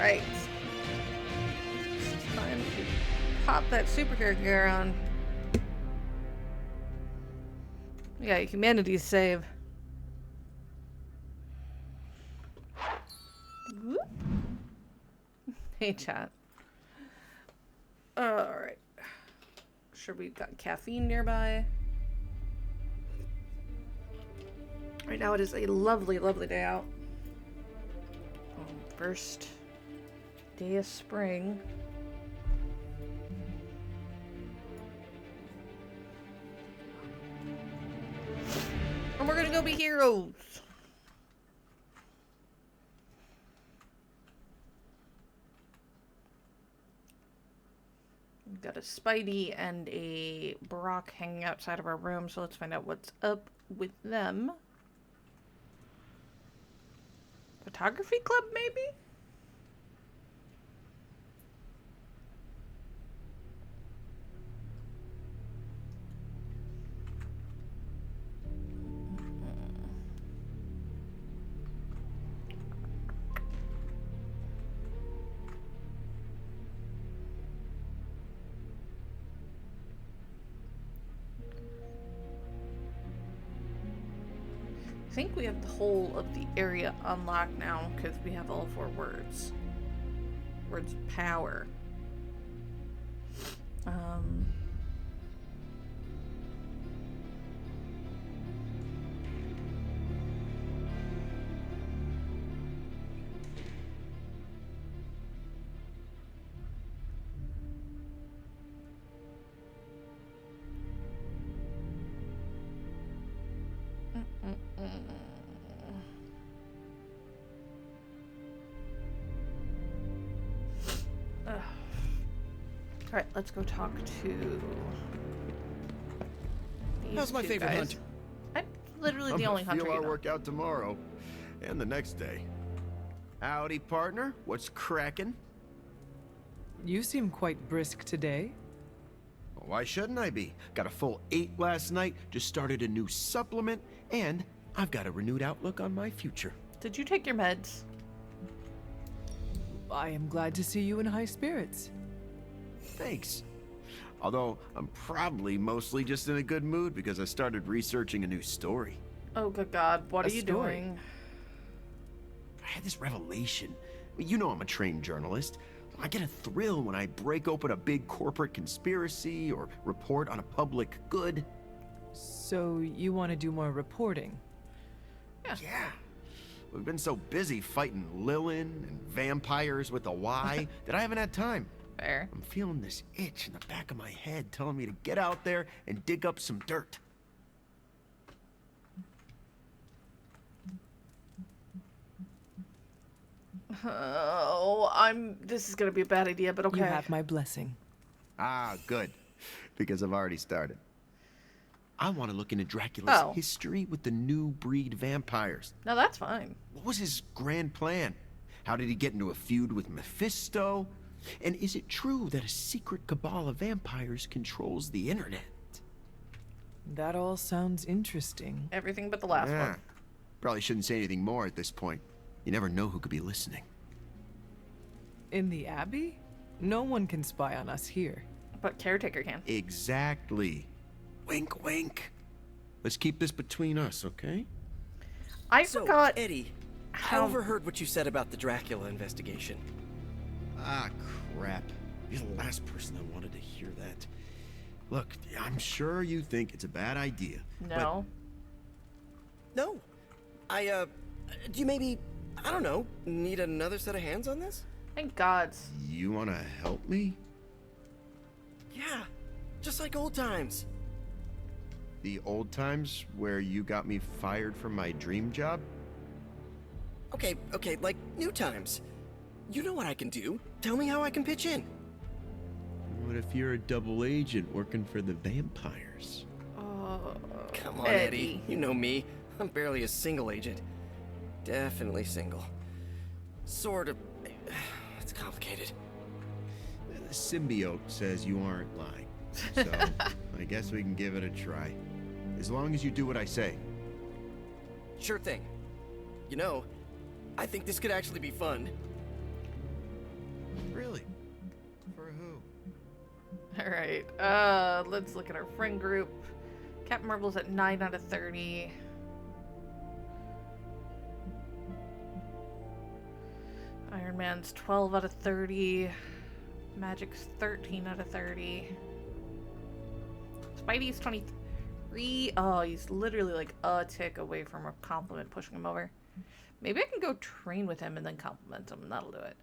Alright. It's time to pop that superhero gear on. We got humanity's save. Whoop. Hey, chat. Alright. Sure, we've got caffeine nearby. Right now it is a lovely, lovely day out. First day of spring. And we're gonna go be heroes. We've got a Spidey and a Brock hanging outside of our room, so let's find out what's up with them. Photography club, maybe? I think we have the whole of the area unlocked now because we have all 4 words. Words of power. Alright, let's go talk to these How's my favorite guys. hunt? I'm literally the only hunter feel you our know. work out tomorrow and the next day. Howdy, partner. What's cracking? You seem quite brisk today. Why shouldn't I be? Got a full 8 last night, just started a new supplement, and I've got a renewed outlook on my future. Did you take your meds? I am glad to see you in high spirits. Thanks. Although, I'm probably mostly just in a good mood because I started researching a new story. Oh, good God. What A are you story? doing? I had this revelation. You know I'm a trained journalist. I get a thrill when I break open a big corporate conspiracy or report on a public good. So you want to do more reporting? Yeah. We've been so busy fighting Lilin and vampires with a Y that I haven't had time. Fair. I'm feeling this itch in the back of my head telling me to get out there and dig up some dirt. Oh, this is gonna be a bad idea, but okay. You have my blessing. Ah, good. Because I've already started. I want to look into Dracula's Oh. history with the new breed vampires. No, that's fine. What was his grand plan? How did he get into a feud with Mephisto? And is it true that a secret cabal of vampires controls the internet? That all sounds interesting. Everything but the last one. Probably shouldn't say anything more at this point. You never know who could be listening. In the Abbey? No one can spy on us here. But Caretaker can. Exactly. Wink, wink. Let's keep this between us, okay? I So, forgot Eddie, I how... overheard what you said about the Dracula investigation. Ah, crap. You're the last person I wanted to hear that. Look, I'm sure you think it's a bad idea. No. No. Do you maybe, I don't know, need another set of hands on this? Thank God. But you want to help me? Yeah, just like old times. The old times where you got me fired from my dream job? Okay, like new times. You know what I can do. Tell me how I can pitch in. What if you're a double agent working for the vampires? Come on, Eddie. You know me. I'm barely a single agent. Definitely single. Sort of. It's complicated. The symbiote says you aren't lying. So, I guess we can give it a try. As long as you do what I say. Sure thing. You know, I think this could actually be fun. Alright, let's look at our friend group. Captain Marvel's at 9 out of 30. Iron Man's 12 out of 30. Magic's 13 out of 30. Spidey's 23. Oh, he's literally like a tick away from a compliment pushing him over. Maybe I can go train with him and then compliment him, and that'll do it.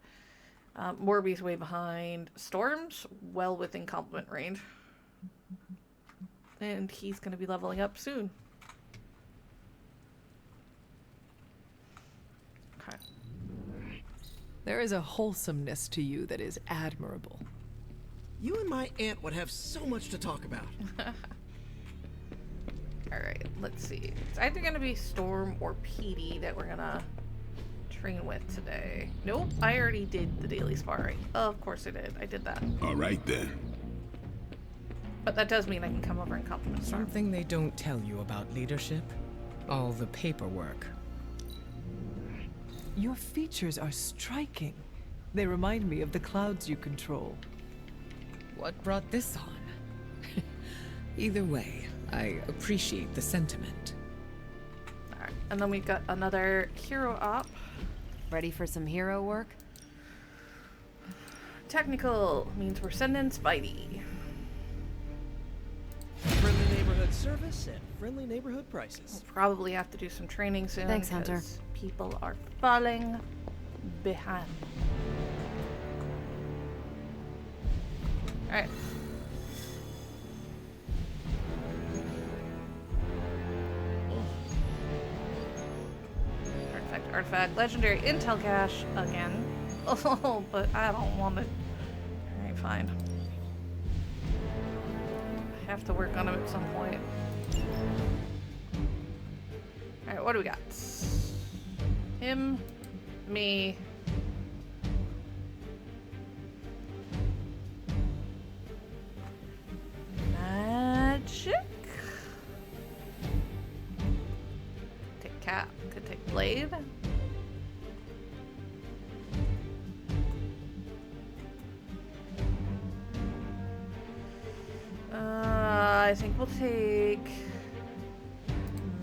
Morby's way behind. Storm's well within compliment range. And he's going to be leveling up soon. Okay. There is a wholesomeness to you that is admirable. You and my aunt would have so much to talk about. Alright, let's see. It's either going to be Storm or Petey that we're going to train with today. Nope, I already did the daily sparring. Of course I did. I did that. All right then. But that does mean I can come over and compliment Storm. Something they don't tell you about leadership? All the paperwork. Your features are striking. They remind me of the clouds you control. What brought this on? Either way, I appreciate the sentiment. Alright, and then we've got another hero op. Ready for some hero work? Technical means we're sending Spidey. Friendly neighborhood service and friendly neighborhood We'll prices. probably have to do some training soon. Thanks, Hunter. 'cause people are falling behind. Alright. Artifact, legendary intel cache again. Oh, but I don't want it. Alright, fine. I have to work on him at some point. Alright, what do we got? Him, me. Magic? Take Cap, could take Blade. I think we'll take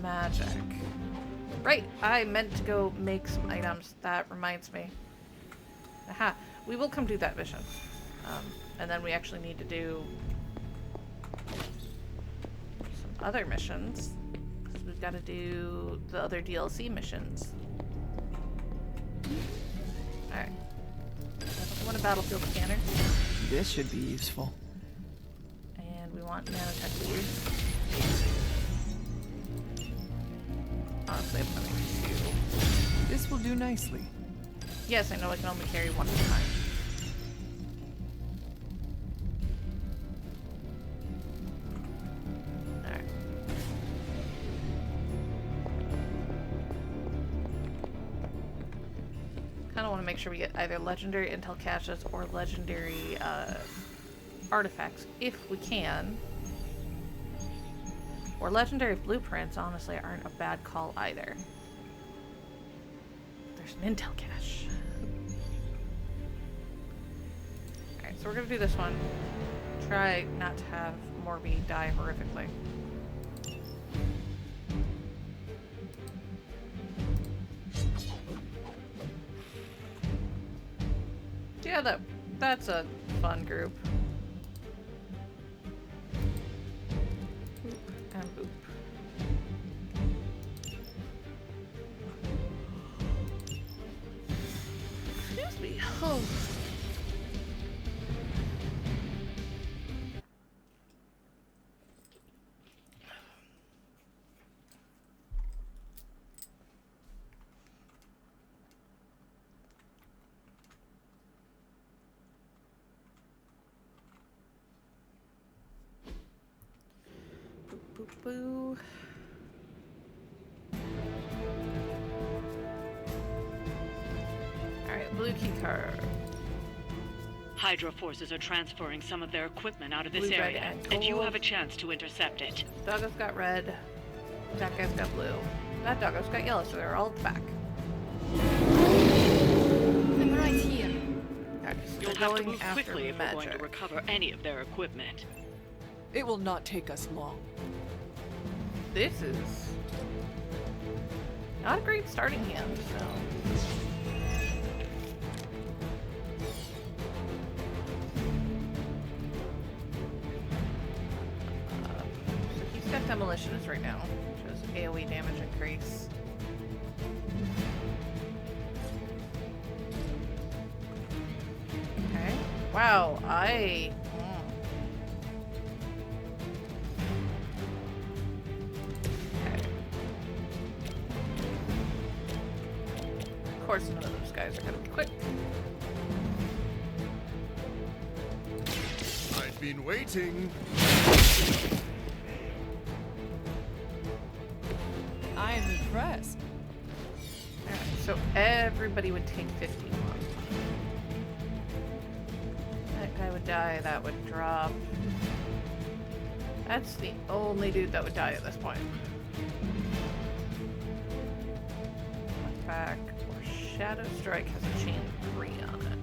Magic. Right, I meant to go make some items. That reminds me. Aha, we will come do that mission. And then we actually need to do some other missions. Because we've got to do the other DLC missions. Alright. I want a battlefield scanner. This should be useful. And we want nanotech leads. Honestly, I'm gonna need two. This will do nicely. Yes, I know I can only carry one at a time. Alright. Kinda wanna make sure we get either legendary intel caches or legendary artifacts if we can. Or legendary blueprints, honestly, aren't a bad call either. There's an intel cache. Alright, so we're gonna do this one. Try not to have Morby die horrifically. Yeah, that's a fun group. And boop. Excuse me. Oh. Boop, boop, boo. Alright, blue key card. Hydra forces are transferring some of their equipment out of this Blue, red, area, and you gold. have a chance to intercept it. Doggo's got red. That guy's got blue. That doggo's got yellow, so they're all back. I'm right here. Okay, so You'll they're have to going move after quickly if we're going to magic. recover any of their equipment. It will not take us long. This is not a great starting hand, so. So he's got demolitionist right now, which is AoE damage increase. Okay. Wow, Okay. Of course, none of those guys are gonna be quick. I've been waiting. I am impressed. Alright, so everybody would take 51. That guy would die, that would drop. That's the only dude that would die at this point. Knockback or Shadow Strike has a chain 3 on it.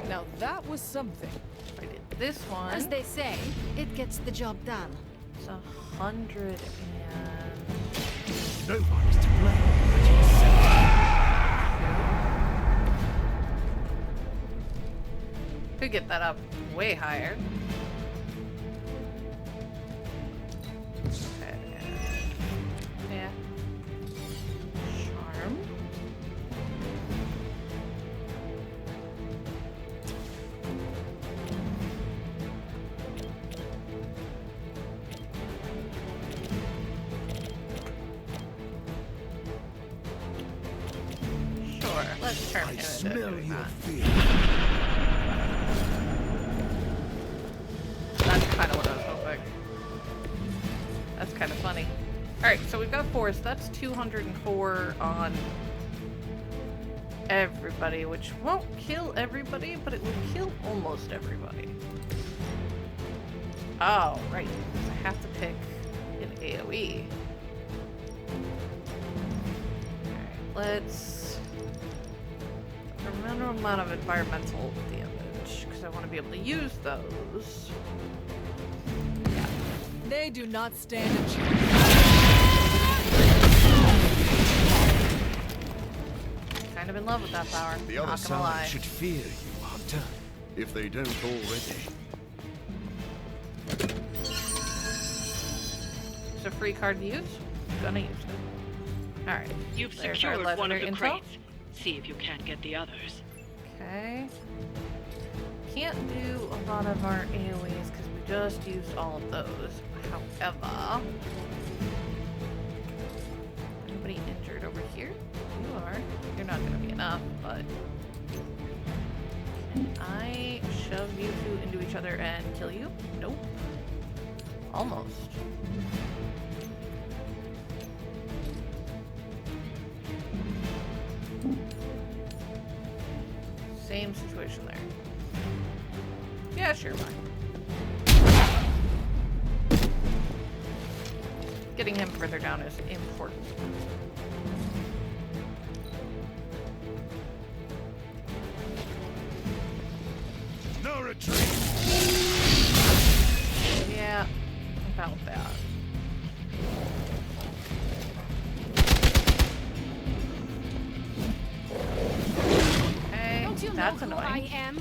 Now that was something. If I did this one, As they say, it gets the job done. it's 100 and... Nobody's to blame. Could get that up way higher. Okay. Yeah. Charm. Sure, let's turn him I into smell doing your that. fear. That's kind of what I was hoping. That's kind of funny. Alright, so we've got 4, so that's 204 on everybody, which won't kill everybody, but it will kill almost everybody. Oh, right. I have to pick an AoE. Alright, let's... a minimum amount of environmental damage, because I want to be able to use those. Yeah. They do not stand a chance. Kind of in love with that power. The other Not gonna lie. side should fear you, Hunter, if they don't already. It's a free card to use. Gonna use it. Alright. You've There's our secured one of the legendary info. crates. See if you can't get the others. Okay. Can't do a lot of our AoEs because we just used all of those. However, anybody injured over here? You are. You're not gonna be enough, but can I shove you two into each other and kill you? Nope. Almost. Same situation there. Yeah, sure, fine. Getting him further down is important. No retreat. Yeah, about that. Okay, Don't you that's know who annoying. I am?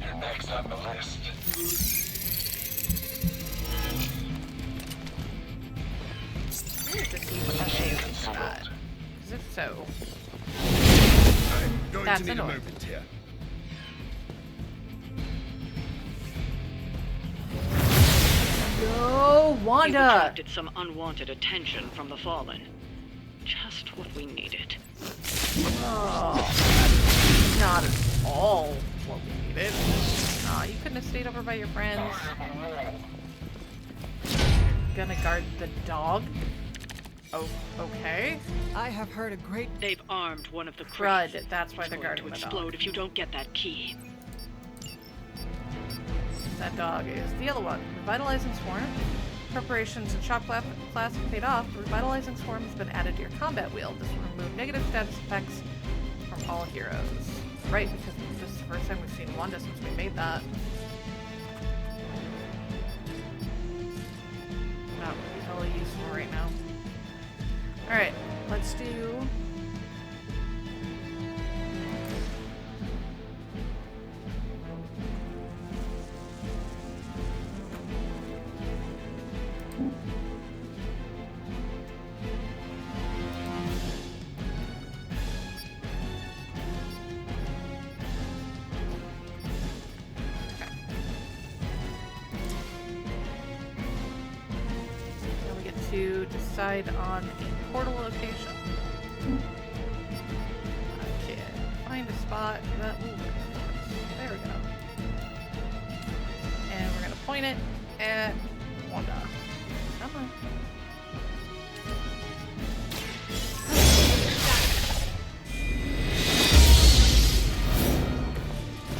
You're next on the list. Curious to see what that is for that. Because if so, I'm going That's to need annoying. a moment here. go You've Wanda. attracted some unwanted attention from the Fallen. Just what we needed. Oh, that's not at all what we needed. Aw, you couldn't have stayed over by your friends. Gonna guard the dog? Oh, okay. I have heard a great... They've armed one of the Crud, crates. that's why It's they're going guarding to the explode dog. if you don't get that key. That dog is the yellow one. Revitalizing Swarm. Preparations and shop class have paid off. The Revitalizing Swarm has been added to your combat wheel. This will remove negative status effects from all heroes. Right, because this is the first time we've seen Wanda since we made that. That would be hella useful right now. Alright, let's do... to decide on a portal location. Okay, find a spot that will work for us. There we go. And we're gonna point it at Wanda. Come on.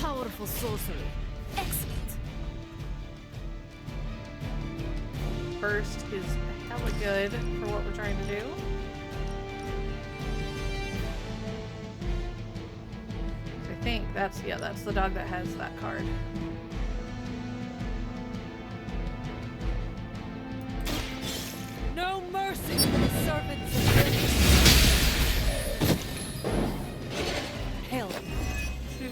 Powerful sorcery. Excellent. Burst is hella good for what we're trying to do. So I think that's the dog that has that card. No mercy for the servants of hell. 2.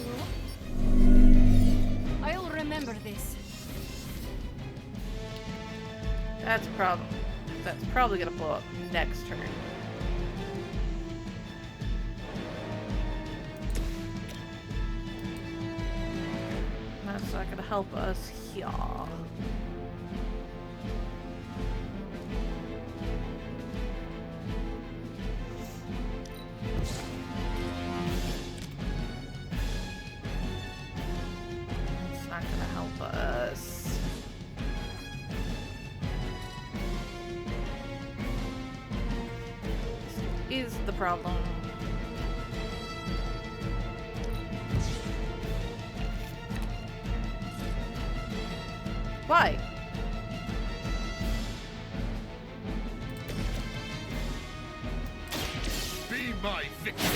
I'll remember this. That's a problem. That's probably gonna blow up next turn. That's not gonna help us here. It's not gonna help us. This is the problem. Why? Be my victim.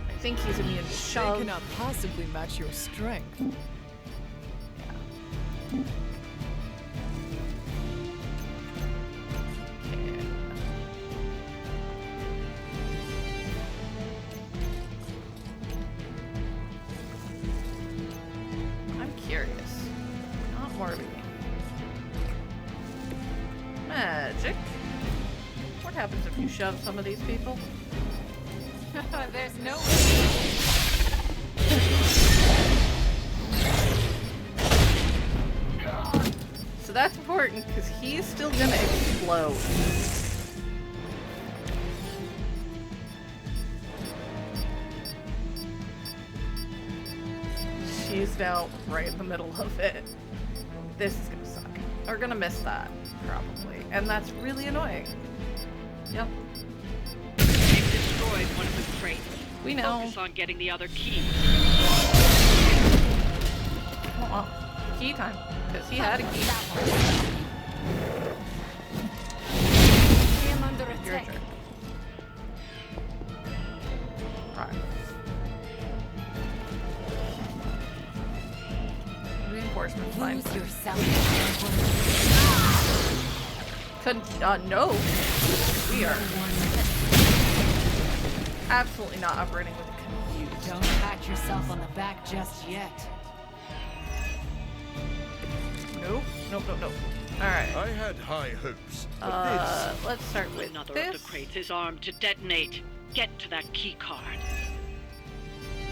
I think he's immune to They shove. cannot possibly match your strength. I'm curious. Not Morby. Magic. What happens if you shove some of these people? There's no So that's important because he's still gonna explode. She's now right in the middle of it. This is gonna suck. We're gonna miss that, probably. And that's really annoying. Yep. They've destroyed one of the crates. We know. Focus on getting the other keys. Well, key time. Because he had a key. I am under You're a attack. jerk. Right. Reinforcements, fine. Lose yourself. No. We are absolutely not operating with confused. Don't pat yourself on the back just yet. Nope. Alright. I had high hopes, but Let's start with Another this. of the crates is armed to detonate. Get to that key card.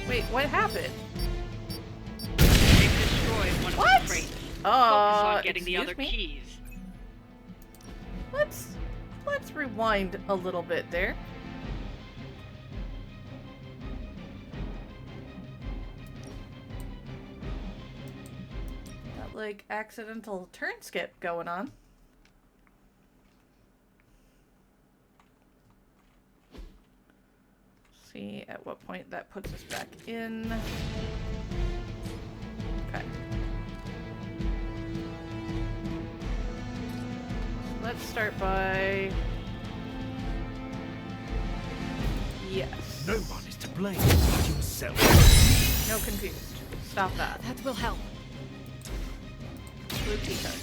Wait, what happened? They've destroyed one of What? the crates. Focus on getting the excuse other me? keys. Let's rewind a little bit there. Got like accidental turn skip going on. See at what point that puts us back in. Okay. Let's start by... Yes. No one is to blame but yourself. No, confused. Stop that. That will help. Blue key card.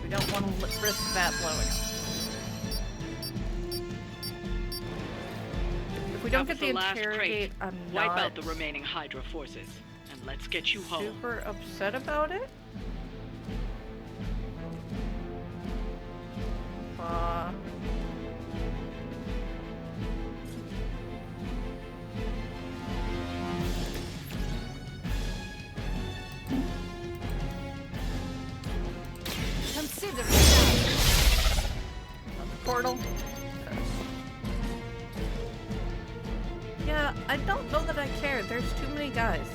We don't want to risk that blowing up. If we don't get the interrogate, I'm Wipe not out the remaining Hydra forces, and let's get you home. super upset about it. Consider it done. The portal. Yeah, I don't know that I care. There's too many guys.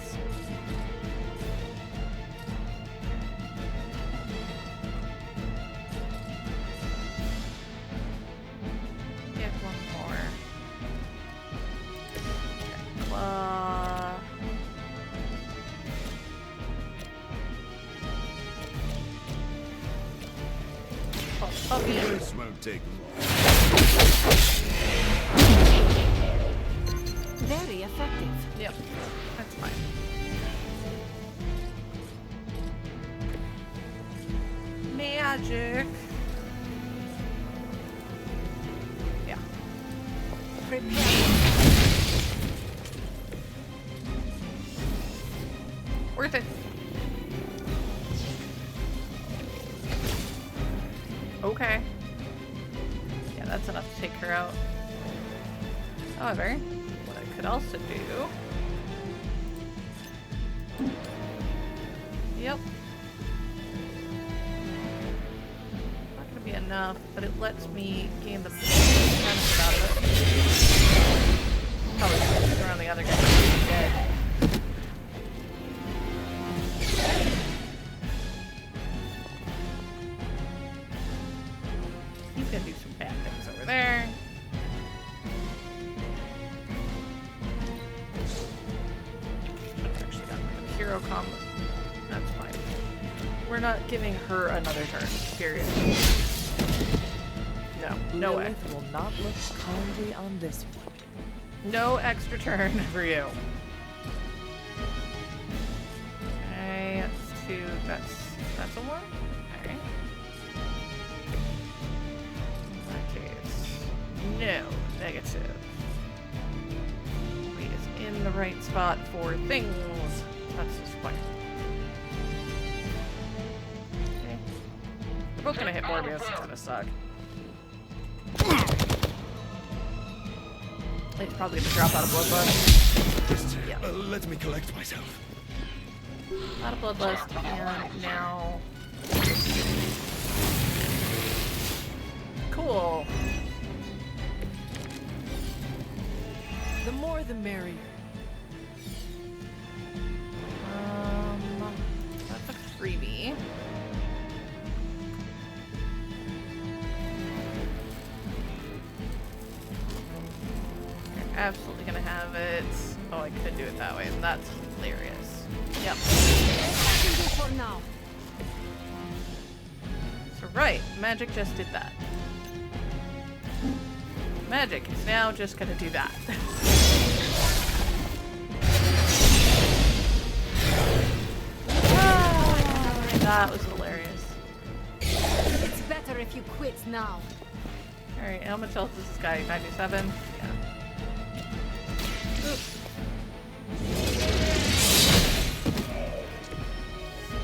Get one more. Claw. Oh, puppy. This won't take long. Very effective. Yep, that's fine. Magic. Yeah. Prepare. Worth it. Okay. Yeah, that's enough to take her out. However, what I could also do... Yep. Not gonna be enough, but it lets me gain the benefit out of it. Probably just around the other guy. He's dead. He's gonna do some bad things over there. Actually got rid of the hero combo. That's fine. We're not giving her another turn, period. No way. Lilith will not look kindly on this one. No extra turn for you. Okay, that's two. That's a one? Okay. In that case, no, negative. We is in the right spot for things. That's just fine. Okay. They're both gonna hit Morbius. It's gonna suck. It's probably gonna drop out of Bloodlust. Just Yeah. let me collect myself. Out of Bloodlust, and now... Cool. The more the merrier. That's a freebie. You're absolutely gonna have it. Oh, I could do it that way, and that's hilarious. Yep. I can do for now. So right, magic just did that. Magic is now just gonna do that. That was hilarious. It's better if you quit now. Alright, how much health is this guy? 97? Yeah. Oops.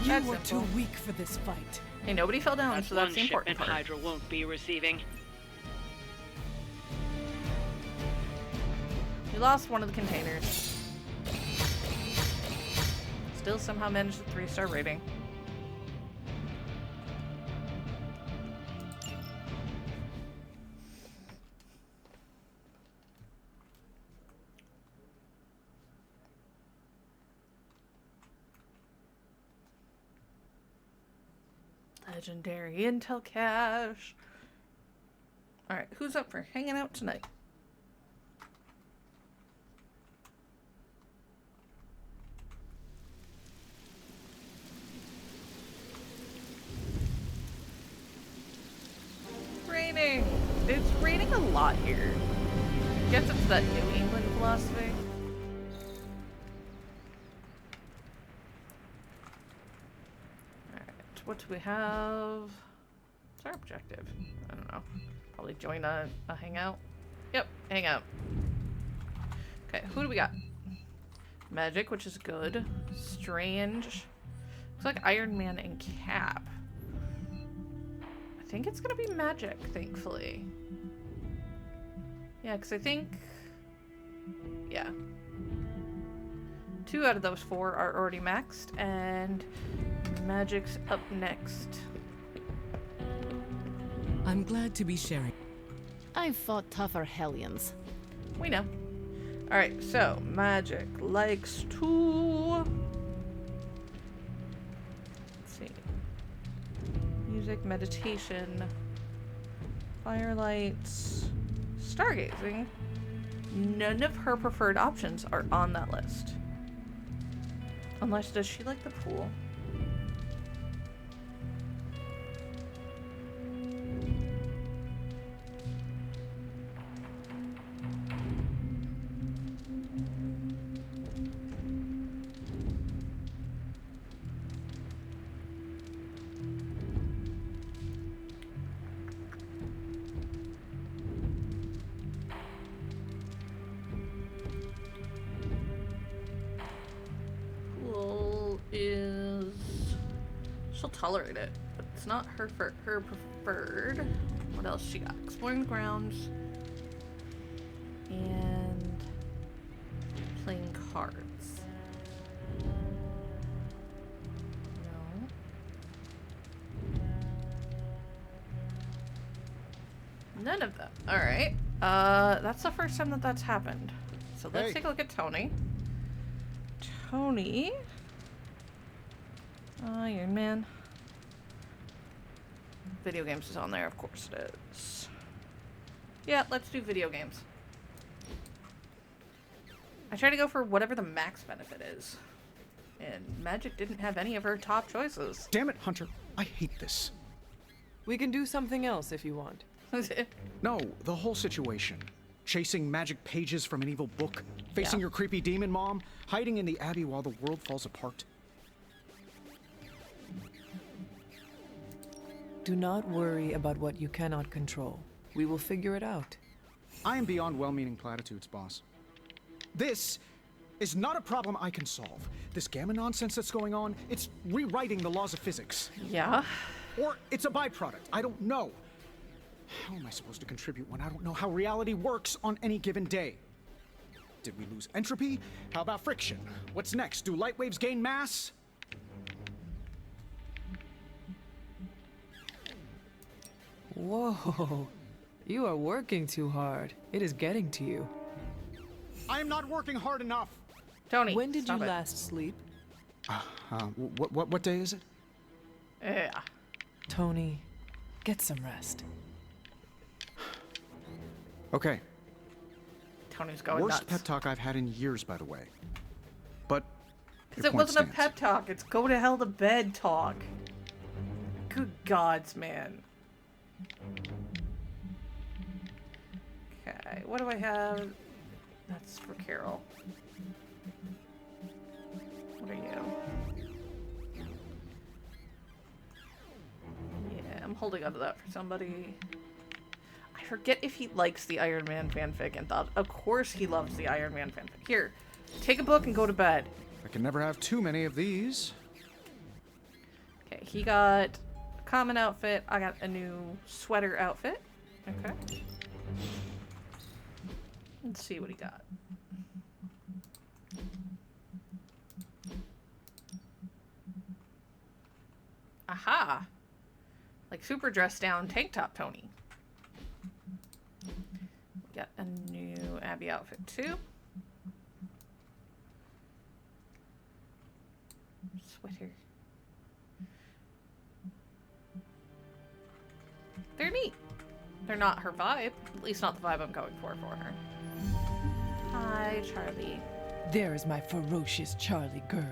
You That's were simple. too weak for this fight. Hey, nobody fell down, That's so that's one the important shipment part. Hydra won't be receiving. We lost one of the containers. Still somehow managed a 3-star rating. Legendary intel cache. Alright, who's up for hanging out tonight? raining. It's raining a lot here. Gets up to that New England philosophy. Alright, what do we have? What's our objective? I don't know. Probably join a hangout. Yep, hangout. Okay, who do we got? Magic, which is good. Strange. Looks like Iron Man and Cap. I think it's gonna be magic, thankfully. Yeah, because I think... Yeah. 2 out of those 4 are already maxed, and magic's up next. I'm glad to be sharing. I've fought tougher Hellions. We know. Alright, so magic likes to... Let's see. Music, meditation, firelights, stargazing. None of her preferred options are on that list. Unless, does she like the pool? She'll tolerate it, but it's not her preferred. What else she got? Exploring the grounds and playing cards. No. None of them. All right. That's the first time that that's happened. So let's take a look at Tony. Tony. Iron Man. Video games is on there, of course it is. Yeah, let's do video games. I try to go for whatever the max benefit is. And Magic didn't have any of her top choices. Damn it, Hunter. I hate this. We can do something else if you want. No, the whole situation. Chasing magic pages from an evil book, facing your creepy demon mom, hiding in the Abbey while the world falls apart. Do not worry about what you cannot control. We will figure it out. I am beyond well-meaning platitudes, boss. This is not a problem I can solve. This gamma nonsense that's going on, it's rewriting the laws of physics. Yeah. Or it's a byproduct. I don't know. How am I supposed to contribute when I don't know how reality works on any given day? Did we lose entropy? How about friction? What's next? Do light waves gain mass? Whoa. You are working too hard. It is getting to you. I am not working hard enough. Tony, when did you stop it. last sleep? What day is it? Yeah. Tony, get some rest. Okay. Tony's going Worst nuts. pep talk I've had in years, by the way. But Because it wasn't a pep talk. It's go to hell to bed talk. Good gods, man. Okay, what do I have? That's for Carol. What are you? Yeah, I'm holding on to that for somebody. I forget if he likes the Iron Man fanfic and thought, of course he loves the Iron Man fanfic. Here, take a book and go to bed. I can never have too many of these. Okay, he got a common outfit. I got a new sweater outfit. Okay. Let's see what he got. Aha! Like super dressed down tank top Tony. We got a new Abby outfit too. Sweater. They're neat. They're not her vibe. At least not the vibe I'm going for her. Hi, Charlie. There is my ferocious Charlie girl.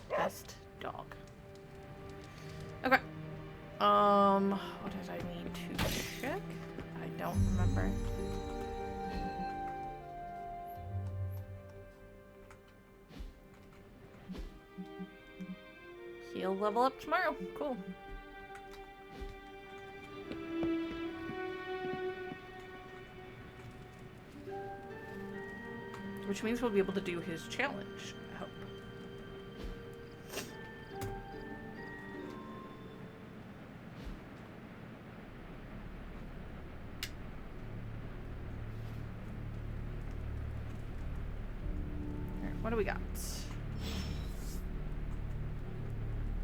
Best dog. Okay. What did I need to check? I don't remember. He'll level up tomorrow. Cool. Which means we'll be able to do his challenge, I hope. Alright, what do we got?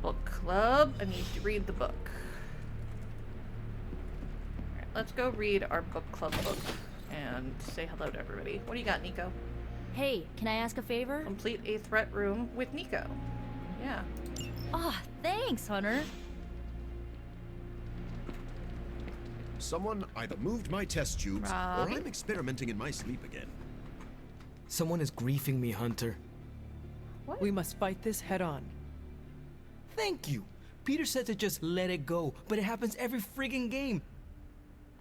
Book club. I need to read the book. Alright, let's go read our book club book and say hello to everybody. What do you got, Nico? Hey, can I ask a favor? Complete a threat room with Nico. Yeah. Ah, thanks, Hunter. Someone either moved my test tubes, Robbie? or I'm experimenting in my sleep again. Someone is griefing me, Hunter. What? We must fight this head on. Thank you. Peter said to just let it go, but it happens every friggin' game.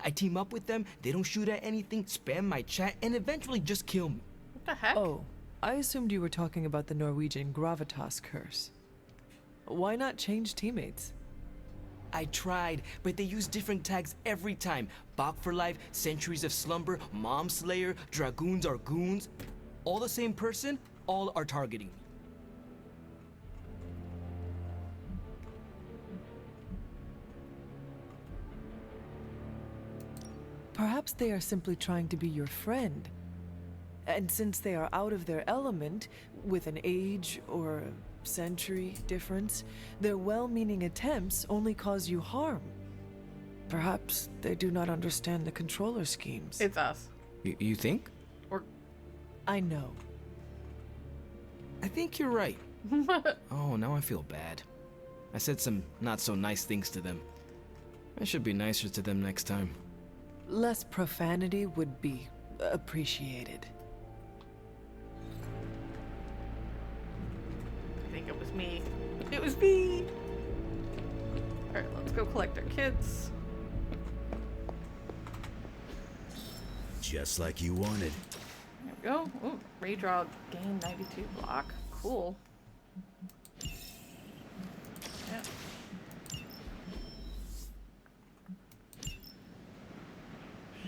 I team up with them, they don't shoot at anything, spam my chat, and eventually just kill me. What the heck? Oh, I assumed you were talking about the Norwegian gravitas curse. Why not change teammates? I tried, but they use different tags every time. Bach for life, Centuries of Slumber, Mom Slayer, Dragoons are goons. All the same person, all are targeting me. Perhaps they are simply trying to be your friend. And since they are out of their element, with an age or a century difference, their well-meaning attempts only cause you harm. Perhaps they do not understand the controller schemes. It's us. You think? Or I know. I think you're right. Oh, now I feel bad. I said some not so nice things to them. I should be nicer to them next time. Less profanity would be appreciated. I think it was me. It was me! Alright, let's go collect our kids. Just like you wanted. There we go. Ooh, redraw gain 92 block. Cool. Yeah.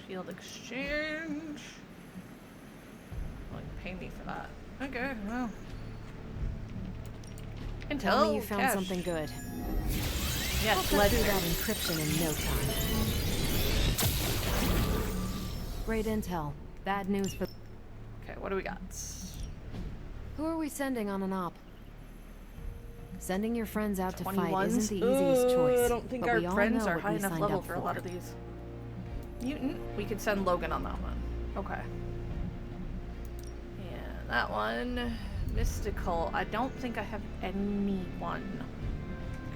Shield exchange. Like, pay me for that. Okay, well. Intel. Tell me you found cash. something good. Yes, I'll cut through legendary. that encryption in no time. Great intel. Bad news for... Okay, what do we got? Who are we sending on an op? Sending your friends out to fight 21s? isn't the easiest choice. I don't think but our we all friends know are what high we enough signed level up for a lot of these. Mutant? We could send Logan on that one. Okay. And that one. Mystical. I don't think I have anyone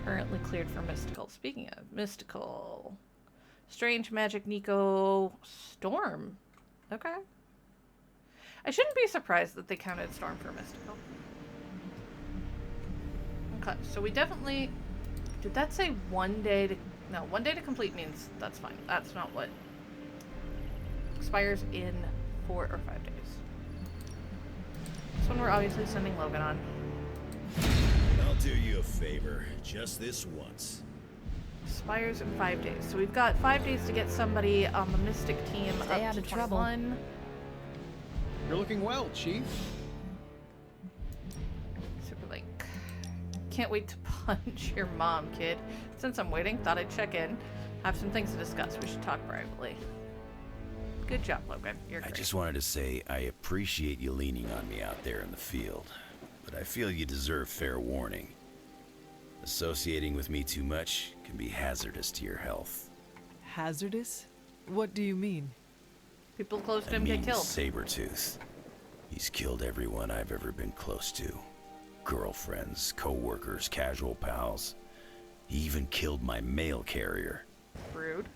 currently cleared for Mystical. Speaking of Mystical. Strange Magic Nico Storm. Okay. I shouldn't be surprised that they counted Storm for Mystical. Okay, so we definitely... Did that say 1 day to... No, 1 day to complete means that's fine. That's not what... Expires in 4 or 5 days. This one we're obviously sending Logan on. I'll do you a favor, just this once. Expires in 5 days. So we've got 5 days to get somebody on the Mystic team Stay up out to of trouble. 21. You're looking well, Chief. Superlink. Can't wait to punch your mom, kid. Since I'm waiting, thought I'd check in. Have some things to discuss. We should talk privately. Good job, Logan. You're great. I just wanted to say I appreciate you leaning on me out there in the field, but I feel you deserve fair warning. Associating with me too much can be hazardous to your health. Hazardous? What do you mean? People close to I him mean get killed. Sabretooth. He's killed everyone I've ever been close to. Girlfriends, co-workers, casual pals. He even killed my mail carrier. Rude.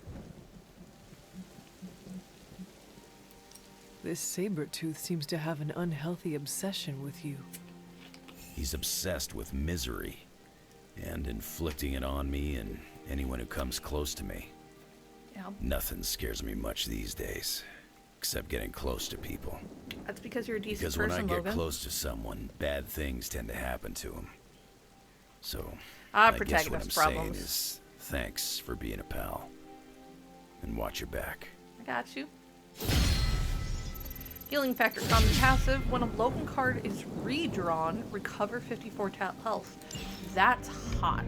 This Sabretooth seems to have an unhealthy obsession with you. He's obsessed with misery and inflicting it on me in anyone who comes close to me. Yeah. Nothing scares me much these days, except getting close to people. That's because you're a decent Because person, when I get Logan. close to someone, bad things tend to happen to them. So, Ah, I guess what I'm protagonist saying problems. is thanks for being a pal. And watch your back. I got you. Healing factor common passive. When a Logan card is redrawn, recover 54 health. That's hot.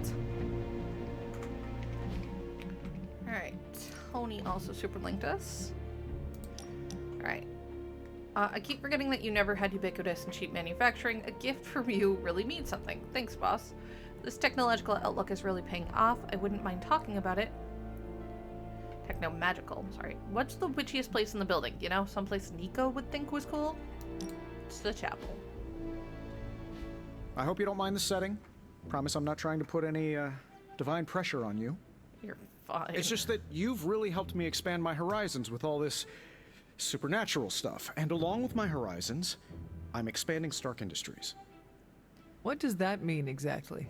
Alright. Tony also super linked us. Alright. I keep forgetting that you never had ubiquitous and cheap manufacturing. A gift from you really means something. Thanks, boss. This technological outlook is really paying off. I wouldn't mind talking about it. Techno-magical, sorry. What's the witchiest place in the building? You know, someplace Nico would think was cool? It's the chapel. I hope you don't mind the setting. Promise I'm not trying to put any divine pressure on you. You're fine. It's just that you've really helped me expand my horizons with all this supernatural stuff. And along with my horizons, I'm expanding Stark Industries. What does that mean exactly?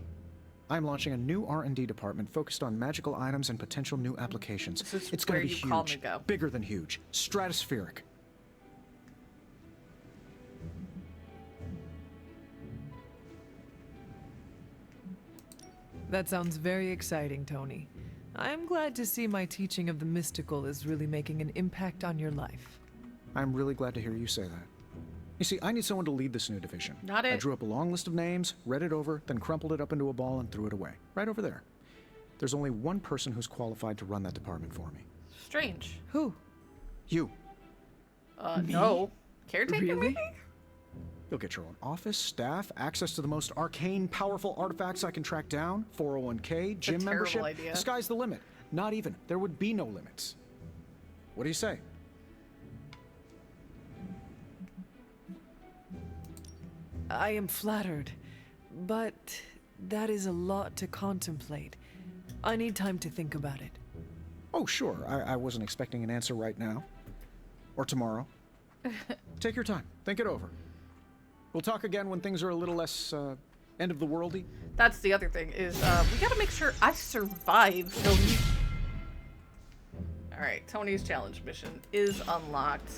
I'm launching a new R&D department focused on magical items and potential new applications. This is It's going where to be you call me huge, go. bigger than huge, stratospheric. That sounds very exciting, Tony. I'm glad to see my teaching of the mystical is really making an impact on your life. I'm really glad to hear you say that. You see, I need someone to lead this new division. Not I it. drew up a long list of names, read it over, then crumpled it up into a ball and threw it away. Right over there. There's only one person who's qualified to run that department for me. Strange. Who? You. No. Caretaker, Really? maybe? You'll get your own office, staff, access to the most arcane, powerful artifacts I can track down, 401k, gym terrible membership. idea. The sky's the limit. Not even. There would be no limits. What do you say? I am flattered, but that is a lot to contemplate. I need time to think about it. Oh, sure. I wasn't expecting an answer right now. Or tomorrow. Take your time. Think it over. We'll talk again when things are a little less, end of the worldy. That's the other thing, is, we gotta make sure I survive. Alright, Tony's challenge mission is unlocked.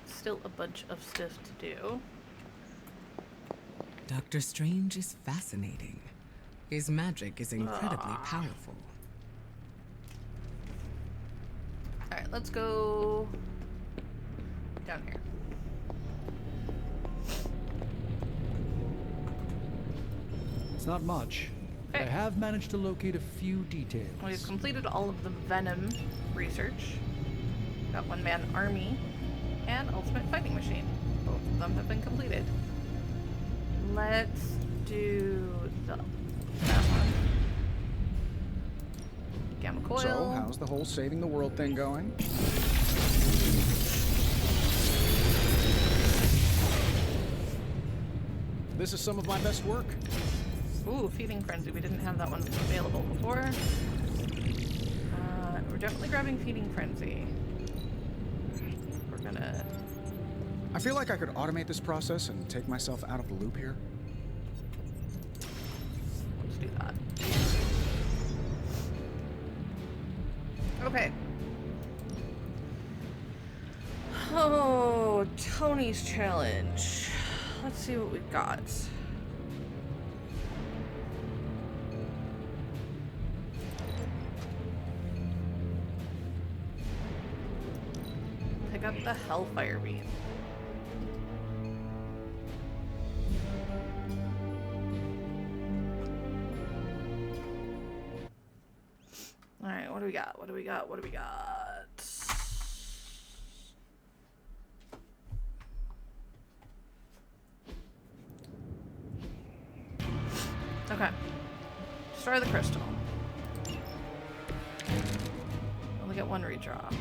Still a bunch of stuff to do. Doctor Strange is fascinating. His magic is incredibly powerful. Alright, let's go down here. It's not much, but I Okay. have managed to locate a few details. We've completed all of the Venom research. Got one-man army and ultimate fighting machine. Both of them have been completed. Let's do that one. Gamma coil. So, how's the whole saving the world thing going? This is some of my best work. Ooh, feeding frenzy. We didn't have that one available before. We're definitely grabbing feeding frenzy. We're gonna. I feel like I could automate this process and take myself out of the loop here. Let's do that. Okay. Oh, Tony's challenge. Let's see what we've got. Pick up the Hellfire Beam. Alright, what do we got? What do we got? What do we got? Okay. Destroy the crystal. Only get one redraw.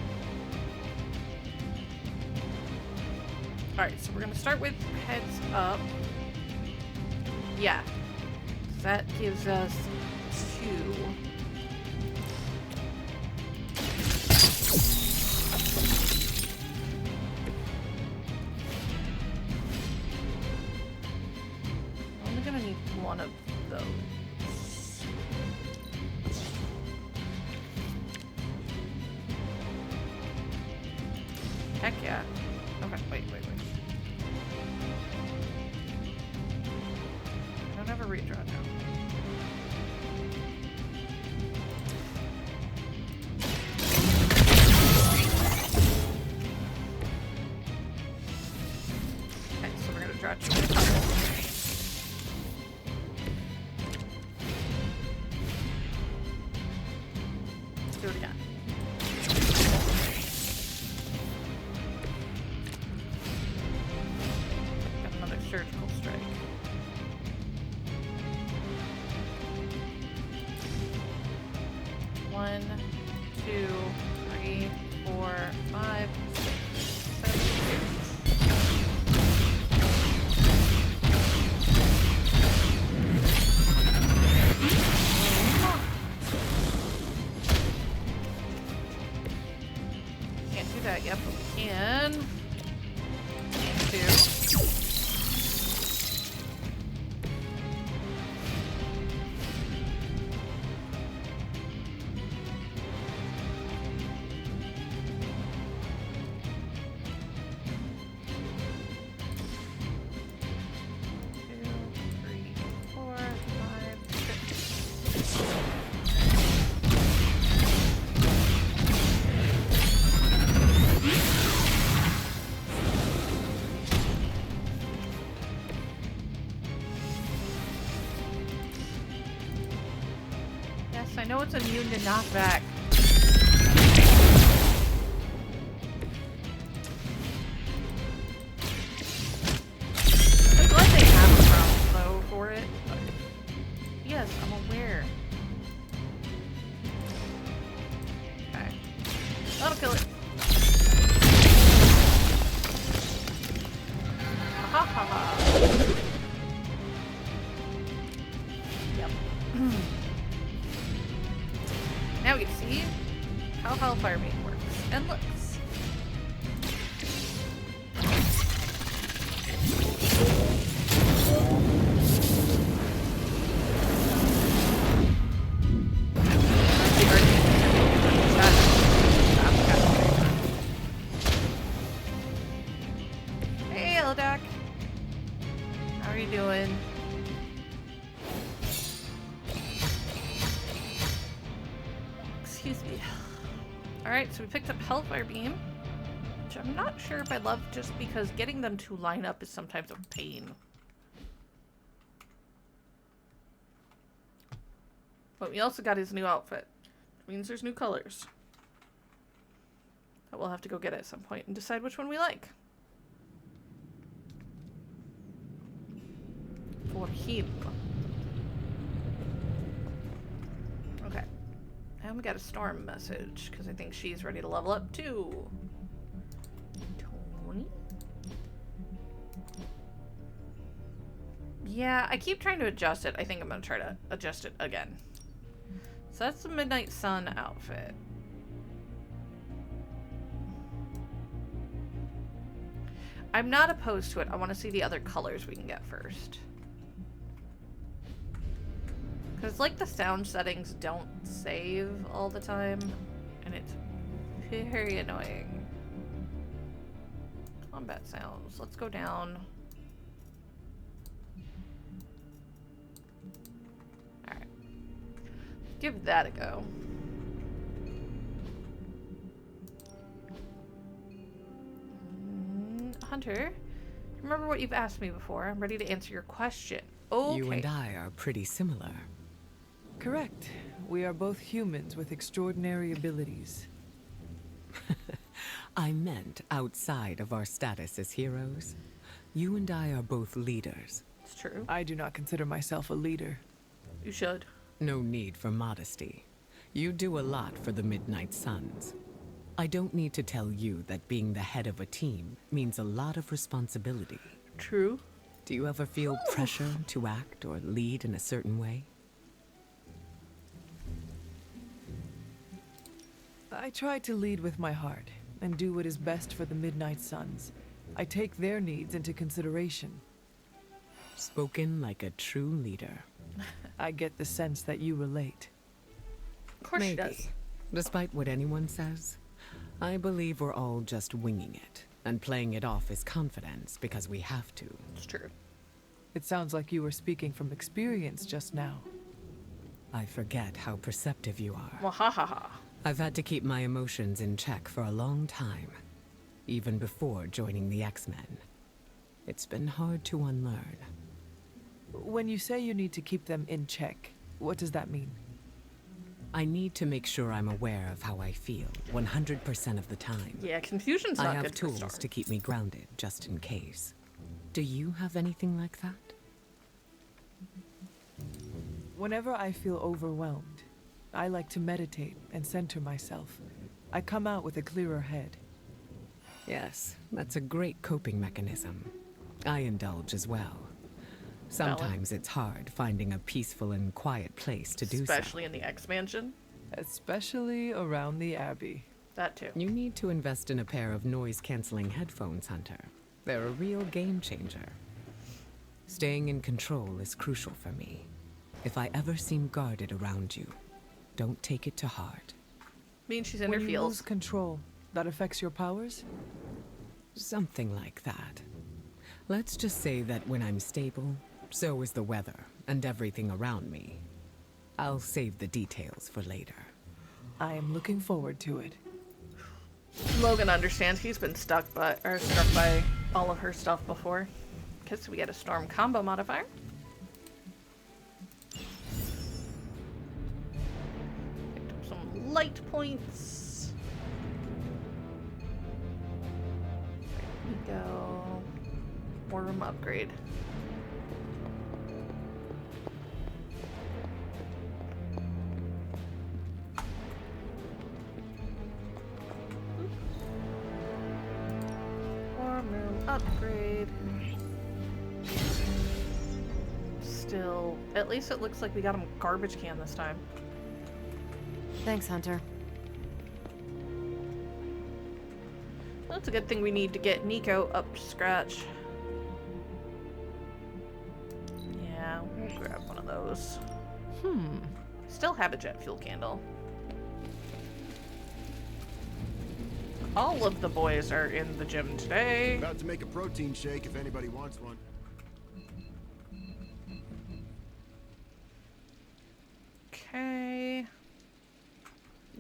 Alright, so we're gonna start with heads up. Yeah. That gives us 2. Heck yeah. Okay, wait. I don't have a redraw now. Okay, so we're gonna draw 2 more cards. Let's do it again. Got another surgical strike. One, 2, 3, 4, 5, 6, 7, 8. Can't do that yet, but we can. 2. Yes, I know it's immune to knockback. I'm glad they have a crossbow for it. But yes, I'm aware. Okay. That'll kill it. Ha ha ha. Yep. Now we can see how Hellfire Beam works and looks. Hey, Elodak. How are you doing? Excuse me. Alright, so we picked up Hellfire Beam, which I'm not sure if I love just because getting them to line up is sometimes a pain. But we also got his new outfit, which means there's new colors. That we'll have to go get at some point and decide which one we like. For him. Okay. And we got a Storm message, because I think she's ready to level up too. Tony? Yeah, I keep trying to adjust it. I think I'm going to try to adjust it again. So that's the Midnight Sun outfit. I'm not opposed to it. I want to see the other colors we can get first. Because, like, the sound settings don't save all the time, and it's very annoying. Combat sounds. Let's go down. Alright. Give that a go. Hunter, remember what you've asked me before. I'm ready to answer your question. Okay. You and I are pretty similar. Correct. We are both humans with extraordinary abilities. I meant outside of our status as heroes. You and I are both leaders. It's true. I do not consider myself a leader. You should. No need for modesty. You do a lot for the Midnight Suns. I don't need to tell you that being the head of a team means a lot of responsibility. True. Do you ever feel pressure to act or lead in a certain way? I try to lead with my heart and do what is best for the Midnight Suns. I take their needs into consideration. Spoken like a true leader. I get the sense that you relate. Of course Maybe. she does. Despite what anyone says, I believe we're all just winging it and playing it off as confidence because we have to. It's true. It sounds like you were speaking from experience just now. I forget how perceptive you are. Well, ha ha ha. I've had to keep my emotions in check for a long time, even before joining the X-Men. It's been hard to unlearn. When you say you need to keep them in check, what does that mean? I need to make sure I'm aware of how I feel 100% of the time. Yeah, confusion's not I have good for tools Storm. to keep me grounded, just in case. Do you have anything like that? Whenever I feel overwhelmed, I like to meditate and center myself. I come out with a clearer head. Yes, that's a great coping mechanism. I indulge as well. Sometimes it's hard finding a peaceful and quiet place to do so. Especially in the X-Mansion. Especially around the Abbey. That too. You need to invest in a pair of noise-canceling headphones, Hunter. They're a real game changer. Staying in control is crucial for me. If I ever seem guarded around you, don't take it to heart. Means she's in When her you feels. lose control, that affects your powers? Something like that. Let's just say that when I'm stable, so is the weather and everything around me. I'll save the details for later. I am looking forward to it. Logan understands he's been struck by all of her stuff before. Because we get a Storm combo modifier. Picked up some light points. There we go. War room upgrade. War room upgrade. Still, at least it looks like we got him a garbage can this time. Thanks, Hunter. That's a good thing we need to get Nico up to scratch. Yeah, we'll grab one of those. Still have a jet fuel candle. All of the boys are in the gym today. About to make a protein shake if anybody wants one. Okay.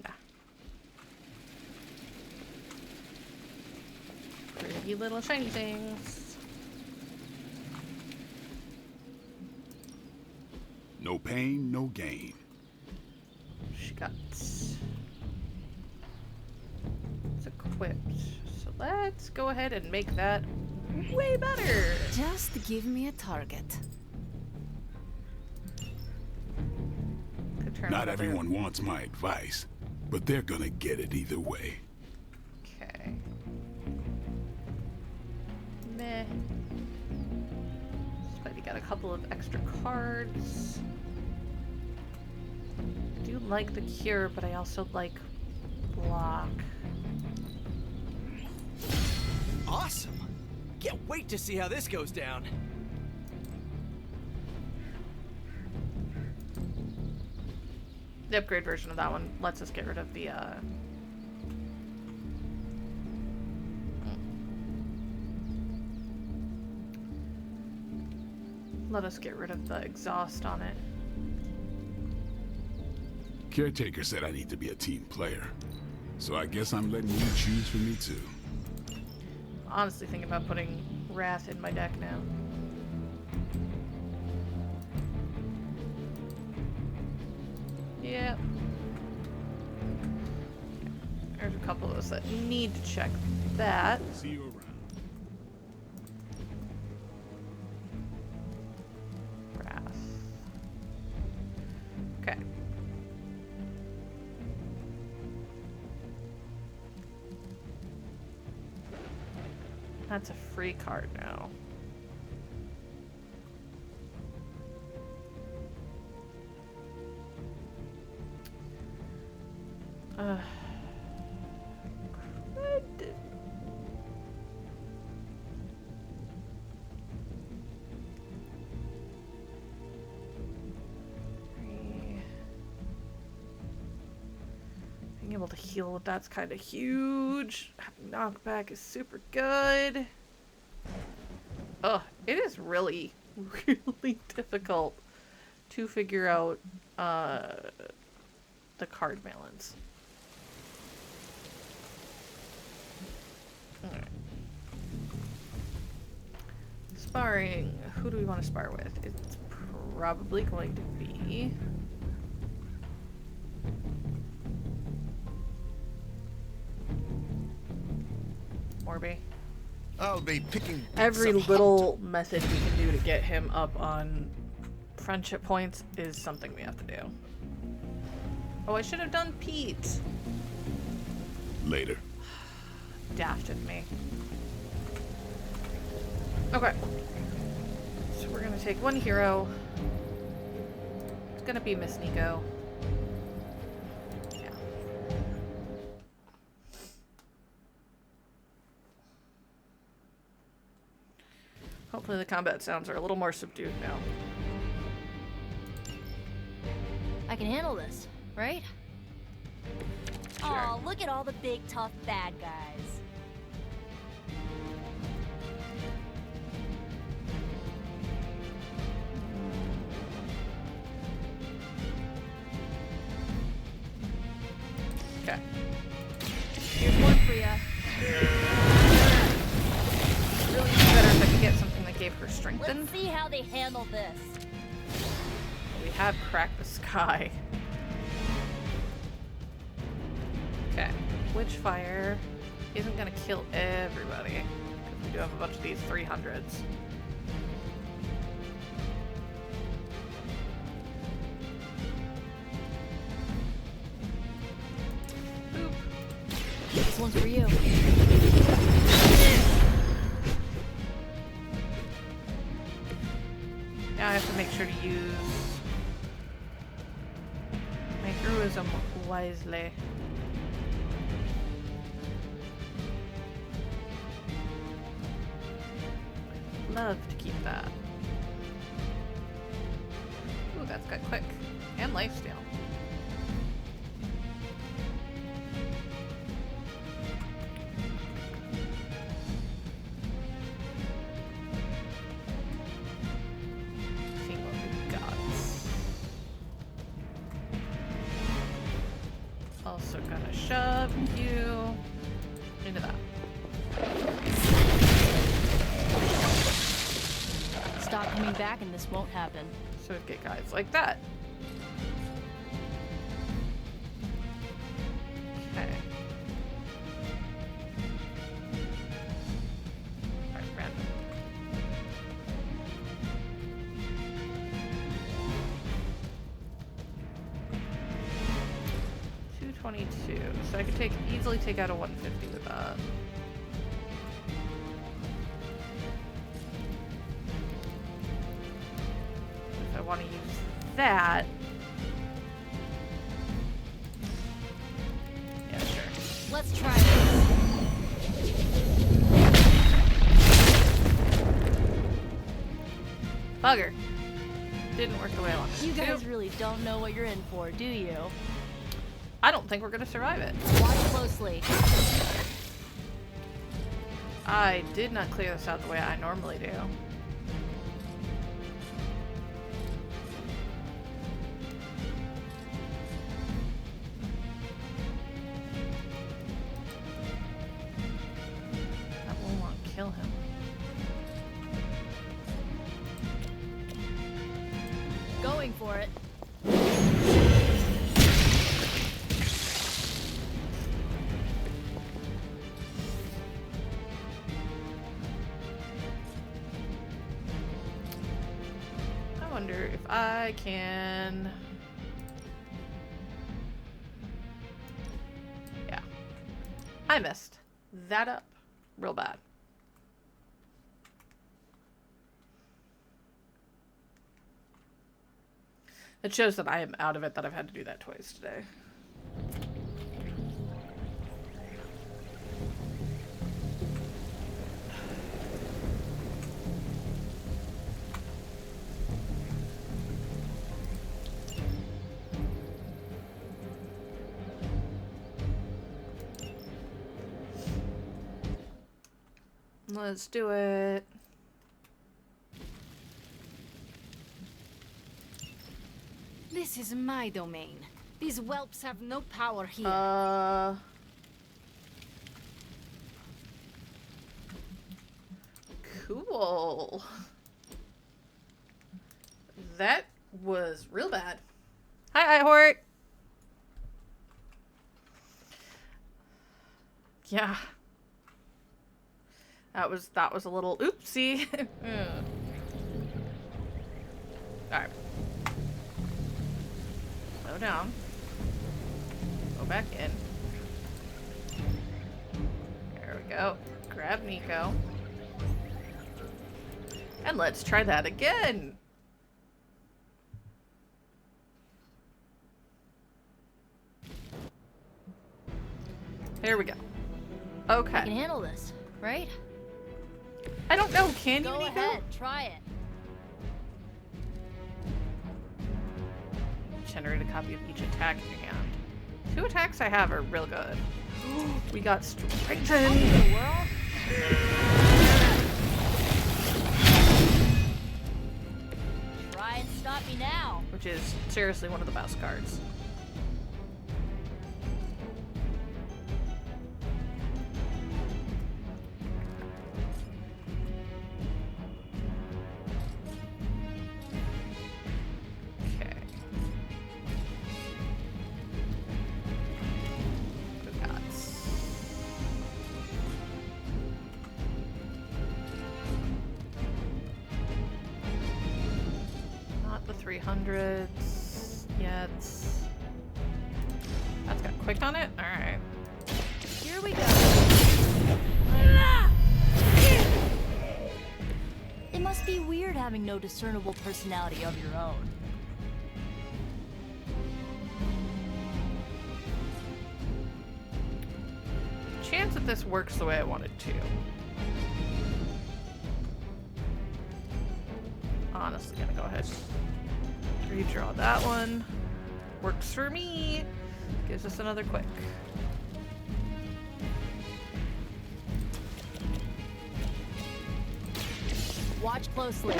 Yeah. Pretty little shiny things. No pain, no gain. She got it's equipped. So let's go ahead and make that way better. Just give me a target. Not everyone wants my advice, but they're gonna get it either way. Okay. Meh. But we got a couple of extra cards. I do like the cure, but I also like block. Awesome! Can't wait to see how this goes down. The upgrade version of that one lets us get rid of the let us get rid of the exhaust on it. Caretaker said I need to be a team player, so I guess I'm letting you choose for me too. Honestly thinking about putting Wrath in my deck now. Yep. There's a couple of us that need to check that. See you around. Wrath. Okay. That's a free card now. Could... Being able able to heal with that's kind of huge. Knockback is super good. Ugh, it is really, really difficult to figure out the card balance. Alright. Sparring. Who do we want to spar with? It's probably going to be... Morby. I'll be picking Every some hot- little method we can do to get him up on friendship points is something we have to do. Oh, I should have done Pete. Later. Daft of me. Okay. So we're gonna take one hero. It's gonna be Miss Nico. Yeah. Hopefully the combat sounds are a little more subdued now. I can handle this, right? Sure. Aw, look at all the big, tough bad guys. Okay. Here's one for ya. Really better if I could get something that gave her strengthen. Let's see how they handle this. We have cracked the sky. Okay. Witchfire isn't gonna kill everybody. Because we do have a bunch of these 300s. Boop. This one's for you. Now I have to make sure to use my heroism wisely. Love to keep that. Ooh, that's got quick. And lifesteal. See what we've got. Also gonna shove you into that. Stop coming back and this won't happen. So we get guys like that. Okay. Alright, random. $222. So I could easily take out a 150 with that. If I want to use that. Yeah, sure. Let's try this. Bugger. Didn't work the way I wanted You it to. guys really don't know what you're in for, do you? I don't think we're gonna survive it. Watch closely. I did not clear this out the way I normally do. That will not kill him. Going for it. I wonder if I can... Yeah. I messed that up real bad. It shows that I am out of it, that I've had to do that twice today. Let's do it. This is my domain. These whelps have no power here. Cool. That was real bad. Hi, Ihort. Yeah. That was a little oopsie. Alright. Slow down. Go back in. There we go. Grab Nico. And let's try that again. There we go. Okay. You can handle this, right? I don't know. Can you, Go Nico? ahead, try it. Generate a copy of each attack in your hand. 2 attacks I have are real good. We got strengthened. Try and stop me now. Which is seriously one of the best cards. Not the 300s yet. That's got quick on it? Alright. Here we go. It must be weird having no discernible personality of your own. Chance that this works the way I want it to. Honestly, gonna go ahead and redraw that one. Works for me. Gives us another quick. Watch closely.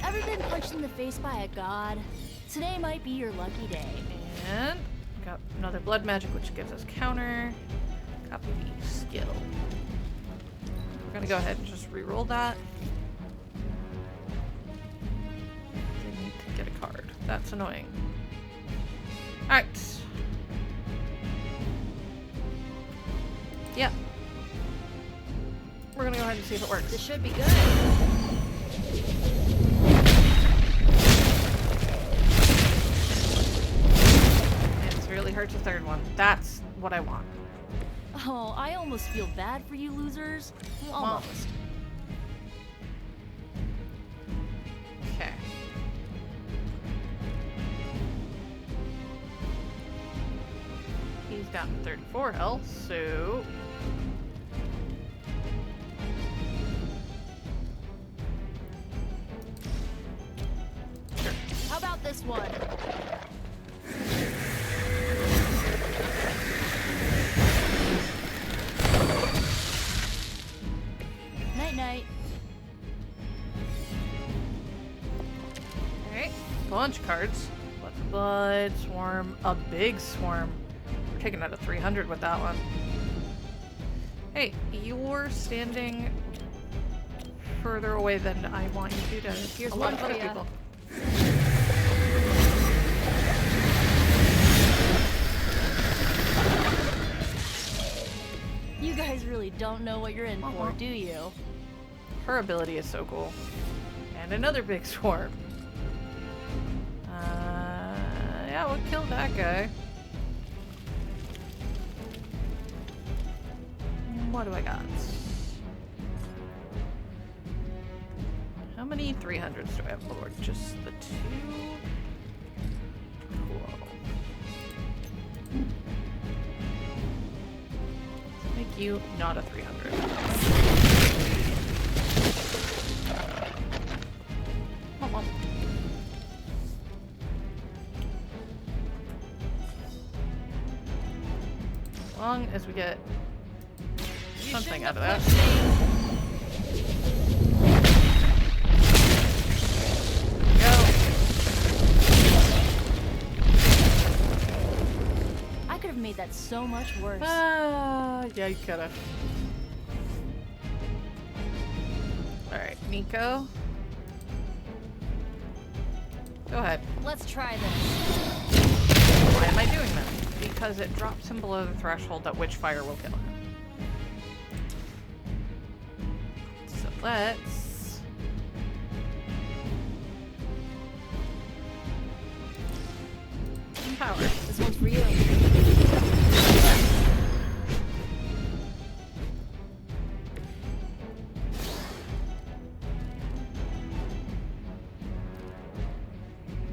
Ever been punched in the face by a god? Today might be your lucky day. And got another blood magic, which gives us counter. Copy the skill. We're gonna go ahead and just re-roll that. Didn't need to get a card. That's annoying. Alright. Yep. We're gonna go ahead and see if it works. This should be good. It's really hurts the third one. That's what I want. Oh, I almost feel bad for you losers. Almost. Okay. He's down to 34 health, so... Sure. How about this one? Night-night. Alright, bunch of cards. Blood for blood, swarm, a big swarm. We're taking out a 300 with that one. Hey, you're standing further away than I want you to. Here's a lot one of for other ya. people. You guys really don't know what you're in for, do you? Her ability is so cool. And another big swarm. Yeah, we'll kill that guy. What do I got? How many 300s do I have aboard? Just the 2? Cool. Let's make you not a 300. As long as we get something out of that. I could have made that so much worse. Yeah, you could have. Alright, Nico. Go ahead. Let's try this. Why am I doing that? Because it drops him below the threshold at which fire will kill him. So let's... Power. This one's for you.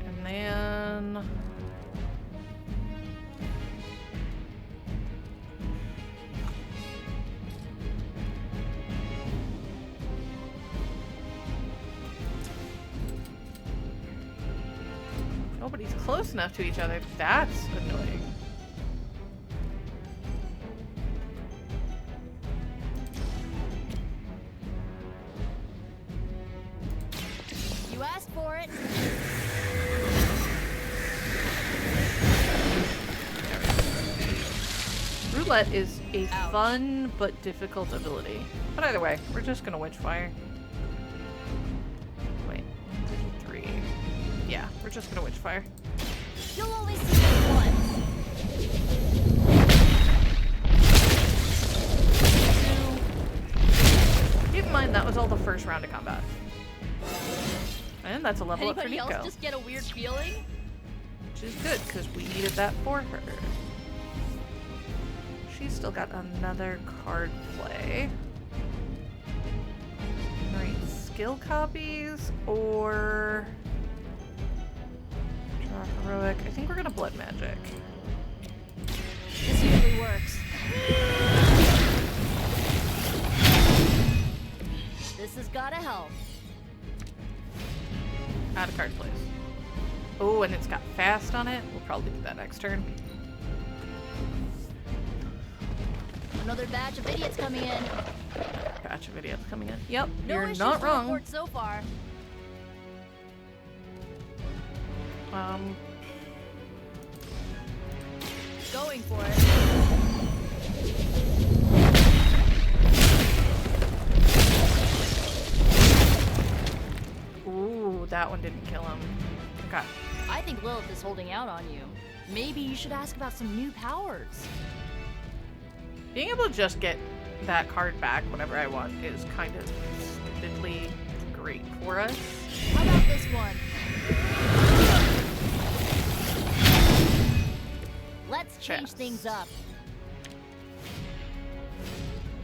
And then... Nobody's close enough to each other. That's annoying. You asked for it. Roulette is a fun but difficult ability. But either way, we're just gonna Witchfire. Wait, 1, 2, 3. Yeah, we're just gonna Witchfire. You'll only see this once. Keep in mind that was all the first round of combat. And that's a level Anybody up for Nico. else just get a weird feeling? Which is good, because we needed that for her. She's still got another card play. Right, skill copies or draw heroic. I think we're gonna blood magic. This usually works. This has gotta help. Add a card, please. Oh, and it's got fast on it. We'll probably do that next turn. Another batch of idiots coming in. Batch of idiots coming in. Yep, No you're issues not to wrong. report so far. Going for it. Ooh, that one didn't kill him. Okay. I think Lilith is holding out on you. Maybe you should ask about some new powers. Being able to just get that card back whenever I want is kind of stupidly great for us. How about this one? Let's change things up.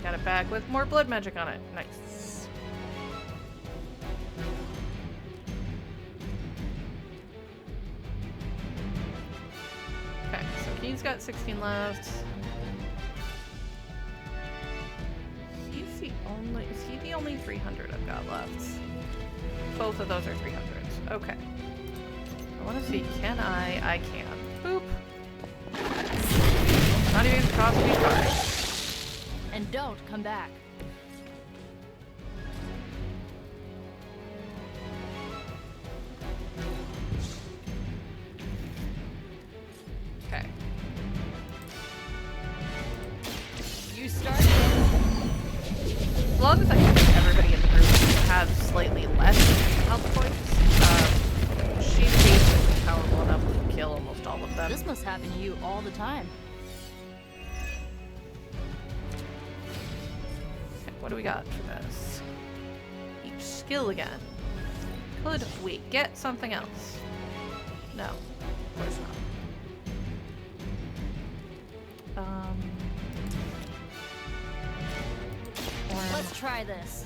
Got it back with more blood magic on it. Nice. Okay, so he's got 16 left. Is he the only 300 I've got left? Both of those are 300s. Okay. I want to see, can I can. Boop. Not even cost me cards. And don't come back. Okay. You started it. As long as I can make everybody in the group have slightly less health points, she's basically powerful enough to kill almost all of them. This must happen to you all the time. Okay, what do we got for this? Each skill again. Could we get something else? No, of course not. Let's try this.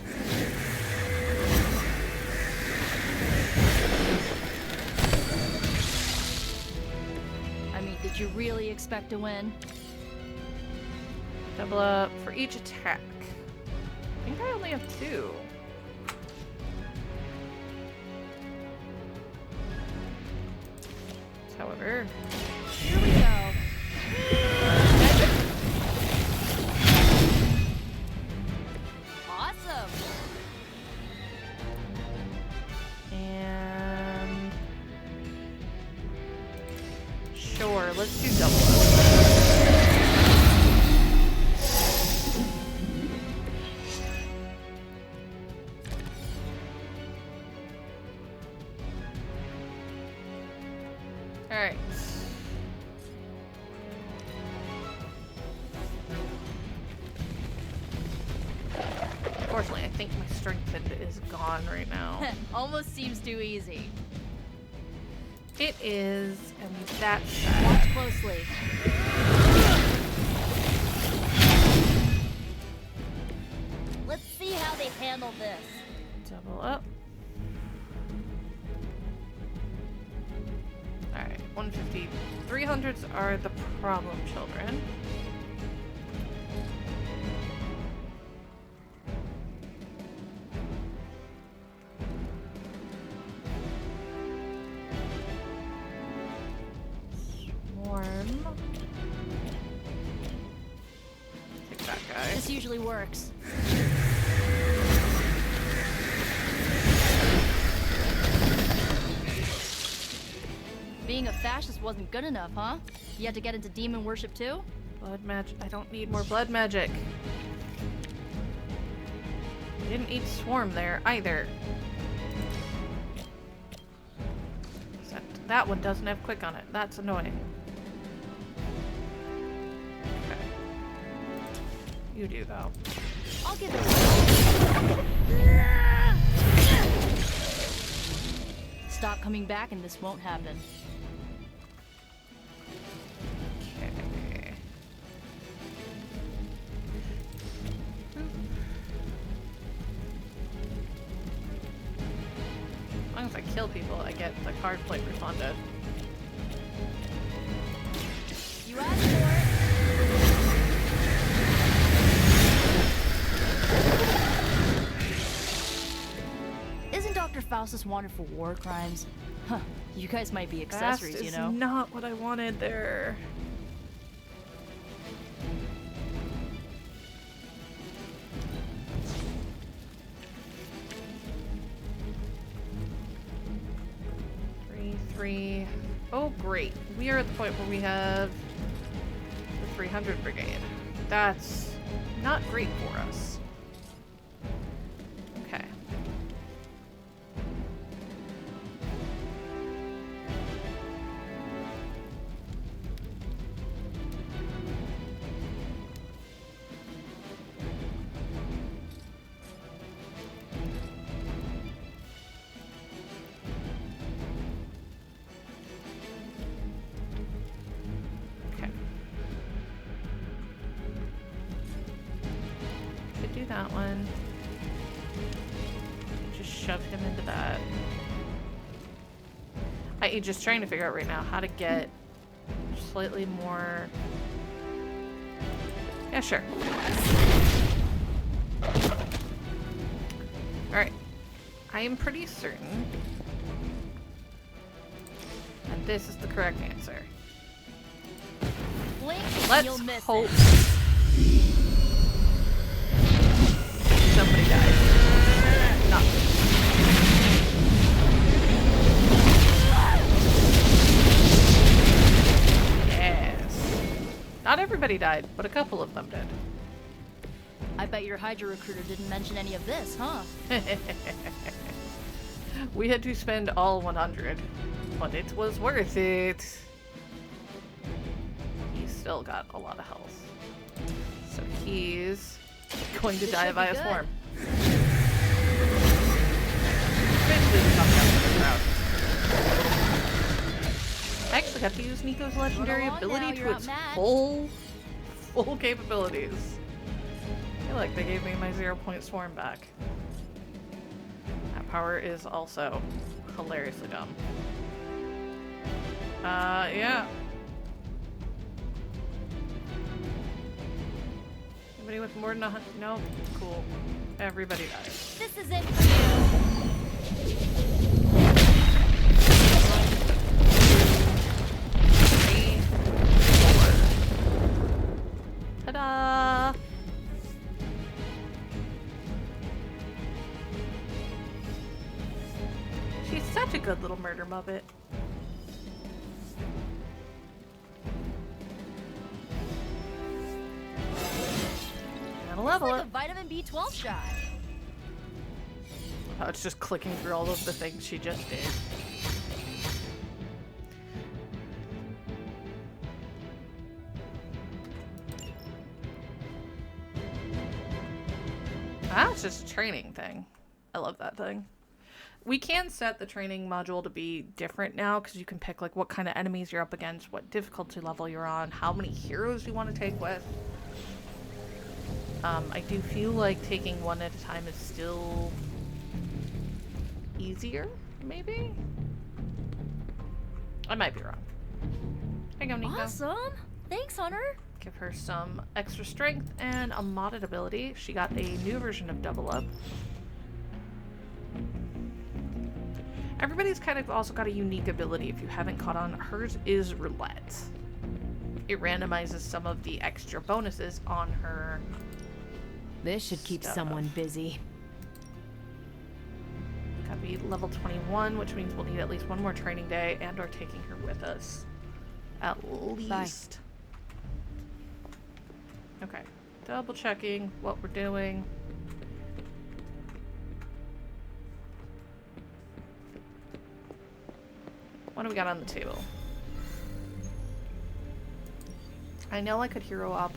I mean, did you really expect to win? Double up for each attack. I think I only have 2. However, here we go. magic. let's do double up. Alright. Unfortunately, I think my strength is gone right now. Almost seems too easy. It is, and that's Watch closely. Let's see how they handle this. double up. Alright, 150. 300s are the problem children. Swarm. Take that guy. This usually works. Being a fascist wasn't good enough, huh? You had to get into demon worship too? Blood magic. I don't need more blood magic. I didn't need swarm there either. That one doesn't have quick on it. That's annoying. Okay. You do though. I'll give it. Stop coming back and this won't happen. Okay. As long as I kill people, I get the card plate refunded. You asked for it. Isn't Dr. Faustus wanted for war crimes? Huh. You guys might be accessories, Fast you is know. not what I wanted there. Three. Oh, great. We are at the point where we have the 300 Brigade. That's not great for us. Okay. Do that one. Just shove him into that. I'm just trying to figure out right now how to get slightly more. Yeah, sure. Alright. I am pretty certain that this is the correct answer. Blink, Let's you'll miss hope. it. Somebody died. Not me. Yes. Not everybody died, but a couple of them did. I bet your Hydra recruiter didn't mention any of this, huh? We had to spend all 100, but it was worth it. He still got a lot of health. So he's going to die by a swarm. Basically, we knocked out the crowd. I actually got to use Nico's legendary ability to its full capabilities. I feel like they gave me my 0-point swarm back. That power is also hilariously dumb. Yeah. Anybody with more than 100? Nope. Cool. Everybody dies. This is it for you. 3, 4. Ta-da! She's such a good little murder muppet. level like it. a vitamin B12 shot. Oh, it's just clicking through all of the things she just did. Ah, it's just a training thing. I love that thing. We can set the training module to be different now because you can pick like what kind of enemies you're up against, what difficulty level you're on, how many heroes you want to take with. I do feel like taking one at a time is still easier, maybe? I might be wrong. Here you go, Nico. Awesome! Thanks, Hunter. Give her some extra strength and a modded ability. She got a new version of Double Up. Everybody's kind of also got a unique ability if you haven't caught on. Hers is Roulette. It randomizes some of the extra bonuses on her. This should keep someone busy. Gotta be level 21, which means we'll need at least one more training day and or taking her with us. At least. Okay. Double checking what we're doing. What do we got on the table? I know I could hero up.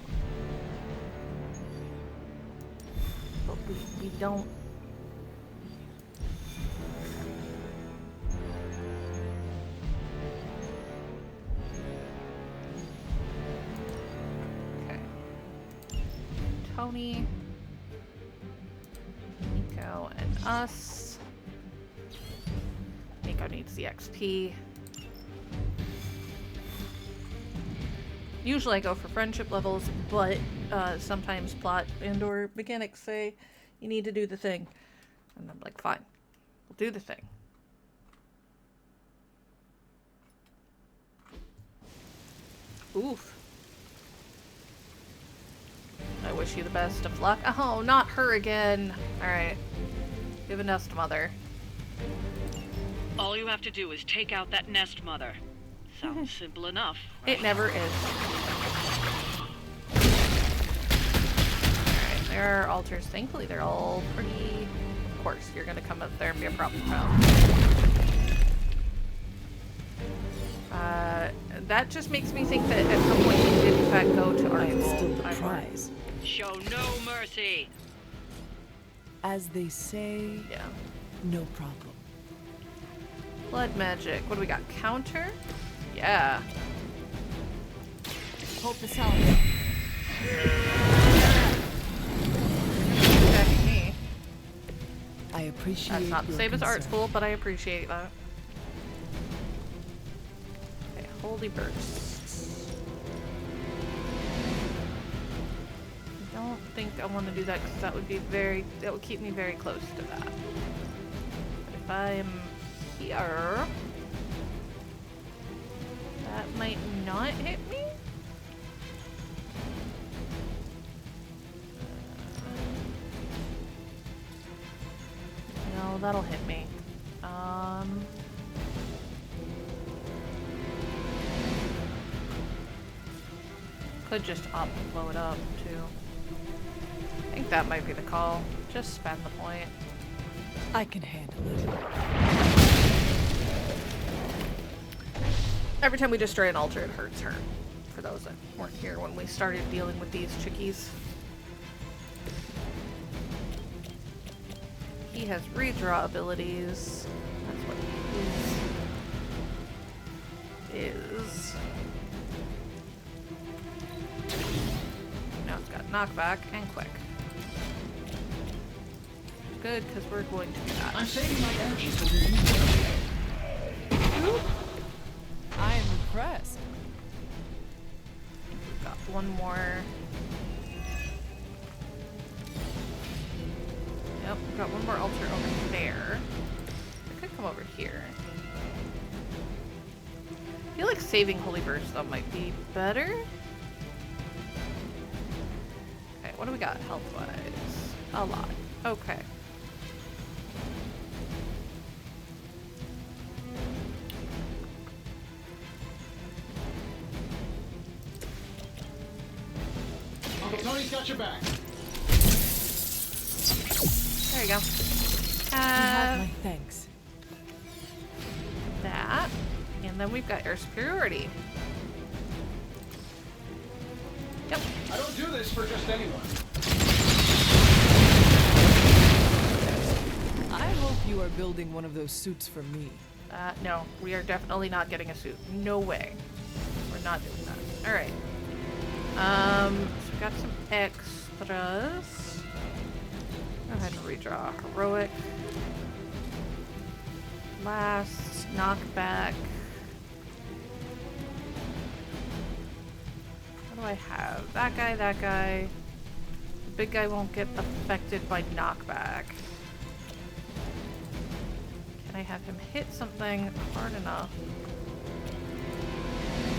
But we don't. Okay. Tony, Nico, and us. Nico needs the XP. Usually I go for friendship levels, but sometimes plot and or mechanics say you need to do the thing. And I'm like, fine, we'll do the thing. Oof. I wish you the best of luck. Oh, not her again. Alright. Give a nest mother. All you have to do is take out that nest mother. Sounds simple enough. It never is. Alright, there are altars. Thankfully, they're all pretty... Of course, you're gonna come up there and be a problem child. That just makes me think that at some point you did in fact go to our still the prize. Show no mercy. As they say, yeah, no problem. Blood magic. What do we got? Counter? Yeah. Hope this helps. Attacking me. I appreciate That's not the your same as art concern. school, but I appreciate that. Okay, holy bursts. I don't think I want to do that because that would keep me very close to that. But if I'm here, that might not hit me. No, that'll hit me. Could just opt to blow it up too. I think that might be the call. Just spend the point. I can handle it. Every time we destroy an altar, it hurts her. For those that weren't here when we started dealing with these chickies. He has redraw abilities. That's what his is. Now it's got knockback and quick. Good, because we're going to do that. I'm saving my energy for the I am impressed. We've got one more. Yep, we've got one more altar over there. I could come over here. I feel like saving Holy Burst though might be better. Okay, what do we got health-wise? A lot. Okay. Uncle Tony's got your back. There you go. You have my thanks. That. And then we've got air superiority. Yep. I don't do this for just anyone. I hope you are building one of those suits for me. No, we are definitely not getting a suit. No way. We're not doing that. Alright. So we got some extras. Go ahead and redraw. Heroic. Last. Knockback. What do I have? That guy, that guy. The big guy won't get affected by knockback. Can I have him hit something hard enough?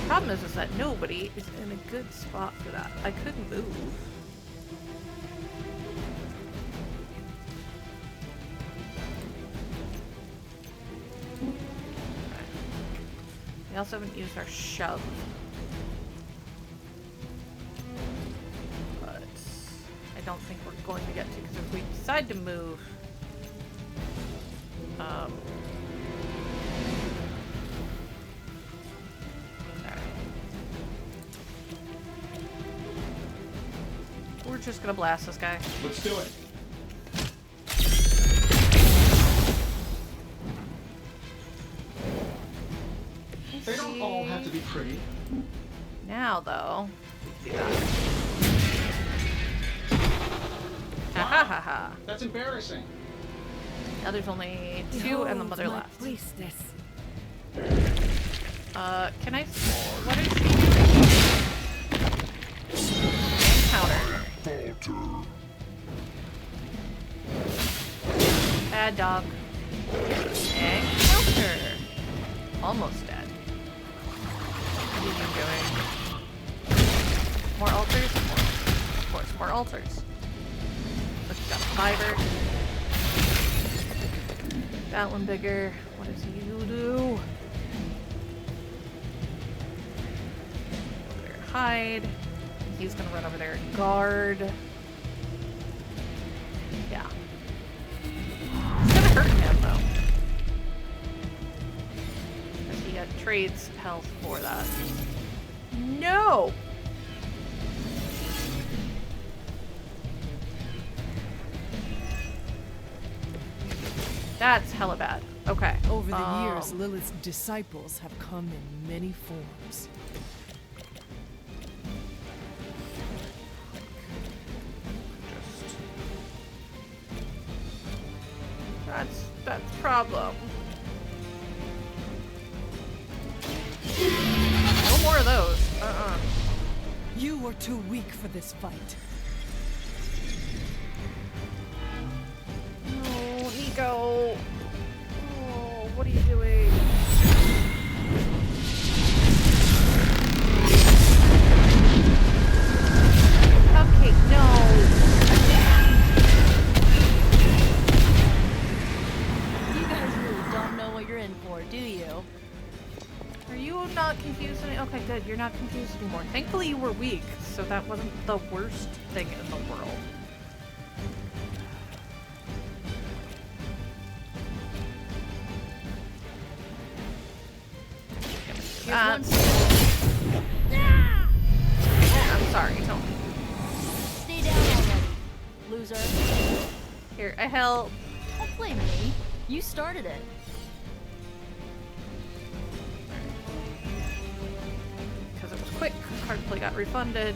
Problem is that nobody is in a good spot for that. I could move. We also haven't used our shove. But I don't think we're going to get to, because if we decide to move, we're just gonna blast this guy. Let's do it. They don't all have to be pretty. Now, though, we can do that. Ha ha ha ha. That's embarrassing. Now there's only two and the mother left. Priestess. Can I? What is she doing? Encounter. Bad dog. Encounter. Almost dead. What are you doing? More altars? Of course, more altars. Let's got fiber. That one bigger. What does you do? Over there, hide. He's gonna run over there and guard. Yeah. It's gonna hurt him though. Because he trades health for that. No! That's hella bad. Okay. Over the years, Lilith's disciples have come in many forms. That's problem. No more of those. You were too weak for this fight. Oh, Nico. Oh, what are you doing? Cupcake, no. You guys really don't know what you're in for, do you? Are you not confused? Okay, good. You're not confused anymore. Thankfully, you were weak, so that wasn't the worst thing in the world. I'm sorry, Tony. Stay down already, loser. Here, I help. Don't blame me. You started it. Because it was quick, card play got refunded.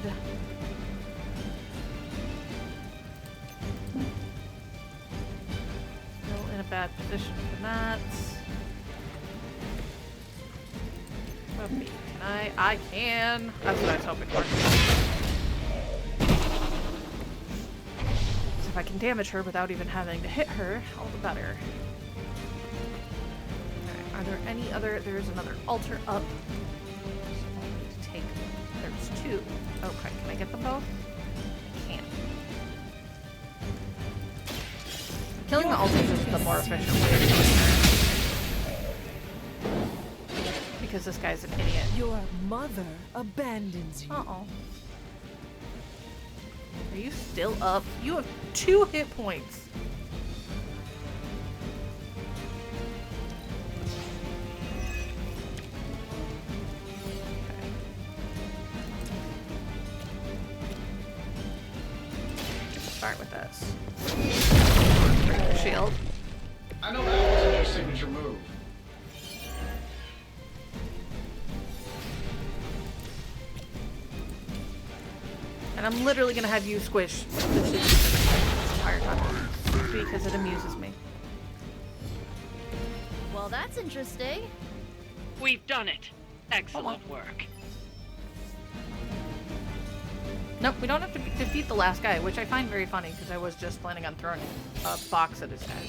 Still in a bad position for that. Puppy, can I? I can. That's what I was hoping for. So if I can damage her without even having to hit her, all the better. Alright, are there any other? There's another altar up. Take. There's two. Okay, can I get them both? I can't. Killing the altars is the more efficient way of doing her. Because this guy's an idiot. Your mother abandons you. Uh-oh. Are you still up? You have 2 hit points. start with this. Break the shield. I know that wasn't your signature move. And I'm literally gonna have you squish the shit this entire time because it amuses me. Well, that's interesting. We've done it. Excellent work. Nope, we don't have to defeat the last guy, which I find very funny because I was just planning on throwing a box at his head.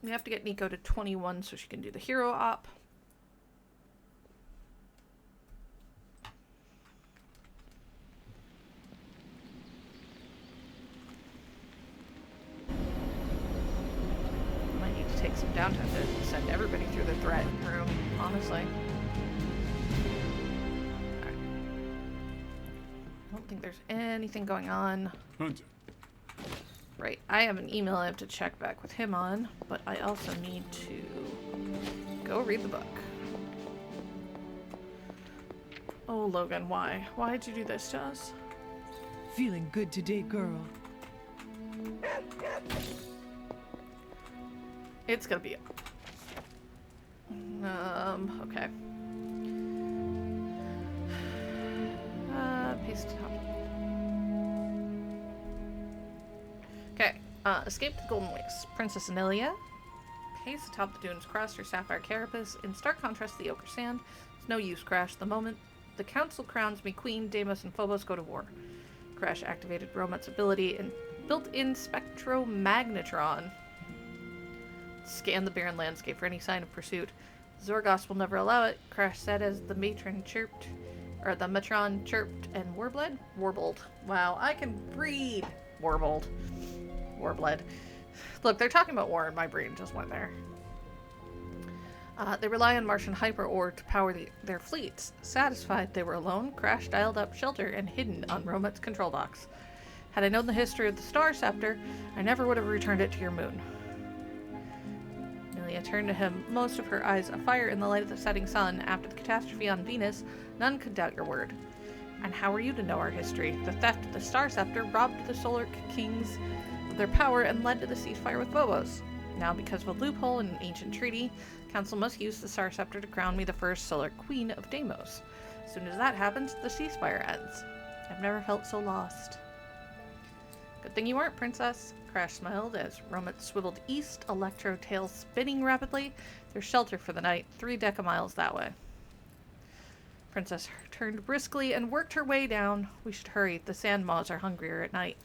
We have to get Nico to 21 so she can do the hero op. Might need to take some downtime to send everybody through the threat room, honestly. Alright. I don't think there's anything going on. Hunter. Right, I have an email I have to check back with him on, but I also need to go read the book. Oh, Logan, why? Why'd you do this to us? Feeling good today, girl. It's gonna be... okay. Paste top. Okay, escape to the Golden Wastes. Princess Anelia paced atop the dunes, crossed her sapphire carapace. In stark contrast to the ochre sand, it's no use, Crash. The moment the council crowns me queen, Deimos and Phobos go to war. Crash activated Romut's ability and built-in spectromagnetron. Scan the barren landscape for any sign of pursuit. Zorgos will never allow it, Crash said as the matron chirped, or the matron chirped and warbled. Wow, I can read. Warbled. Look, they're talking about war and my brain just went there. They rely on Martian hyper-ore to power their fleets. Satisfied they were alone, Crash dialed up shelter and hidden on Romut's control docks. Had I known the history of the Star Scepter, I never would have returned it to your moon. Amelia turned to him, most of her eyes afire in the light of the setting sun. After the catastrophe on Venus, none could doubt your word. And how are you to know our history? The theft of the Star Scepter robbed the Solar Kings of their power and led to the ceasefire with Phobos. Now, because of a loophole in an ancient treaty, Council must use the Star Scepter to crown me the first Solar Queen of Deimos. As soon as that happens, the ceasefire ends. I've never felt so lost. Good thing you weren't, Princess. Crash smiled as Romut swiveled east, Electro tail spinning rapidly. Their shelter for the night, 3 decamiles that way. Princess turned briskly and worked her way down. We should hurry. The sand maws are hungrier at night.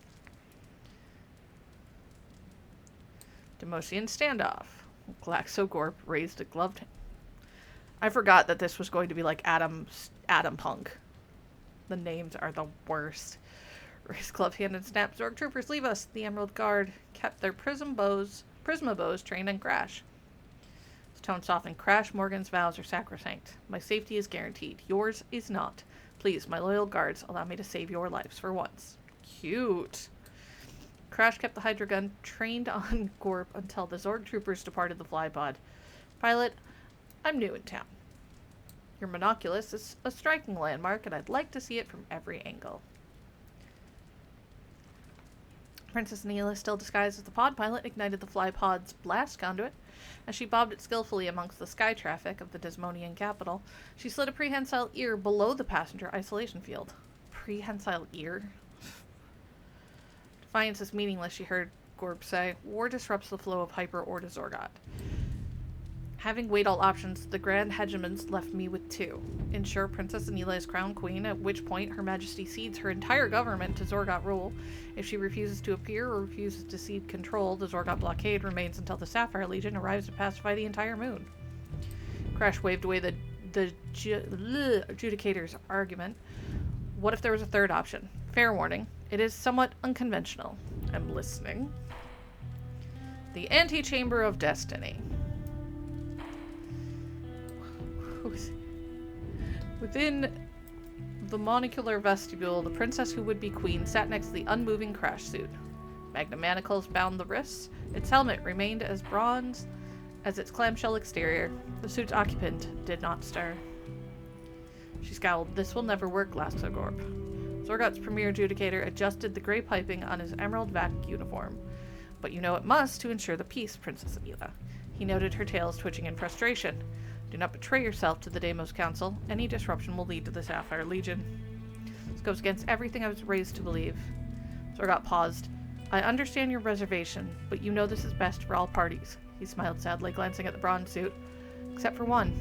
Demosian standoff. Glaxogorp raised a gloved hand. I forgot that this was going to be like Adam Punk. The names are the worst. Raised gloved hand and snapped. Zorg troopers, leave us. The Emerald Guard kept their prisma bows trained on Crash. His tone softened. Crash, Morgan's vows are sacrosanct. My safety is guaranteed. Yours is not. Please, my loyal guards, allow me to save your lives for once. Cute. Crash kept the Hydra gun trained on Gorp until the Zorg troopers departed the flypod. Pilot, I'm new in town. Your monoculus is a striking landmark, and I'd like to see it from every angle. Princess Neela, still disguised as the pod pilot, ignited the flypod's blast conduit. As she bobbed it skillfully amongst the sky traffic of the Desmonian capital, she slid a prehensile ear below the passenger isolation field. Prehensile ear? Defiance is meaningless, she heard Gorb say. War disrupts the flow of hyper-ore to Zorgot. Having weighed all options, the Grand Hegemons left me with 2. Ensure Princess Anila is crowned queen, at which point Her Majesty cedes her entire government to Zorgot rule. If she refuses to appear or refuses to cede control, the Zorgot blockade remains until the Sapphire Legion arrives to pacify the entire moon. Crash waved away the adjudicator's argument. What if there was a third option? Fair warning, it is somewhat unconventional. I'm listening. The Antechamber of Destiny. Within the monocular vestibule, the princess who would be queen sat next to the unmoving Crash suit. Magnum manacles bound the wrists. Its helmet remained as bronze as its clamshell exterior. The suit's occupant did not stir. She scowled. This will never work, Laxogorp. Zorgot's premier adjudicator adjusted the gray piping on his emerald vac uniform. But you know it must to ensure the peace, Princess Amila. He noted her tails twitching in frustration. Do not betray yourself to the Deimos Council. Any disruption will lead to the Sapphire Legion. This goes against everything I was raised to believe. Zorgot paused. I understand your reservation, but you know this is best for all parties. He smiled sadly, glancing at the bronze suit. Except for one.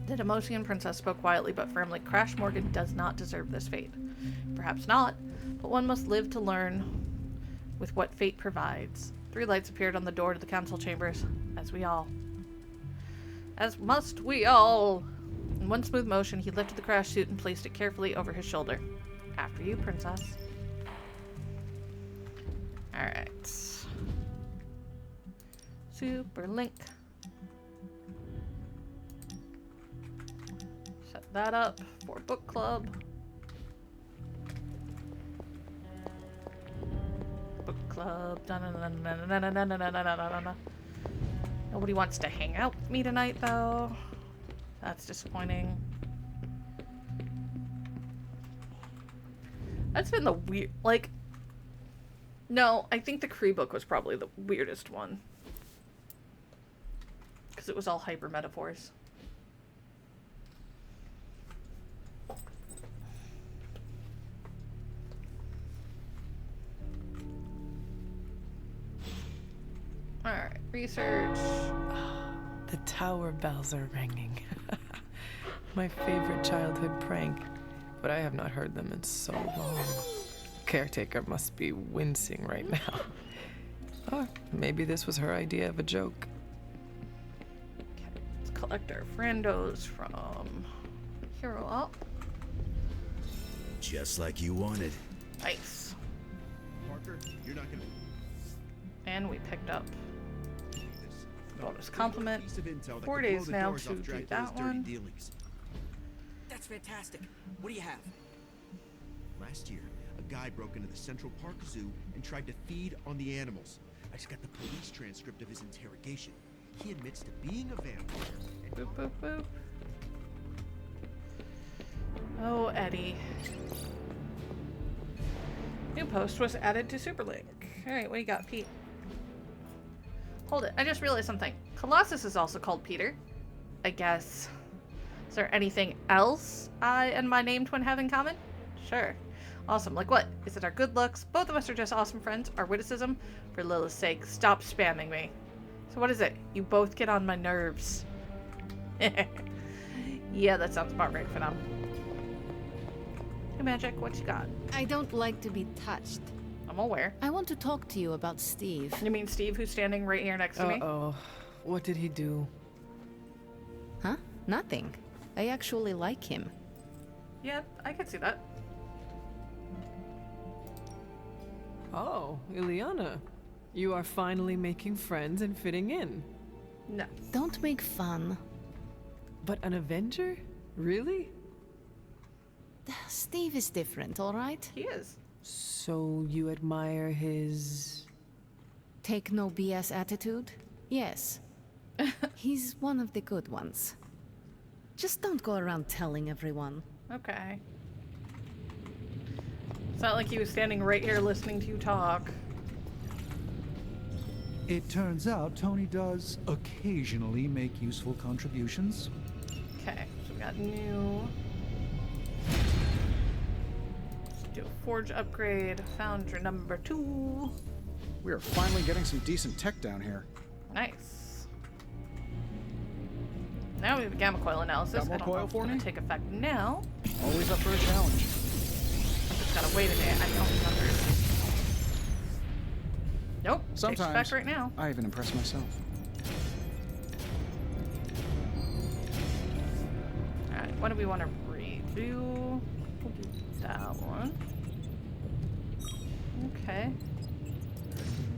The Deimosian princess spoke quietly but firmly. Crash Morgan does not deserve this fate. Perhaps not, but one must live to learn with what fate provides. 3 lights appeared on the door to the council chambers. As must we all. In one smooth motion, he lifted the crash suit and placed it carefully over his shoulder. After you, princess. Alright. Super link. Set that up for book club. Book club. Nobody wants to hang out with me tonight, though. That's disappointing. That's been the weird, like... No, I think the Kree book was probably the weirdest one. Because it was all hyper metaphors. Alright, research. The tower bells are ringing. My favorite childhood prank, but I have not heard them in so long. Caretaker must be wincing right now. Or maybe this was her idea of a joke. Okay, let's collect our friendos from Hero Up. Just like you wanted. Nice. Parker, you're not gonna... And we picked up bonus compliment. 4 days now to do that one. That's fantastic. What do you have? Last year, a guy broke into the Central Park Zoo and tried to feed on the animals. I just got the police transcript of his interrogation. He admits to being a vampire. Boop, boop, boop. Oh, Eddie. New post was added to Superlink. Alright, what do you got, Pete? Hold it, I just realized something. Colossus is also called Peter, I guess. Is there anything else I and my named twin have in common? Sure. Awesome. Like what? Is it our good looks? Both of us are just awesome friends. Our witticism? For Lilith's sake, stop spamming me. So what is it? You both get on my nerves. Yeah, that sounds about right for now. Hey, Magic, what you got? I don't like to be touched. I'm aware. I want to talk to you about Steve. You mean Steve, who's standing right here next to me? Uh-oh. What did he do? Huh? Nothing. I actually like him. Yeah, I could see that. Oh, Ileana. You are finally making friends and fitting in. No. Don't make fun. But an Avenger? Really? Steve is different, all right? He is. So you admire his... Take no BS attitude? Yes. He's one of the good ones. Just don't go around telling everyone. Okay. It's not like he was standing right here listening to you talk. It turns out Tony does occasionally make useful contributions. Okay, so we got new. Let's do a forge upgrade. Foundry number 2. We are finally getting some decent tech down here. Nice. Now we have a gamma coil analysis. Got more I don't know coil if it's for gonna me? take effect now. Always up for a challenge. I'm just gotta wait a minute. I don't remember. Nope. Takes Sometimes effect right now. I even impress myself. Alright, what do we want to redo? We'll do that one. Okay.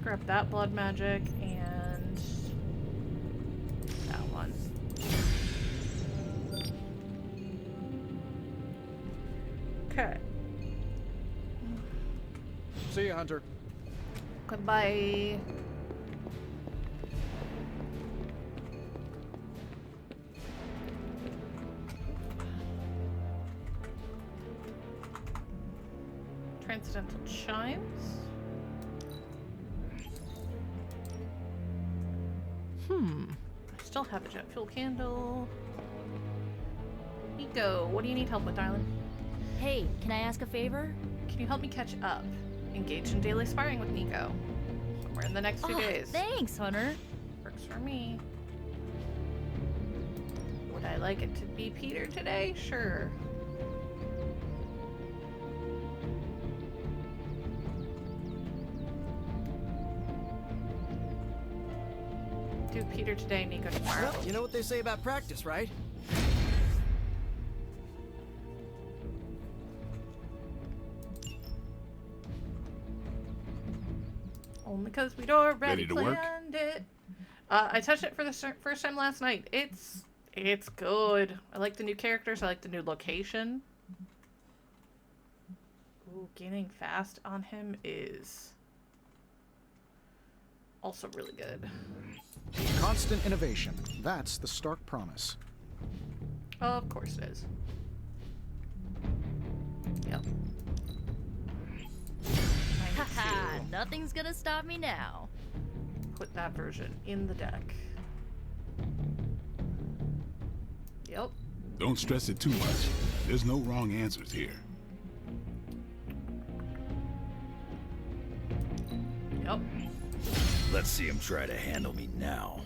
Grab that blood magic and that one. Okay. See ya, Hunter. Goodbye. Transcendental chimes. I still have a jet fuel candle. Nico, what do you need help with, darling? Hey, can I ask a favor? Can you help me catch up? Engage in daily sparring with Nico. Somewhere in the next few days. Thanks, Hunter. Works for me. Would I like it to be Peter today? Sure. Do Peter today, Nico tomorrow. Well, you know what they say about practice, right? Only because we'd already Ready to work? planned it. I touched it for the first time last night. It's good. I like the new characters. I like the new location. Ooh, gaining fast on him is also really good. Constant innovation. That's the Stark promise. Of course it is. Yep. Haha, nothing's gonna stop me now. Put that version in the deck. Yep. Don't stress it too much. There's no wrong answers here. Yep. Let's see him try to handle me now.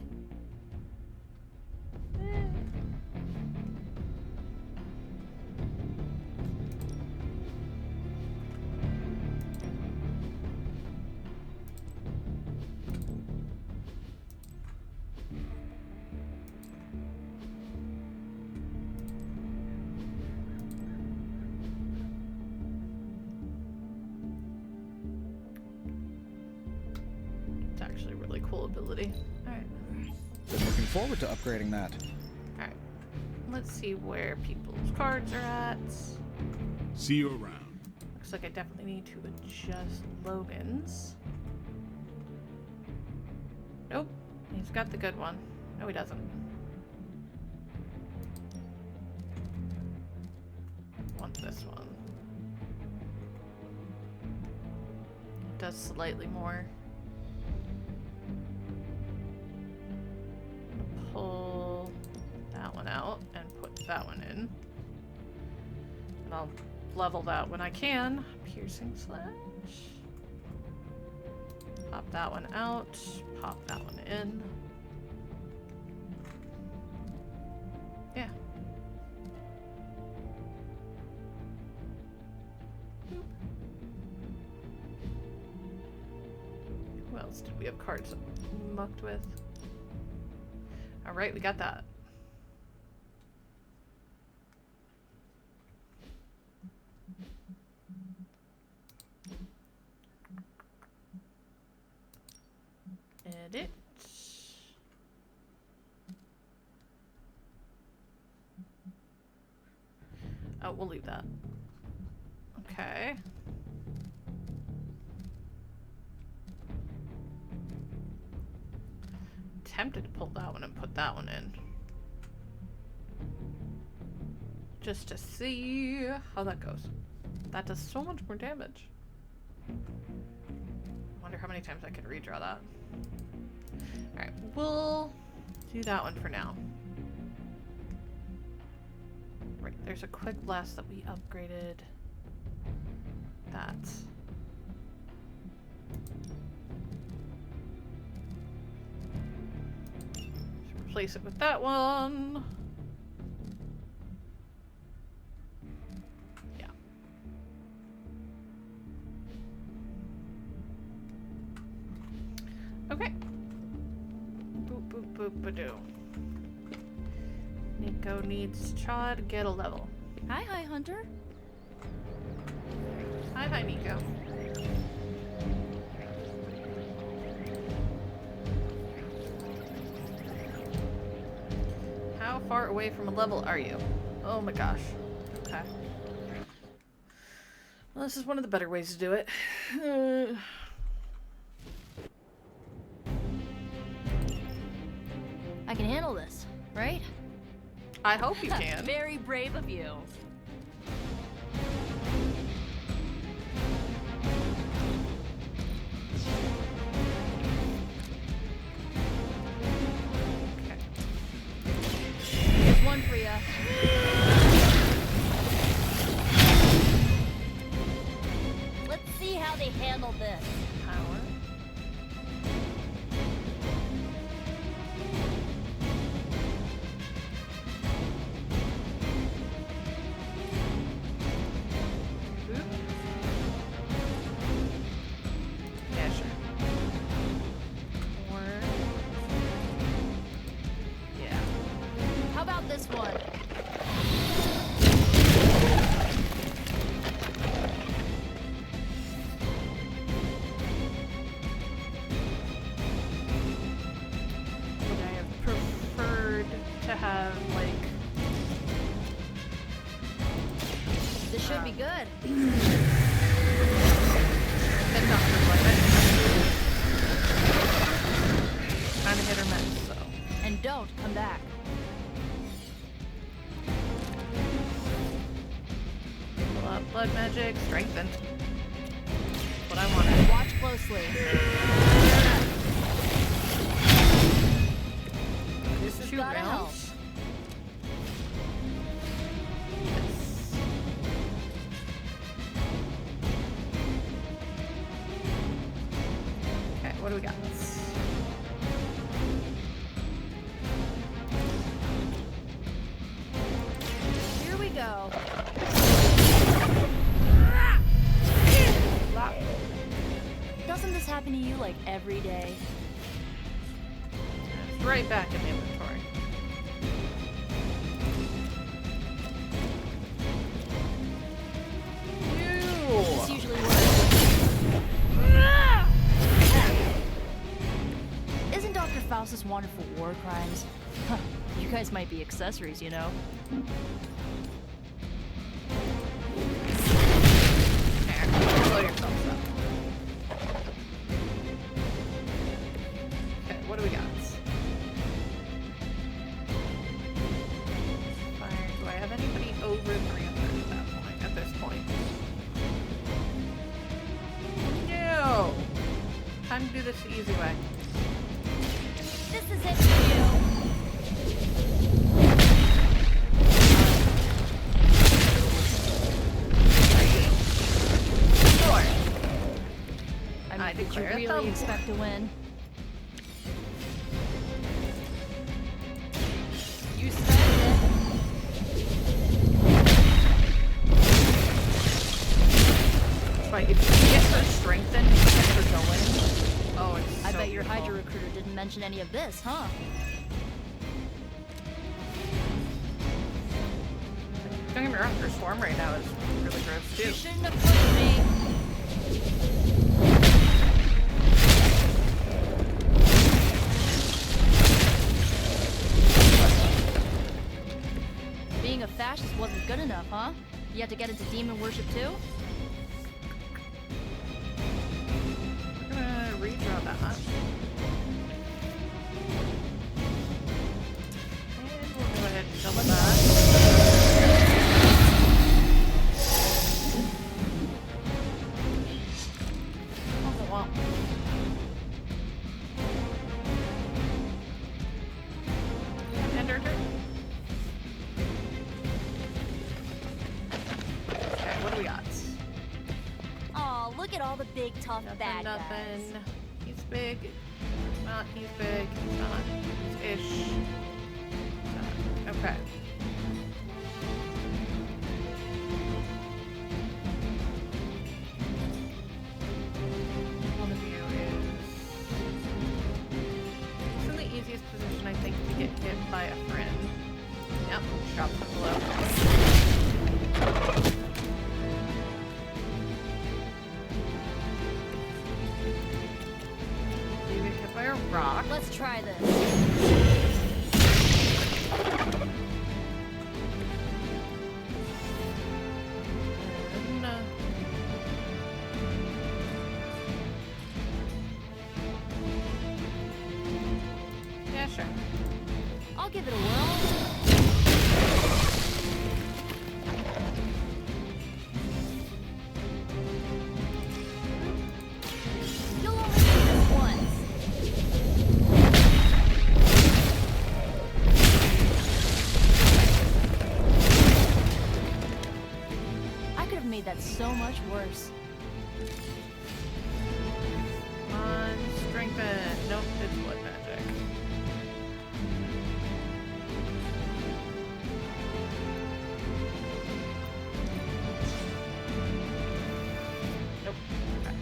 It's actually a really cool ability. Alright. Been looking forward to upgrading that. Alright. Let's see where people's cards are at. See you around. Looks like I definitely need to adjust Logan's. Nope. He's got the good one. No, he doesn't. Want this one. It does slightly more. Pull that one out and put that one in. And I'll level that when I can. Piercing slash. Pop that one out. Pop that one in. Yeah. Who else did we have cards mucked with? Alright, we got that. Edit. Oh, we'll leave that. Okay. Tempted to pull that one and put that one in. Just to see how that goes. That does so much more damage. Wonder how many times I could redraw that. Alright, we'll do that one for now. Right, there's a quick blast that we upgraded. That. Replace it with that one. Yeah. Okay. Boop, boop, boop, ba-doo. Nico needs to try to get a level. Hi, Hunter. Hi, Nico. How far away from a level are you? Oh my gosh. Okay. Well, this is one of the better ways to do it. I can handle this, right? I hope you can. Very brave of you. Here's one for ya. Let's see how they handle this. Power. Yeah, sure. Or yeah. How about this one? Would I have preferred to have like This should be good. the Dr. Blood? Kind of hit or miss, so. And don't come back. Blood magic, strengthened. What I wanted. Watch closely. This has Two gotta help. rounds. Yes. Okay, what do we got? Here we go. Doesn't this happen to you like every day? It's right back in the inventory. This Ew. usually works. Isn't Dr. Faustus wanted for war crimes? Huh, you guys might be accessories, you know? Blow yourselves up. Okay, what do we got? Fire. Do I have anybody over 300 at that point? At this point? No. Time to do this the easy way. This is it for you. Four. I mean, I did you declare a really thumb expect to win? You started it. Right, if you get her strengthened and get her going. Oh, it's so I bet your beautiful. Hydra recruiter didn't mention any of this, huh? Don't get me wrong, her swarm right now is really gross too. You shouldn't have pushed me. Being a fascist wasn't good enough, huh? You had to get into demon worship too? We're gonna redraw that. And we'll go ahead and double that. Also, well. End her turn. Okay, what do we got? Aw, look at all the big, tough bad guys. Nothing. He's big. Not. He's big. He's not. He's ish. Okay. One of you is in the easiest position, I think, to get hit by a friend. Yep. Drops the blow. You get hit by a rock. Let's try this. And, yeah, sure. give it a whirl. You'll only see this once. I could have made that so much worse. Strengthen. Nope, it's blood magic. Nope. Okay.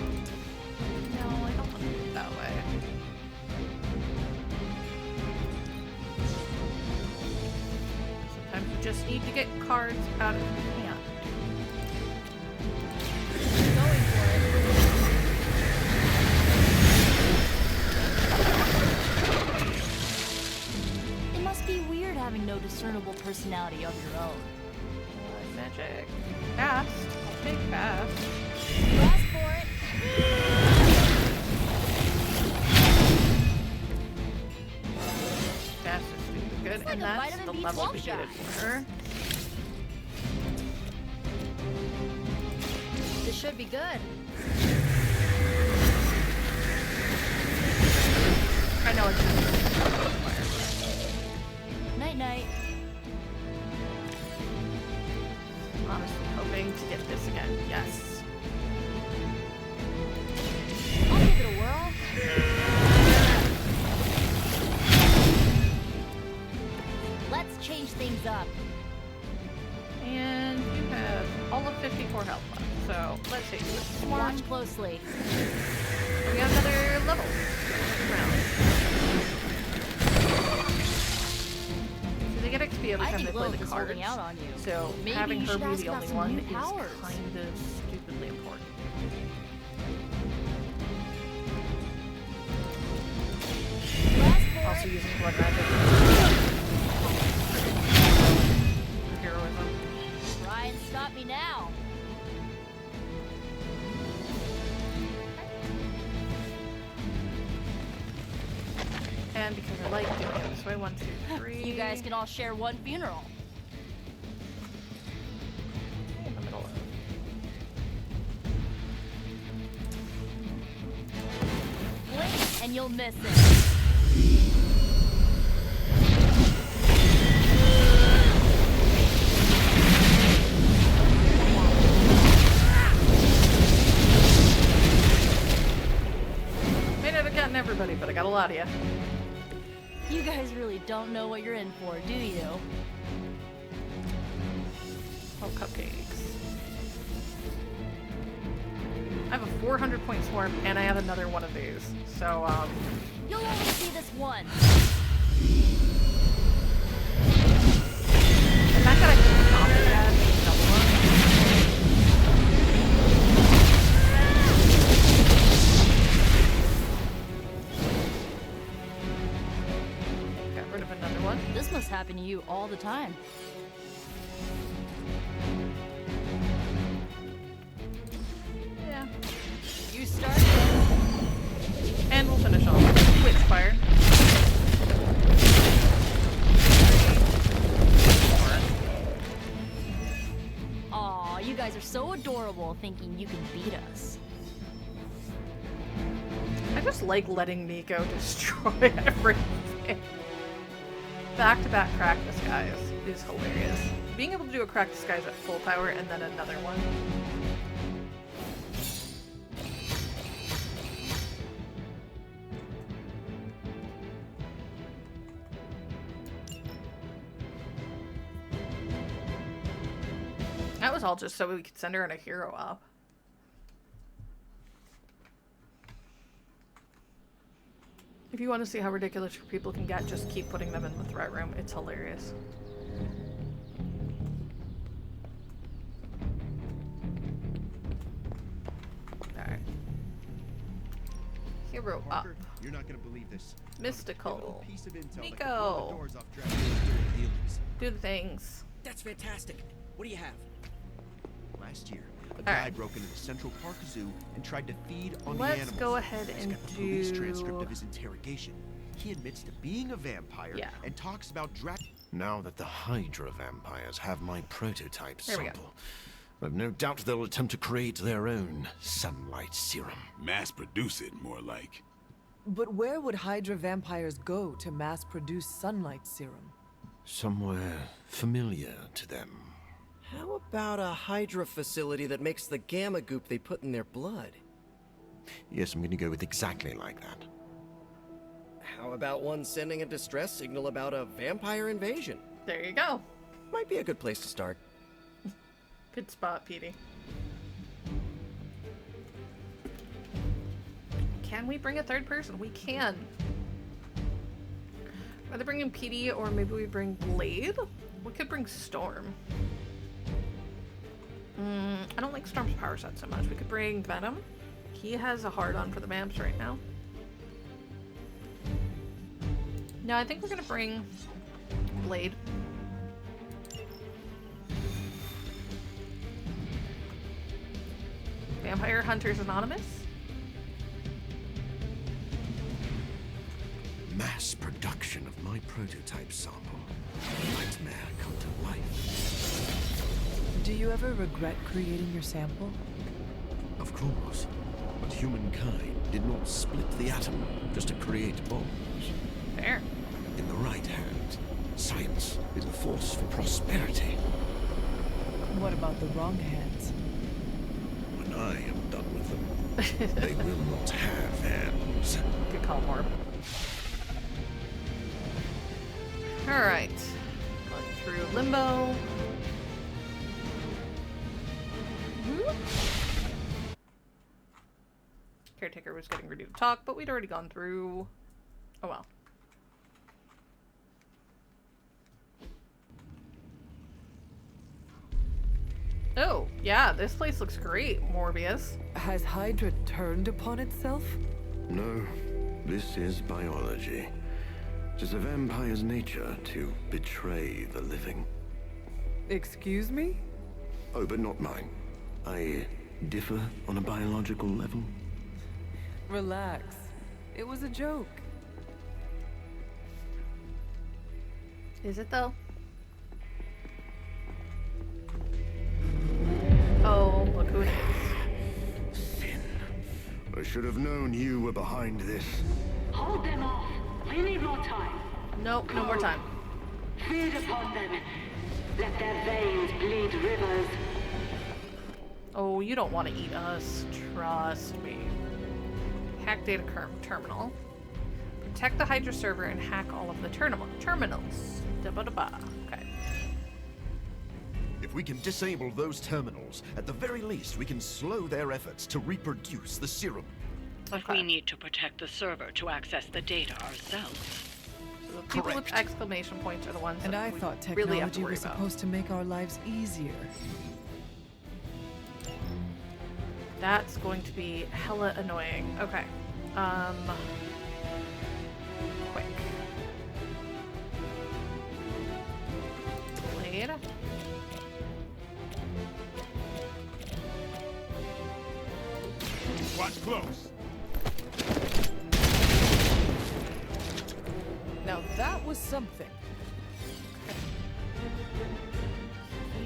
No, I don't want to do it that way. Sometimes you just need to get cards out of the hand. Going for it. It must be weird having no discernible personality of your own. Blood magic. Fast. I'll take fast. Ask for it. Fast is stupid good, It's like and a that's vitamin the B12 level we shot. needed for her. This should be good. I know it's Night night. honestly hoping to get this again. Yes. I'll give it a whirl. Let's change things up. And you have all of 54 health left. So let's see. Watch closely. We got another level. Another round. So they get XP every I time think they play Lilith the is cards. holding out on you. So Maybe having you her should be ask the about only some one new is powers. kind of stupidly important. Also using blood magic. Heroism. Try and stop me now. And because I like doing it this way, 1, 2, 3. You guys can all share one funeral. In the middle. Blink and you'll miss it. May not have gotten everybody, but I got a lot of you. You guys really don't know what you're in for, do you? Oh, cupcakes. I have a 400 point swarm, and I have another one of these. So, You'll only see this once. the fact that I can copy that double one. Got rid of another one. This must happen to you all the time. Yeah. You start. And we'll finish off with Witchfire. Aw, you guys are so adorable thinking you can beat us. I just like letting Nico destroy everything. Back-to-back crack disguise is hilarious. Being able to do a crack disguise at full power and then another one. That was all just so we could send her in a hero op. If you want to see how ridiculous your people can get, just keep putting them in the threat room. It's hilarious. Alright. Hero up. Parker, you're not gonna believe this. Mystical. Piece of intel that could blow Nico. the doors off Dracula's dirty dealings. Do the things. That's fantastic. What do you have? Last year, a guy broke into the Central Park Zoo and tried to feed on the animals. Let's go ahead and got the police transcript of his interrogation. He admits to being a vampire and talks about Now that the Hydra vampires have my prototype sample, I've no doubt they'll attempt to create their own sunlight serum. Mass produce it, more like. But where would Hydra vampires go to mass produce sunlight serum? Somewhere familiar to them. How about a Hydra facility that makes the gamma goop they put in their blood? Yes, I'm gonna go with exactly like that. How about one sending a distress signal about a vampire invasion? There you go. Might be a good place to start. Good spot, Petey. Can we bring a third person? We can. Either bring in Petey or maybe we bring Blade. We could bring Storm. I don't like Storm's power set so much. We could bring Venom. He has a hard-on for the vamps right now. No, I think we're gonna bring Blade. Vampire Hunters Anonymous? Mass production of my prototype sample. Nightmare come to life. Do you ever regret creating your sample? Of course. But humankind did not split the atom just to create bombs. Fair. In the right hand, science is a force for prosperity. What about the wrong hands? When I am done with them, they will not have hands. Good call, Morb. Alright. Going through Limbo. Caretaker was getting ready to talk, but we'd already gone through. Oh well. Oh, yeah, this place looks great, Morbius. Has Hydra turned upon itself? No, this is biology. It is a vampire's nature to betray the living. Excuse me? Oh, but not mine. I differ on a biological level. Relax. It was a joke. Is it though? Oh, look who it is. Sin. I should have known you were behind this. Hold them off. We need more time. Nope, no more time. Feed upon them. Let their veins bleed rivers. Oh, you don't want to eat us. Trust me. Hack data terminal. Protect the Hydra server and hack all of the terminals. Da-ba-da-ba. Okay. If we can disable those terminals, at the very least, we can slow their efforts to reproduce the serum. But we need to protect the server to access the data ourselves. So the people with exclamation points are the ones and that I we thought really have to technology worry was about. supposed to make our lives easier. That's going to be hella annoying. Okay. Quick. Blade. Watch close. Now that was something.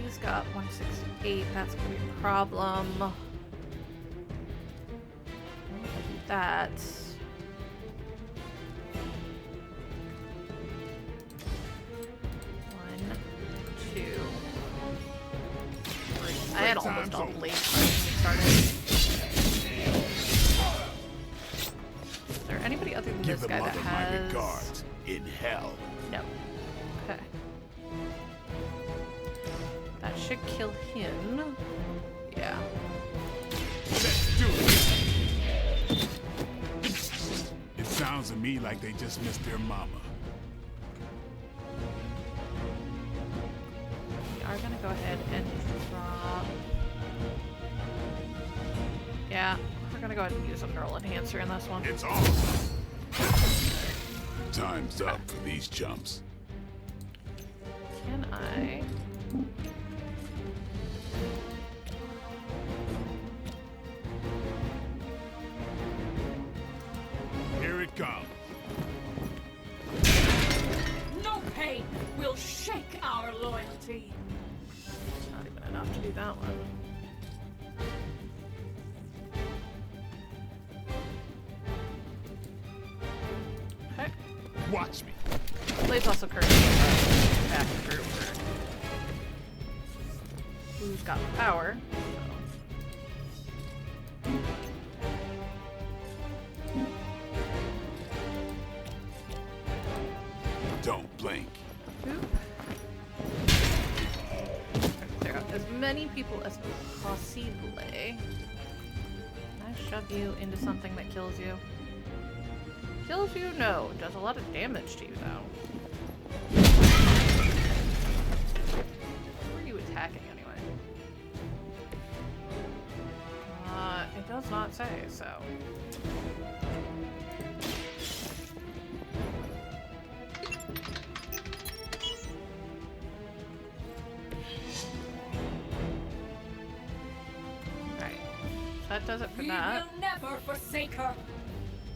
He's got 168. That's gonna be a problem. That. One, two, three. I had almost all Blade started. Is there anybody other than Give this the guy that mother my has? regards. In hell. No. Okay. That should kill him. Yeah. Let's do it. It sounds to me like they just missed their mama. We are gonna go ahead and drop. Yeah, we're gonna go ahead and use a neural enhancer in this one. It's on. Time's up for these chumps. Can I? Here it comes. No pain will shake our loyalty. Not even enough to do that one. Okay. Watch me. Blade's also currently back through her. Blue's got power. Don't blink. Oop. Clear out as many people as possible. Can I shove you into something that kills you? Kills you? No. Does a lot of damage to you, though. Who are you attacking, anyway? It does not say, so... Right. So that does it for that. We will never forsake her.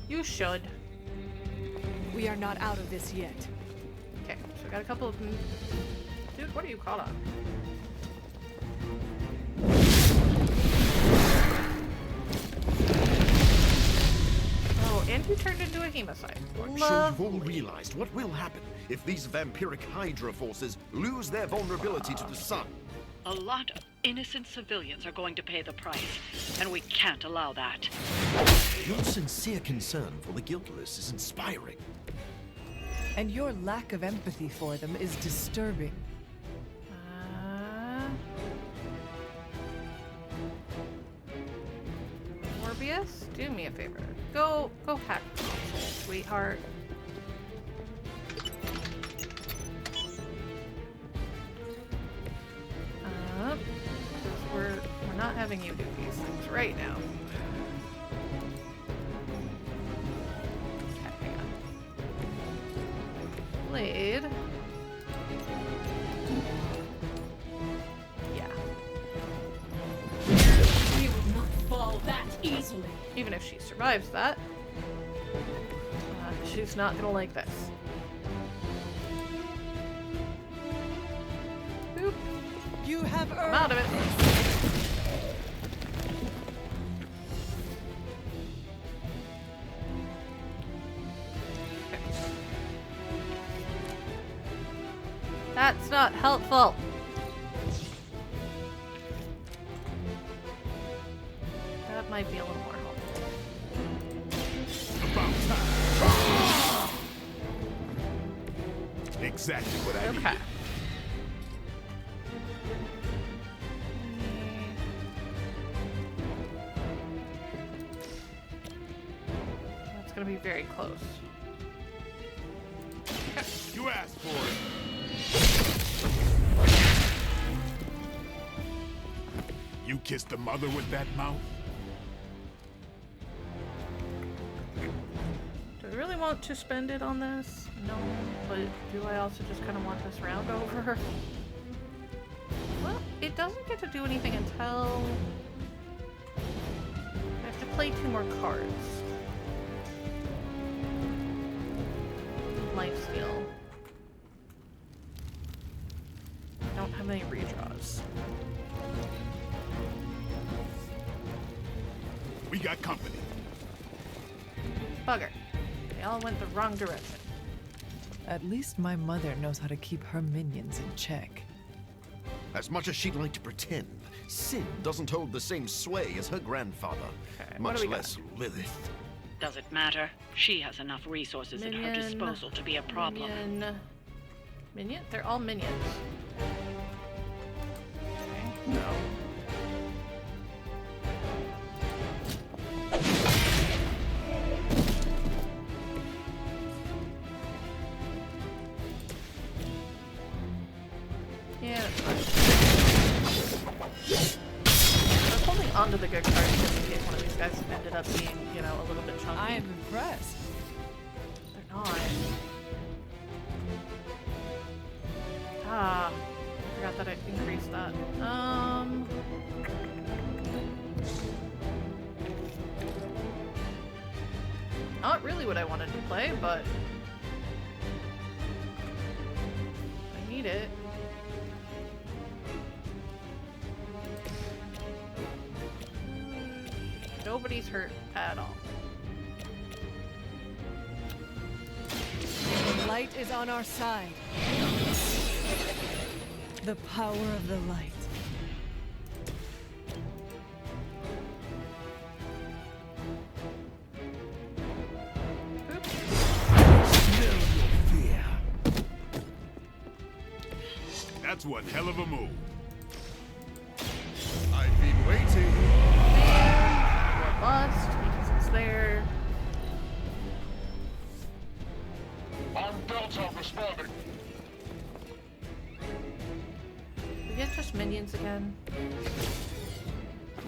You should. We are not out of this yet. Okay, so we got a couple of... Dude, what are you caught on? Oh, and you turned into a hemocyte. I'm sure you've all realized what will happen if these vampiric Hydra forces lose their vulnerability to the sun. A lot of innocent civilians are going to pay the price, and we can't allow that. Your sincere concern for the guiltless is inspiring. And your lack of empathy for them is disturbing. Morbius, do me a favor. Go hack console, sweetheart. Because we're not having you do these things right now. Okay, hang on. Blade. Yeah. We will not fall that easily. Even if she survives that, she's not gonna like this. Oop. You have I'm out of it. Okay. That's not helpful. That might be a little more helpful. About time. Exactly what I Okay. needed. That's gonna be very close. You asked for it. You kissed the mother with that mouth? Do I really want to spend it on this? No, but do I also just kind of want this round over? Well, it doesn't get to do anything until I have to play 2 more cards. Life steal. I don't have any redraws. We got company. Bugger. They all went the wrong direction. At least my mother knows how to keep her minions in check. As much as she'd like to pretend, Sin doesn't hold the same sway as her grandfather, much less Lilith. Does it matter? She has enough resources at her disposal to be a problem. Minion? They're all minions. Okay, so... Yeah, that's fine. I was holding onto the good cards just in case one of these guys ended up being, you know, a little bit chunky. I am impressed. They're not. Ah, I forgot that I increased that. Not really what I wanted to play, but I need it. Nobody's hurt at all. The light is on our side. The power of the light. That's one hell of a move. I've been waiting. Robust, because it's there. I'm Delta responding. We get just minions again.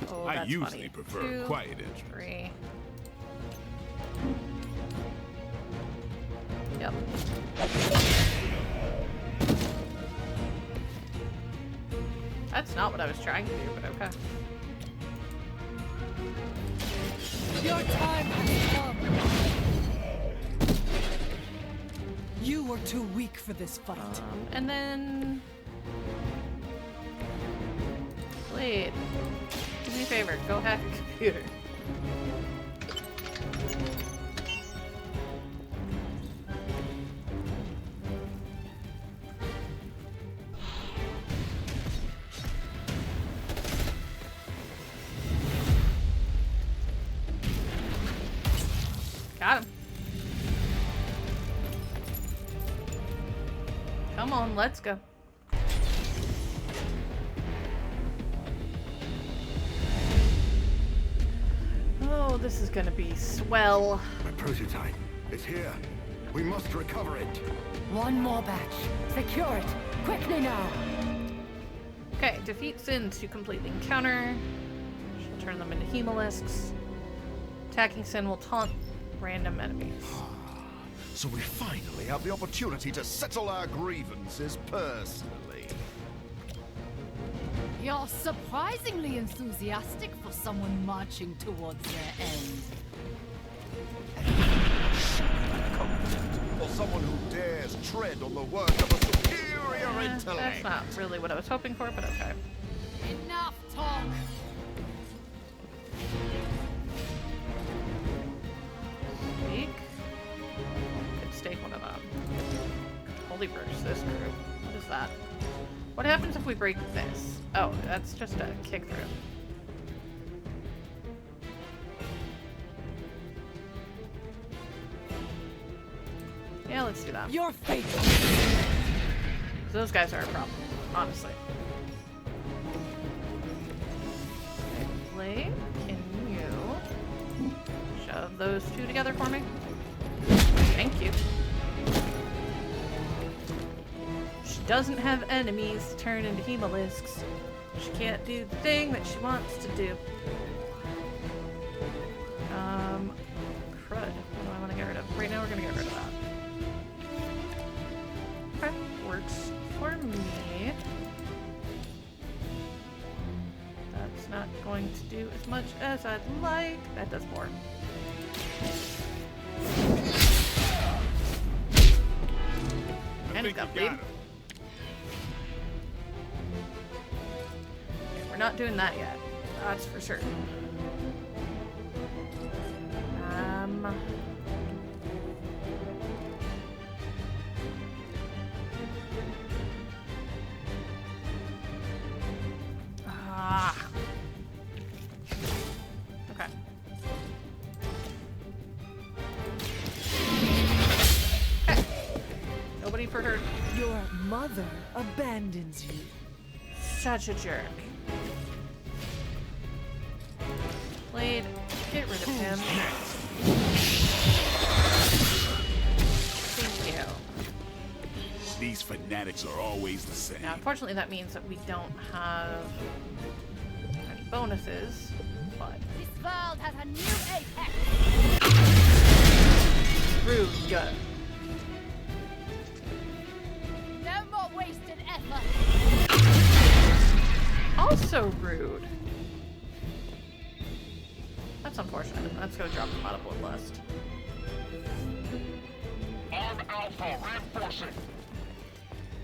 Oh, that's I usually funny. prefer 2, quiet entry. 3. Yep. That's not what I was trying to do, but okay. Your time has come. You were too weak for this fight. And then... Blade. Do me a favor, go hack a computer. Got him. Come on, let's go. Oh, this is gonna be swell. My prototype is here. We must recover it. One more batch. Secure it. Quickly now. Okay, defeat Sin to complete the encounter. She'll turn them into hemolisks. Attacking Sin will taunt random enemies. So we finally have the opportunity to settle our grievances personally. You're surprisingly enthusiastic for someone marching towards their end. For someone who dares tread on the work of a superior intellect. That's not really what I was hoping for, but okay. Enough talk! Stake? Could stake one of them. Holy burst this group. What is that? What happens if we break this? Oh, that's just a kick through. Yeah, let's do that. Your fate. Those guys are a problem, honestly. Blade, can you shove those two together for me? Thank you. She doesn't have enemies to turn into hemolisks. She can't do the thing that she wants to do. Crud. What do I want to get rid of? Right now we're gonna get rid of that. Okay, works for me. That's not going to do as much as I'd like. That does more. And it's got bleed. Okay, we're not doing that yet. That's for certain. Okay. Nobody for her. Your mother abandons you. Such a jerk. Blade, get rid of him. Thank you. These fanatics are always the same. Now, unfortunately, that means that we don't have any bonuses, but... This world has a new apex! Rude. No more wasted go drop him out of Bloodlust. Arm Alpha reinforcing.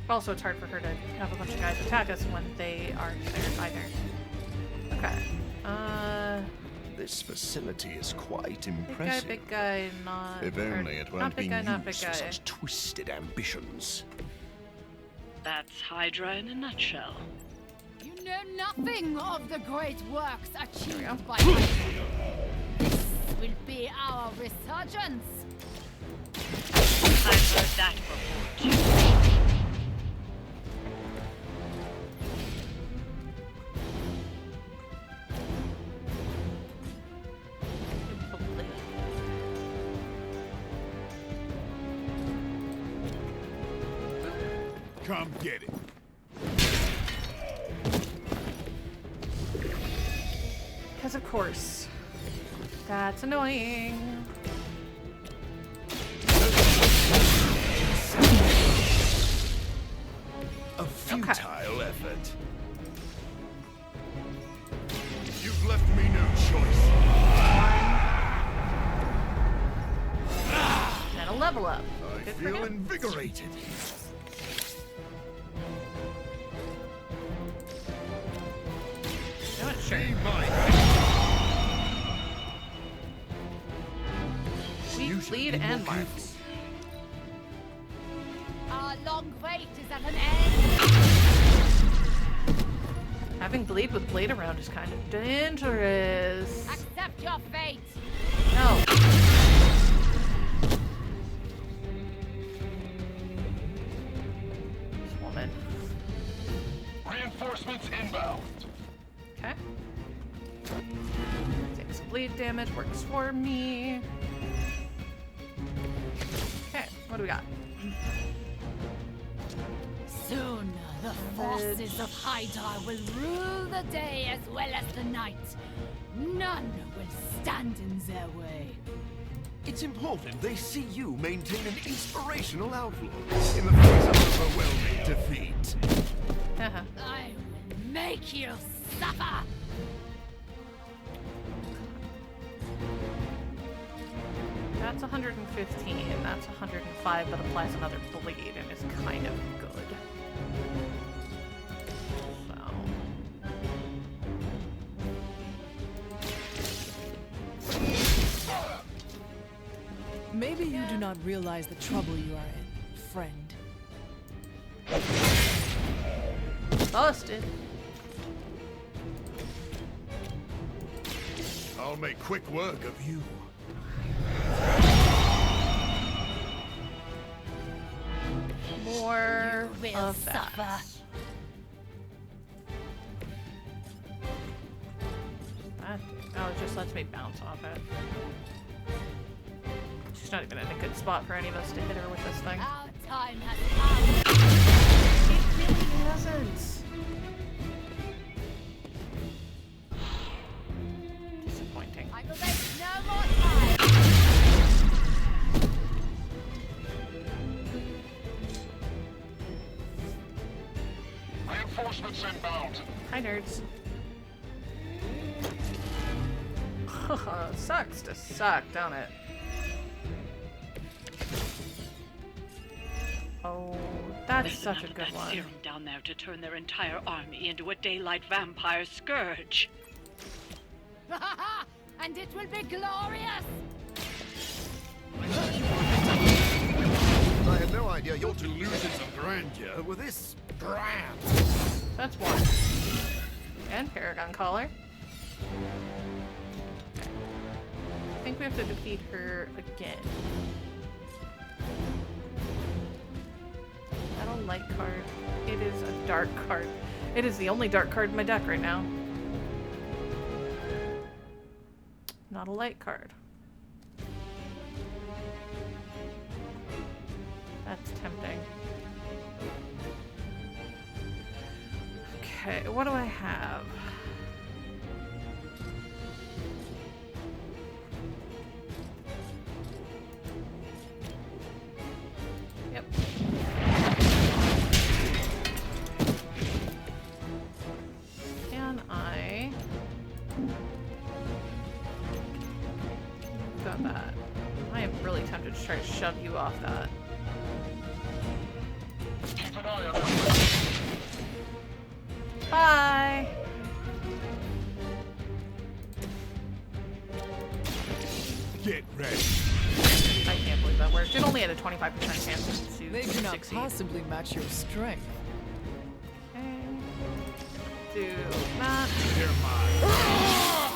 Also, it's hard for her to have a bunch of guys attack us when they aren't there either. Okay. This facility is quite impressive. Big guy, not... If only it weren't being used for guy. such twisted ambitions. That's Hydra in a nutshell. You know nothing of the great works achieved by Hydra. This will be our resurgence. I've heard that before, too. Come get it. Because of course. That's annoying. A futile effort. You've left me no choice. And a level up. I feel invigorated. Sure. Sweet lead and marks. Our long wait is at an end. Having bleed with blade around is kind of dangerous. Accept your fate. No. This woman. Reinforcements inbound. Okay. Takes bleed damage, works for me. Okay, what do we got? Soon, the forces of Hydra will rule the day as well as the night. None will stand in their way. It's important they see you maintain an inspirational outlook in the face of overwhelming defeat. I will make you suffer! That's 115, that's 105, but applies another bleed and is kind of good. So. Maybe you do not realize the trouble you are in, friend. Busted. I'll make quick work of you. More will of that. suffer. Oh, it just lets me bounce off it. She's not even in a good spot for any of us to hit her with this thing. Our time has come. It really hasn't. Disappointing. I will waste no more time. Reinforcements inbound. Hi, nerds. Sucks to suck, don't it? Oh, that's There's such a enough good of that one. serum down there to turn their entire army into a daylight vampire scourge. And it will be glorious! I had no idea your delusions of grandeur were this grand. That's one. And Paragon Collar. I think we have to defeat her again. Is that a light card? It is a dark card. It is the only dark card in my deck right now. Not a light card. That's tempting. Okay, what do I have? Yep. Can I I am really tempted to try to shove you off that. Keep an eye on it. Bye! Get ready. I can't believe that worked. It only had a 25% chance to They cannot succeed. possibly match your strength. Okay. Do not. They're mine.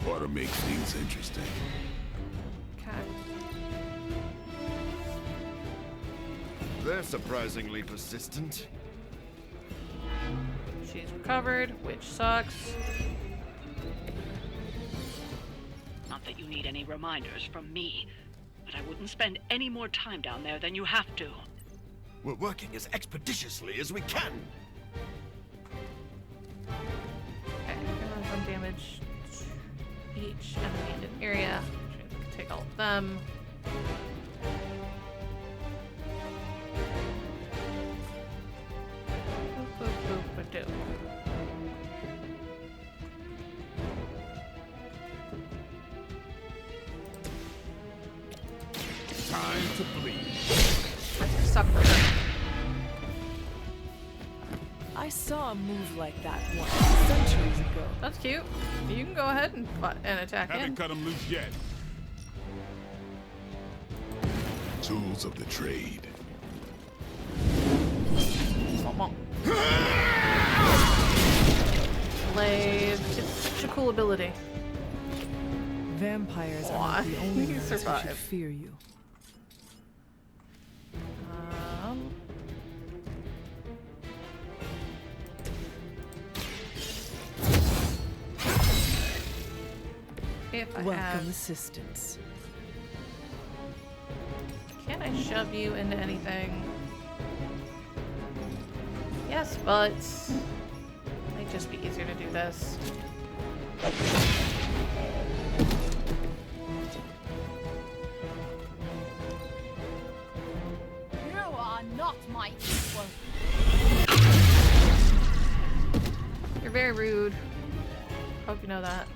Ought to make things interesting. Okay. They're surprisingly persistent. She's recovered, which sucks. Not that you need any reminders from me, but I wouldn't spend any more time down there than you have to. We're working as expeditiously as we can. Okay, everyone from damage to each enemy in an area. Which means we can take all of them. Boop, boop, boop, ba-doop. Time to bleed. That's your suck for her. I saw a move like that once, centuries ago. That's cute. You can go ahead and attack Haven't in. cut him loose yet. Tools of the trade. Come on. Slave. It's such a cool ability. Vampires are Why? not the only He ones who survived. should fear you. If I Welcome have... assistance. Can I shove you into anything? Yes, but it might just be easier to do this. You are not my equal. You're very rude. Hope you know that.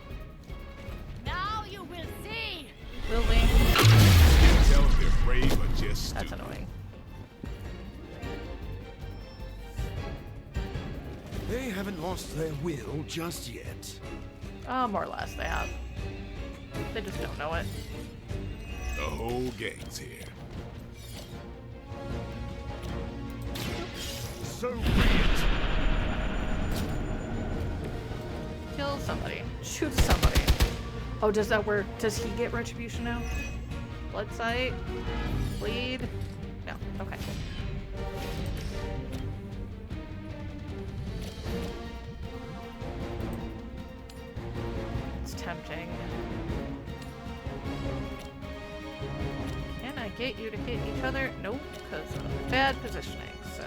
Now you will see. Will we? Can't tell if they're brave or just stupid. That's annoying. They haven't lost their will just yet. More or less, they have. They just don't know it. The whole gang's here. So brilliant. Kill somebody. Shoot somebody. Oh, does that work? Does he get retribution now? Blood sight? Bleed? No. Okay. It's tempting. Can I get you to hit each other? Nope, because of bad positioning, so.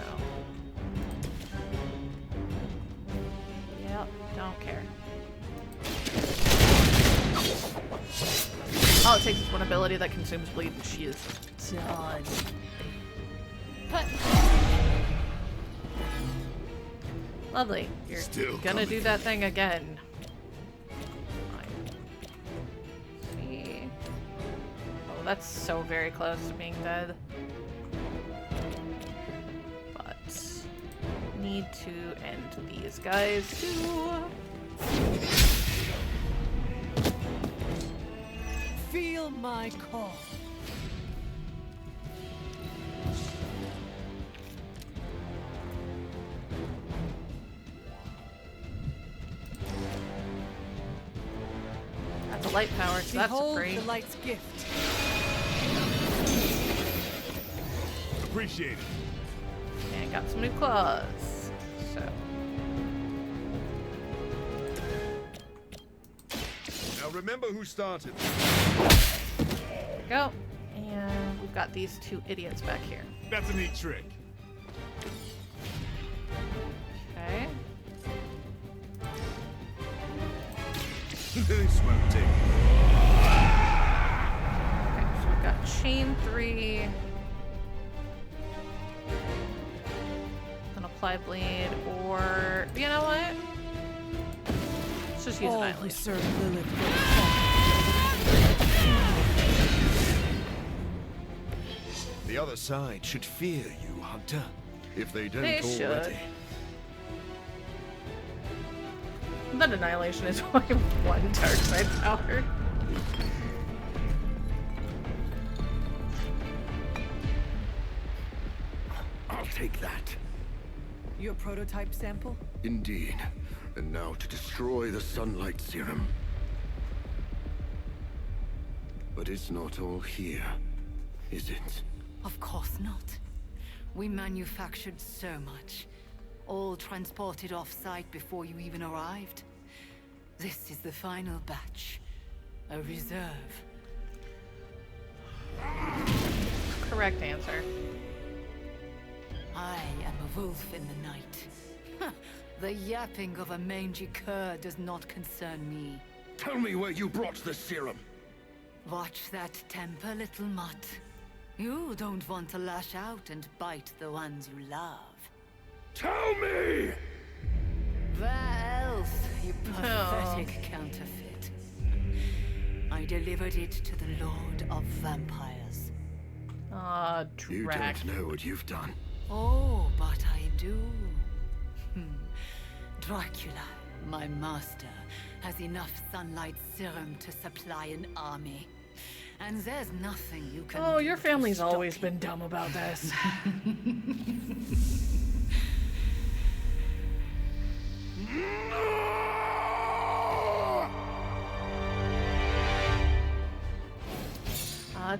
Yep, don't care. Oh, it takes this one ability that consumes bleed, and she is done. Lovely. You're Still gonna coming. do that thing again. See. Oh, that's so very close to being dead. But need to end these guys too. Feel my call. That's a light power, so that's Behold free. the light's gift. Appreciate it. And got some new claws. So. Now remember who started. There we go. And we've got these two idiots back here. That's a neat trick. Okay. This won't take. Okay, so we've got chain 3. Then apply bleed, or you know what? Let's just use an All who eyelid. serve Lilith will fall. The other side should fear you, Hunter. If they don't They already. should. That annihilation is only one dark side power. I'll take that. Your prototype sample? Indeed. And now to destroy the sunlight serum. But it's not all here, is it? Of course not. We manufactured so much. All transported off-site before you even arrived. This is the final batch. A reserve. Correct answer. I am a wolf in the night. The yapping of a mangy cur does not concern me. Tell me where you brought the serum. Watch that temper, little mutt. You don't want to lash out and bite the ones you love. Tell me! Where else, you pathetic counterfeit? I delivered it to the Lord of Vampires. You don't know what you've done. Oh, but I do. Dracula, my master, has enough sunlight serum to supply an army. And there's nothing you can Oh, do your to family's stop always been dumb about this.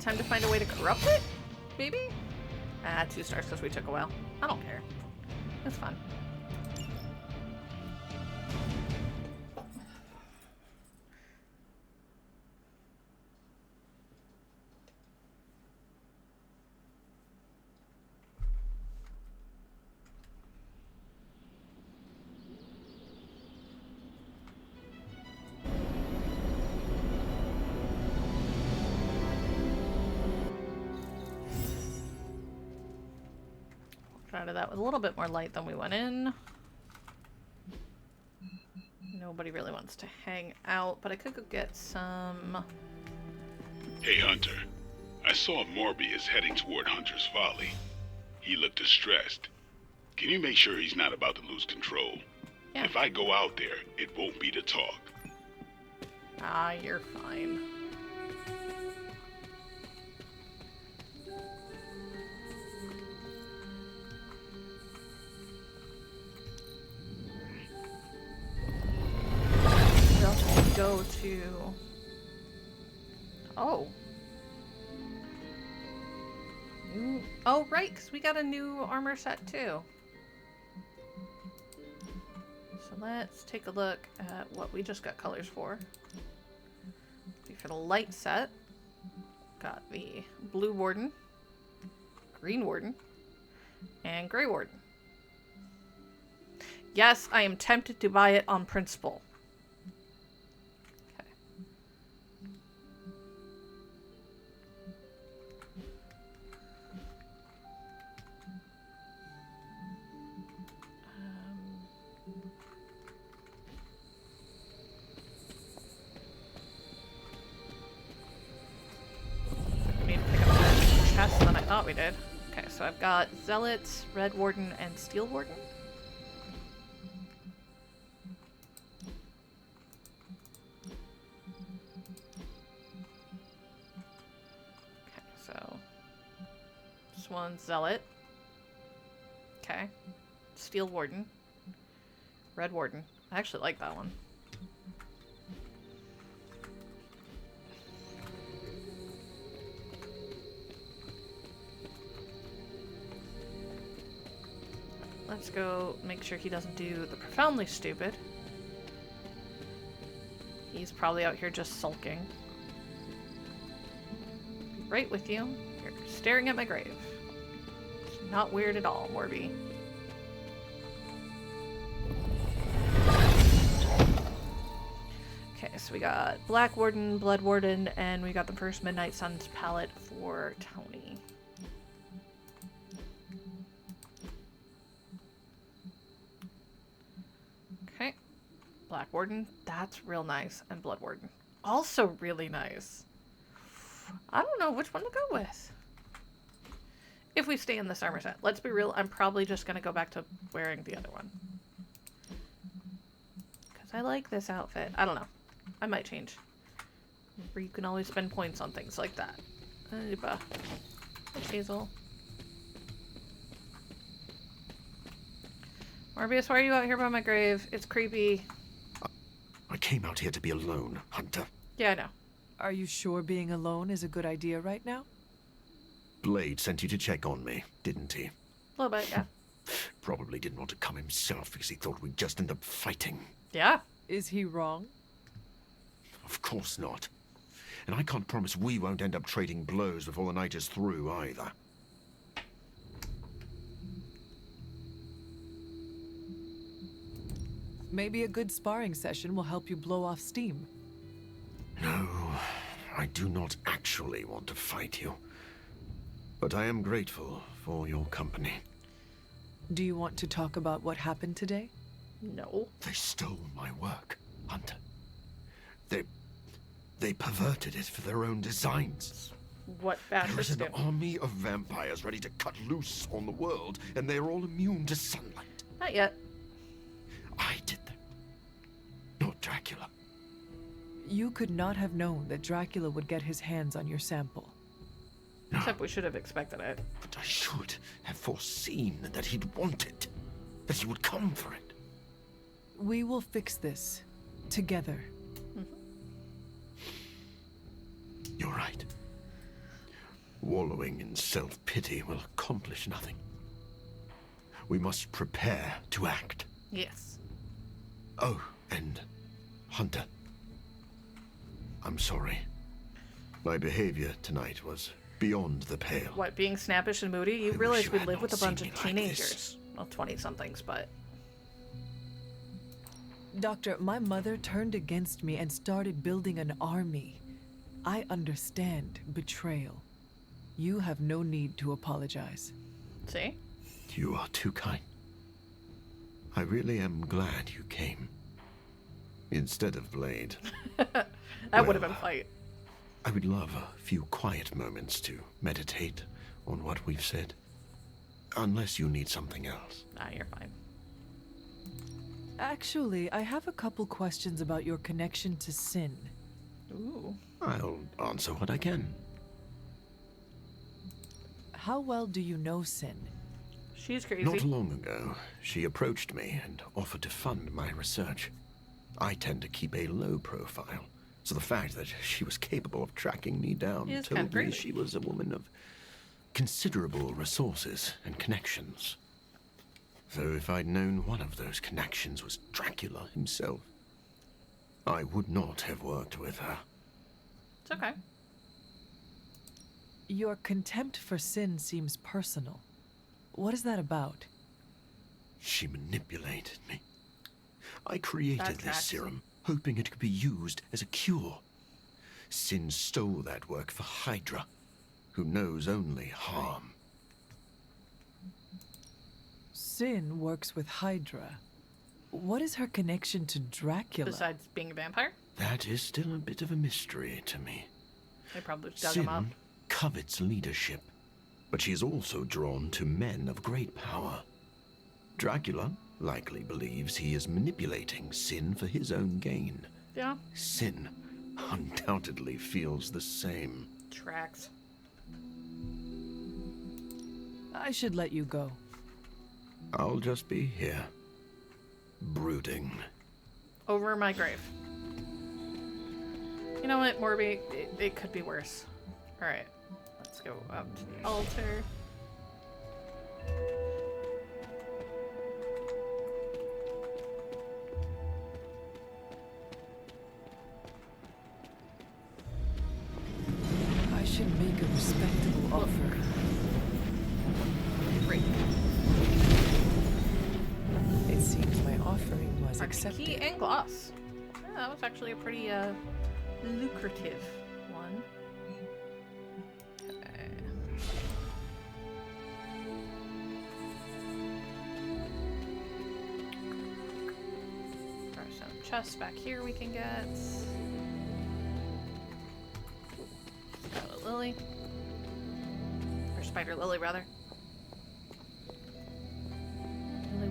Time to find a way to corrupt it? Maybe? 2 stars because we took a while. I don't care. It's fun. Out of that with a little bit more light than we went in. Nobody really wants to hang out, but I could go get some. Hey, Hunter. I saw Morbius heading toward Hunter's Folly. He looked distressed. Can you make sure he's not about to lose control? Yeah. If I go out there, it won't be to talk. You're fine. Go to... Oh. Oh, right, because we got a new armor set, too. So let's take a look at what we just got colors for. For the light set, got the blue warden, green warden, and gray warden. Yes, I am tempted to buy it on principle. Than I thought we did. Okay, so I've got Zealots, Red Warden, and Steel Warden. Okay, so this one's Zealot. Okay. Steel Warden. Red Warden. I actually like that one. Let's go make sure he doesn't do the profoundly stupid. He's probably out here just sulking. Be right with you. You're staring at my grave. It's not weird at all, Morby. Okay, so we got Black Warden, Blood Warden, and we got the first Midnight Suns palette for Tony. Okay, Black Warden, that's real nice, and Blood Warden, also really nice. I don't know which one to go with. If we stay in this armor set. Let's be real, I'm probably just going to go back to wearing the other one. Because I like this outfit. I don't know. I might change. Remember, you can always spend points on things like that. Hazel. Morbius, why are you out here by my grave? It's creepy. I came out here to be alone, Hunter. Yeah, I know. Are you sure being alone is a good idea right now? Blade sent you to check on me, didn't he? A little bit, yeah. Probably didn't want to come himself because he thought we'd just end up fighting. Yeah. Is he wrong? Of course not. And I can't promise we won't end up trading blows before the night is through, either. Maybe a good sparring session will help you blow off steam. No, I do not actually want to fight you. But I am grateful for your company. Do you want to talk about what happened today? No. They stole my work, Hunter. They perverted it for their own designs. What There is fascists an do. army of vampires ready to cut loose on the world, and they are all immune to sunlight. Not yet. I did that. Not Dracula. You could not have known that Dracula would get his hands on your sample. No. Except we should have expected it. But I should have foreseen that he'd want it. That he would come for it. We will fix this. Together. You're right. Wallowing in self-pity will accomplish nothing. We must prepare to act. Yes. Oh, and Hunter. I'm sorry. My behavior tonight was beyond the pale. What, being snappish and moody? You realize we live with a bunch of like teenagers. Well, 20-somethings, but... Doctor, my mother turned against me and started building an army. I understand betrayal. You have no need to apologize. See? You are too kind. I really am glad you came. Instead of Blade. That would have been fight. I would love a few quiet moments to meditate on what we've said. Unless you need something else. Nah, you're fine. Actually, I have a couple questions about your connection to sin. Ooh. I'll answer what I can. How well do you know Sin? She's crazy. Not long ago, she approached me and offered to fund my research. I tend to keep a low profile, so the fact that she was capable of tracking me down Is told kinda me crazy. she was a woman of considerable resources and connections. Though if I'd known one of those connections was Dracula himself, I would not have worked with her. It's okay. Your contempt for Sin seems personal. What is that about? She manipulated me. I created That this tracks. serum, hoping it could be used as a cure. Sin stole that work for Hydra, who knows only harm. Sin works with Hydra. What is her connection to Dracula? Besides being a vampire? That is still a bit of a mystery to me. They probably dug him up. Sin covets leadership, but she is also drawn to men of great power. Dracula likely believes he is manipulating Sin for his own gain. Yeah. Sin undoubtedly feels the same. Tracks. I should let you go. I'll just be here, brooding. Over my grave. You know what, Morby? It could be worse. Alright. Let's go up to the altar. I should make a respectable offer. Great. It seems my offering was Arctic accepted. key and gloss. Yeah, that was actually a pretty lucrative one. Okay. There are some chests back here we can get. Scarlet Lily. Or Spider Lily, rather.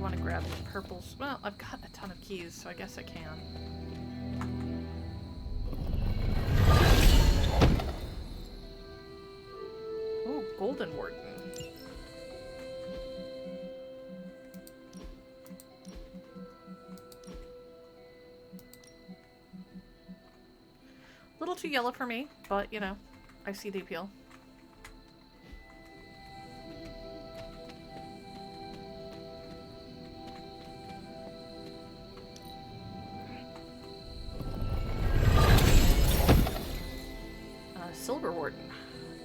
want to grab the purples. Well, I've got a ton of keys, so I guess I can. Oh, Golden Warden. A little too yellow for me, but you know, I see the appeal. Silver Warden.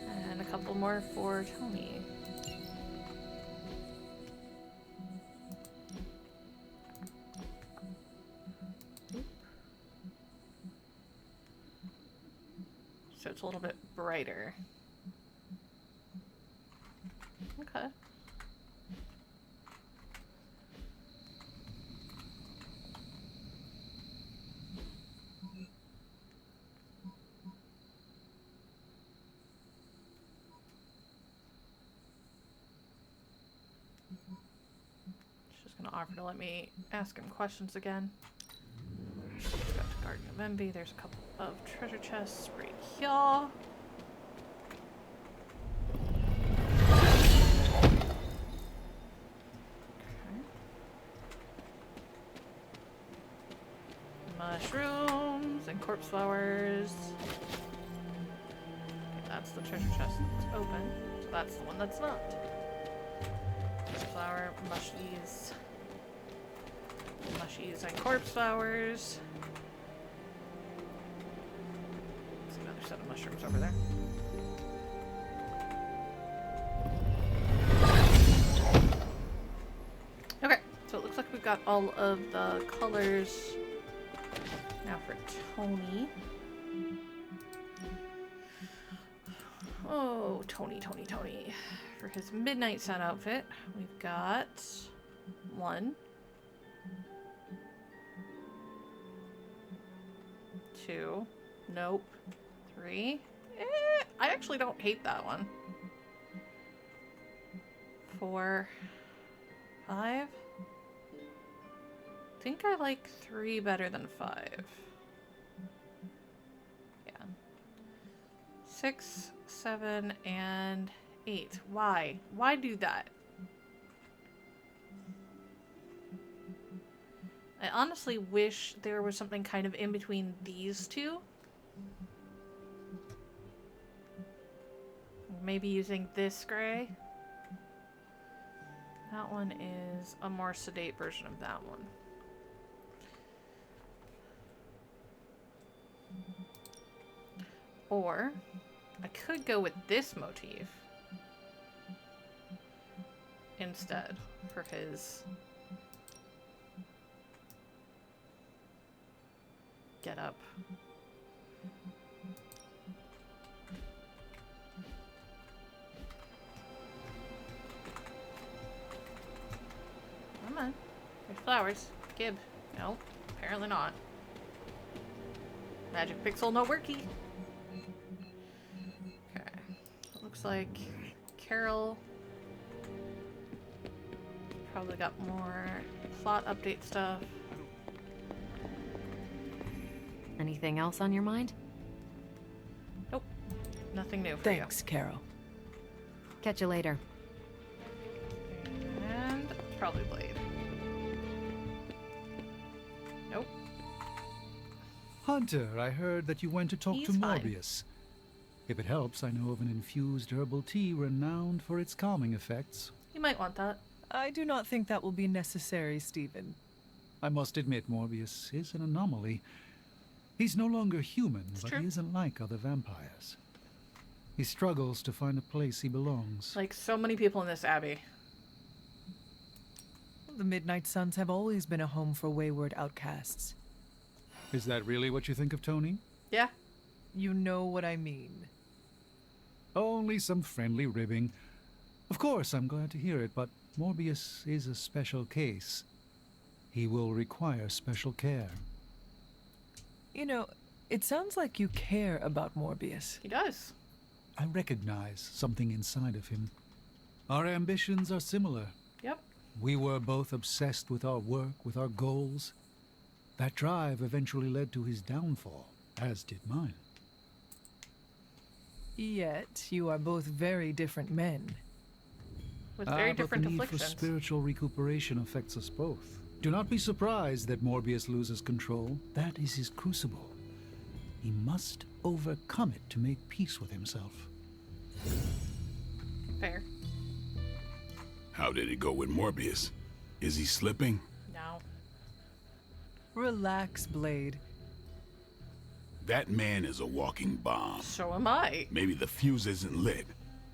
And a couple more for Tony. So it's a little bit brighter. Okay. She's gonna offer to let me ask him questions again. Let's go to Garden of Envy. There's a couple of treasure chests right here. Okay. Mushrooms and corpse flowers. Okay, that's the treasure chest that's open. So that's the one that's not. Flower, mushies. Mushies and corpse flowers. There's another set of mushrooms over there. Okay, so it looks like we've got all of the colors. Now for Tony. Oh, Tony. For his Midnight Sun outfit, we've got 1, 2, nope, 3. I actually don't hate that one. 4, 5. I think I like 3 better than 5. Yeah. 6, 7, and 8. Why? Why do that? I honestly wish there was something kind of in between these two. Maybe using this gray. That one is a more sedate version of that one. Or I could go with this motif instead for his get up. Come on. There's flowers. Gib. No, apparently not. Magic pixel no worky. Okay. Looks like Carol probably got more plot update stuff. Anything else on your mind? Nope. Nothing new for Thanks, Carol. Catch you later. And probably Blade. Nope. Hunter, I heard that you went to talk He's to fine. Morbius. If it helps, I know of an infused herbal tea renowned for its calming effects. You might want that. I do not think that will be necessary, Stephen. I must admit, Morbius is an anomaly. He's no longer human, but he isn't like other vampires. He struggles to find a place he belongs. Like so many people in this abbey. The Midnight Suns have always been a home for wayward outcasts. Is that really what you think of Tony? Yeah. You know what I mean. Only some friendly ribbing. Of course, I'm glad to hear it, but Morbius is a special case. He will require special care. You know, it sounds like you care about Morbius. He does. I recognize something inside of him. Our ambitions are similar. Yep. We were both obsessed with our work, with our goals. That drive eventually led to his downfall, as did mine. Yet, you are both very different men. With very different but the need for afflictions. spiritual recuperation affects us both. Do not be surprised that Morbius loses control. That is his crucible. He must overcome it to make peace with himself. Fair. How did it go with Morbius? Is he slipping? No. Relax, Blade. That man is a walking bomb. So am I. Maybe the fuse isn't lit,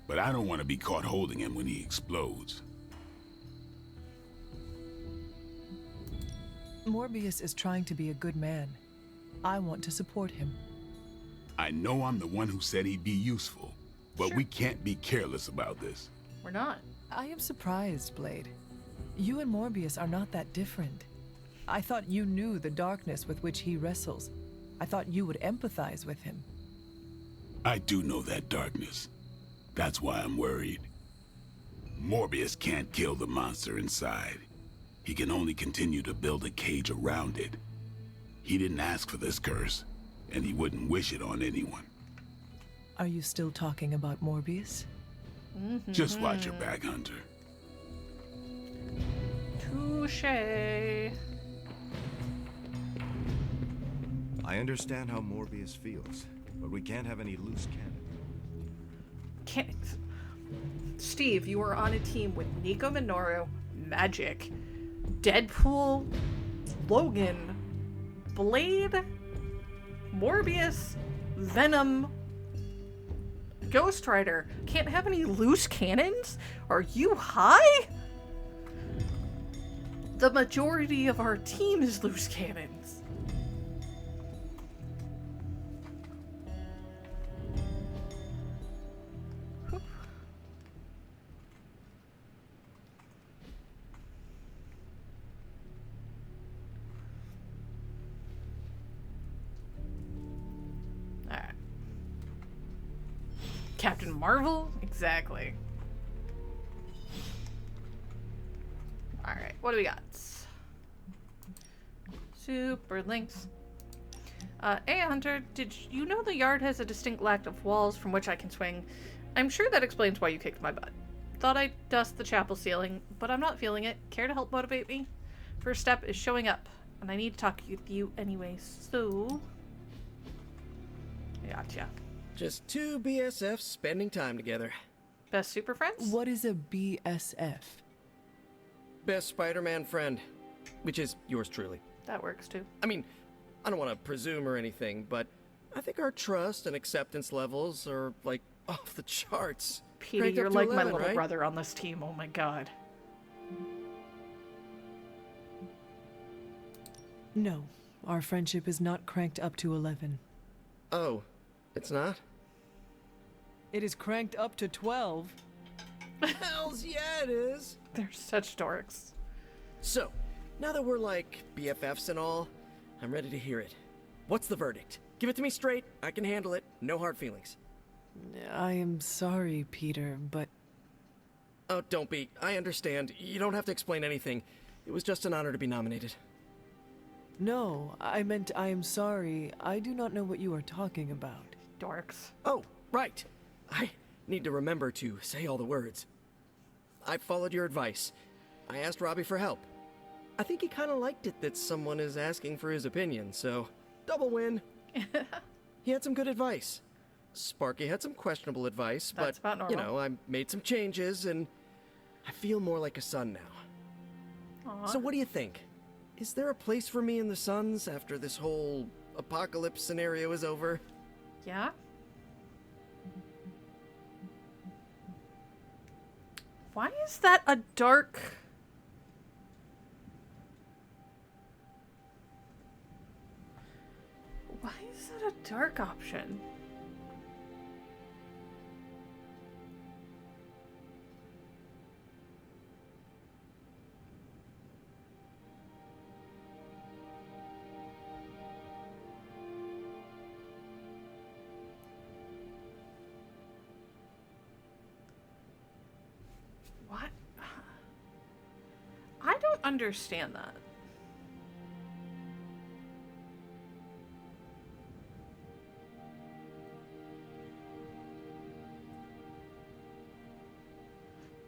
but I don't want to be caught holding him when he explodes. Morbius is trying to be a good man. I want to support him. I know I'm the one who said he'd be useful, but we can't be careless about this. We're not. I am surprised, Blade. You and Morbius are not that different. I thought you knew the darkness with which he wrestles. I thought you would empathize with him. I do know that darkness. That's why I'm worried. Morbius can't kill the monster inside. He can only continue to build a cage around it. He didn't ask for this curse, and he wouldn't wish it on anyone. Are you still talking about Morbius? Just watch your back, Hunter. Touché. I understand how Morbius feels, but we can't have any loose cannon. Steve, you are on a team with Nico Minoru, Magic, Deadpool, Logan, Blade, Morbius, Venom, Ghost Rider. Can't have any loose cannons? Are you high? The majority of our team is loose cannons. Captain Marvel? Exactly. Alright, what do we got? Super links. Hey Hunter, did you know the yard has a distinct lack of walls from which I can swing? I'm sure that explains why you kicked my butt. Thought I'd dust the chapel ceiling, but I'm not feeling it. Care to help motivate me? First step is showing up, and I need to talk with you anyway, so... Gotcha. Just two BSFs spending time together. Best super friends? What is a BSF? Best Spider-Man friend, which is yours truly. That works too. I mean, I don't want to presume or anything, but I think our trust and acceptance levels are, like, off the charts. Petey, you're like 11, my little brother on this team. Oh my god. No, our friendship is not cranked up to 11. Oh, it's not? It is cranked up to 12. Hells yeah, it is. They're such dorks. So, now that we're like BFFs and all, I'm ready to hear it. What's the verdict? Give it to me straight. I can handle it. No hard feelings. I am sorry, Peter, but... Oh, don't be. I understand. You don't have to explain anything. It was just an honor to be nominated. No, I meant I am sorry. I do not know what you are talking about. Dorks. Oh, right. I need to remember to say all the words. I followed your advice. I asked Robbie for help. I think he kind of liked it that someone is asking for his opinion, so double win. He had some good advice. Sparky had some questionable advice, That's but, about normal. you know, I made some changes and I feel more like a son now. Aww. So what do you think? Is there a place for me in the Suns after this whole apocalypse scenario is over? Yeah? Why is that a dark... Why is that a dark option? What? understand that.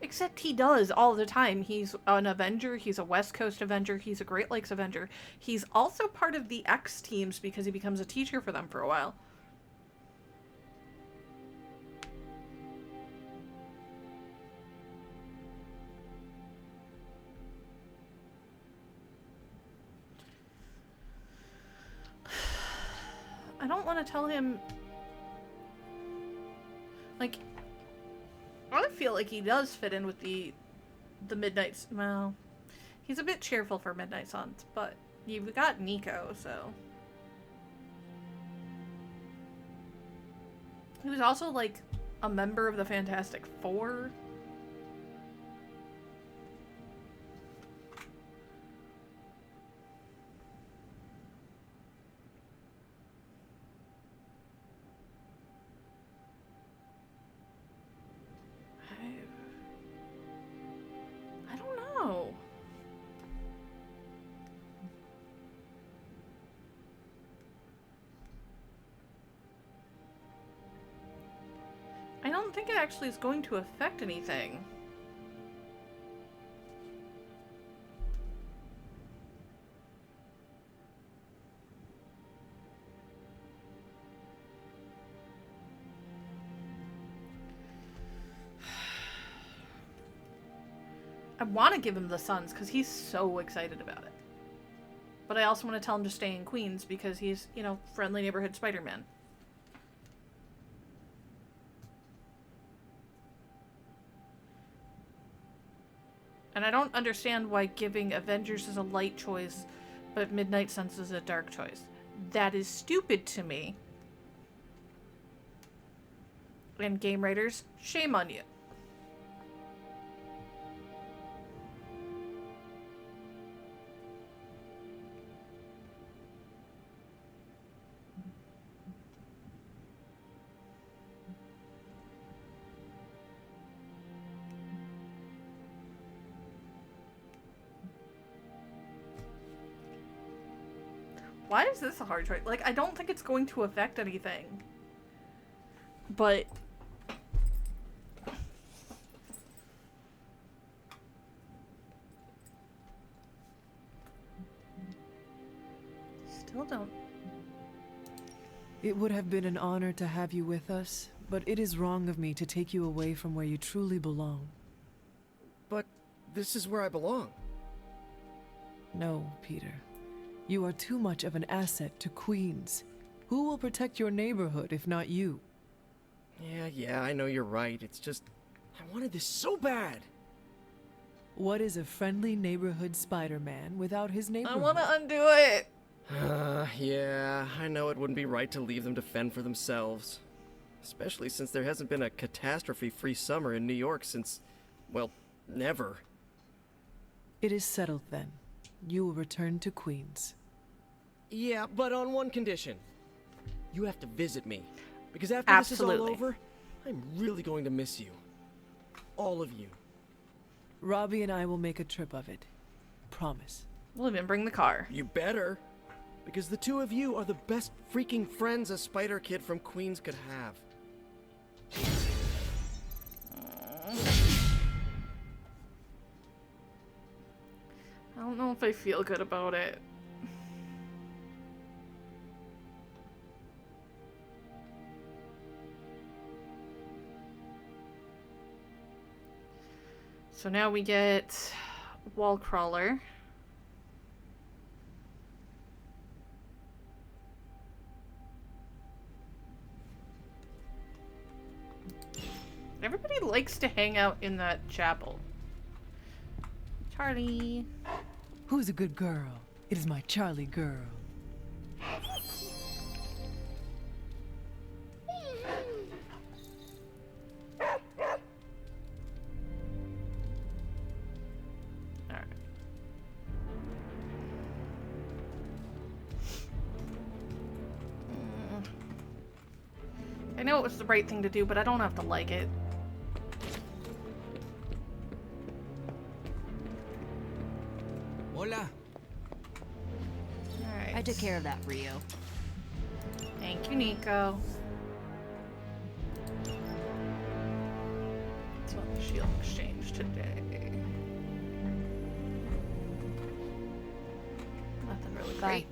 Except he does all the time. He's an Avenger, he's a West Coast Avenger, he's a Great Lakes Avenger. He's also part of the X teams because he becomes a teacher for them for a while. I don't want to tell him... Like... I feel like he does fit in with the Midnight... Well, he's a bit cheerful for Midnight Suns, but you've got Nico, so... He was also, like, a member of the Fantastic Four. I don't know. I don't think it actually is going to affect anything. I want to give him the Suns because he's so excited about it. But I also want to tell him to stay in Queens because he's, you know, friendly neighborhood Spider-Man. And I don't understand why giving Avengers is a light choice, but Midnight Suns is a dark choice. That is stupid to me. And game writers, shame on you. Why is this a hard choice? Like, I don't think it's going to affect anything. But... Still don't... It would have been an honor to have you with us, but it is wrong of me to take you away from where you truly belong. But this is where I belong. No, Peter. You are too much of an asset to Queens. Who will protect your neighborhood if not you? Yeah, I know you're right. It's just... I wanted this so bad! What is a friendly neighborhood Spider-Man without his neighborhood? I want to undo it! Yeah, I know it wouldn't be right to leave them to fend for themselves. Especially since there hasn't been a catastrophe-free summer in New York since, well, never. It is settled then. You will return to Queens. Yeah, but on one condition. You have to visit me. Because after this is all over, I'm really going to miss you. All of you. Robbie and I will make a trip of it. Promise. We'll even bring the car. You better. Because the two of you are the best freaking friends a Spider Kid from Queens could have. I don't know if I feel good about it. So now we get Wall Crawler. Everybody likes to hang out in that chapel. Charlie. Who's a good girl? It is my Charlie girl. I know it was the right thing to do, but I don't have to like it. Hola. Alright. I took care of that, Rio. Thank you, Nico. Let's want the shield exchange today. Nothing really great.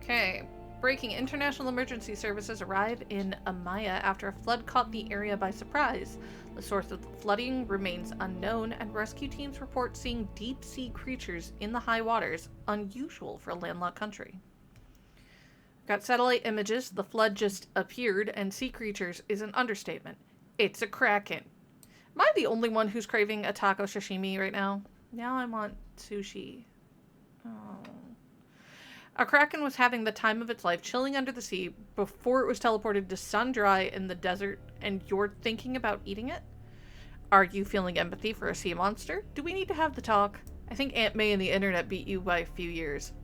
Okay. Breaking international emergency services arrive in Amaya after a flood caught the area by surprise. The source of the flooding remains unknown, and rescue teams report seeing deep-sea creatures in the high waters, unusual for a landlocked country. Got satellite images. The flood just appeared, and sea creatures is an understatement. It's a kraken. Am I the only one who's craving a taco sashimi right now? Now I want sushi. Oh. A kraken was having the time of its life chilling under the sea before it was teleported to sun-dry in the desert, and you're thinking about eating it? Are you feeling empathy for a sea monster? Do we need to have the talk? I think Aunt May and the internet beat you by a few years.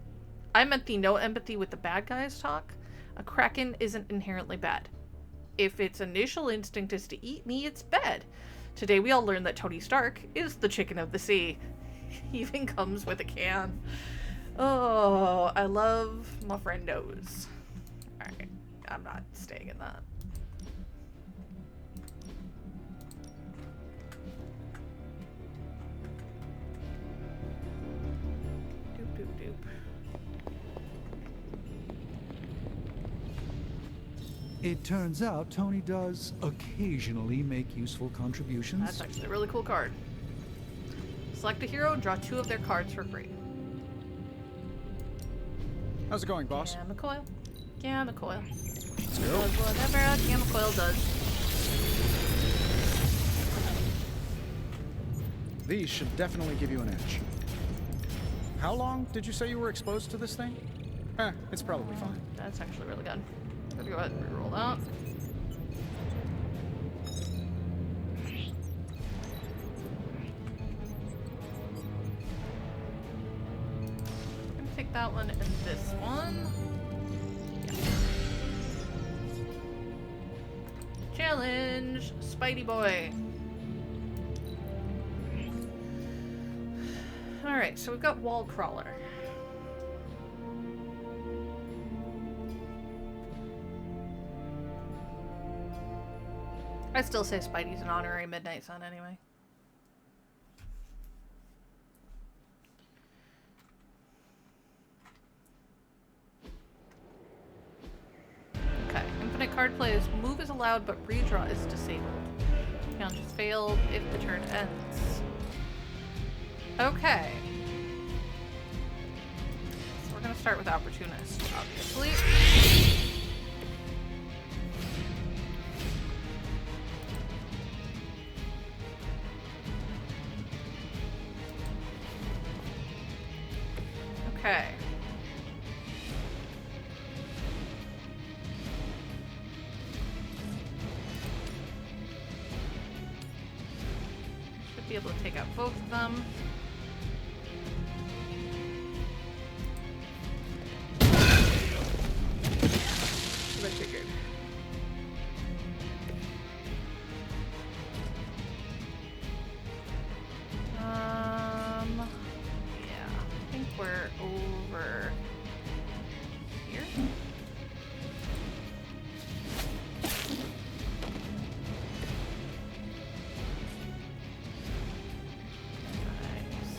I meant the no empathy with the bad guys talk. A kraken isn't inherently bad. If its initial instinct is to eat me, it's bad. Today we all learned that Tony Stark is the chicken of the sea. He even comes with a can. Oh, I love my friendos. Alright, I'm not staying in that. Doop, doop, doop. It turns out Tony does occasionally make useful contributions. That's actually a really cool card. Select a hero and draw 2 of their cards for free. How's it going, boss? Gamma coil. Gamma coil. Let's go. Does whatever a gamma coil does. These should definitely give you an edge. How long did you say you were exposed to this thing? It's probably fine. That's actually really good. Let's go ahead and reroll that. Take that one and this one. Yeah. Challenge, Spidey boy. Alright, so we've got wall crawler. I still say Spidey's an honorary Midnight Sun anyway. Okay, infinite card play is move is allowed, but redraw is disabled. Challenge is failed if the turn ends. Okay. So we're gonna start with Opportunist, obviously. Okay. Should be able to take out both of them. What I figured. Yeah, I think we're over here. Nice.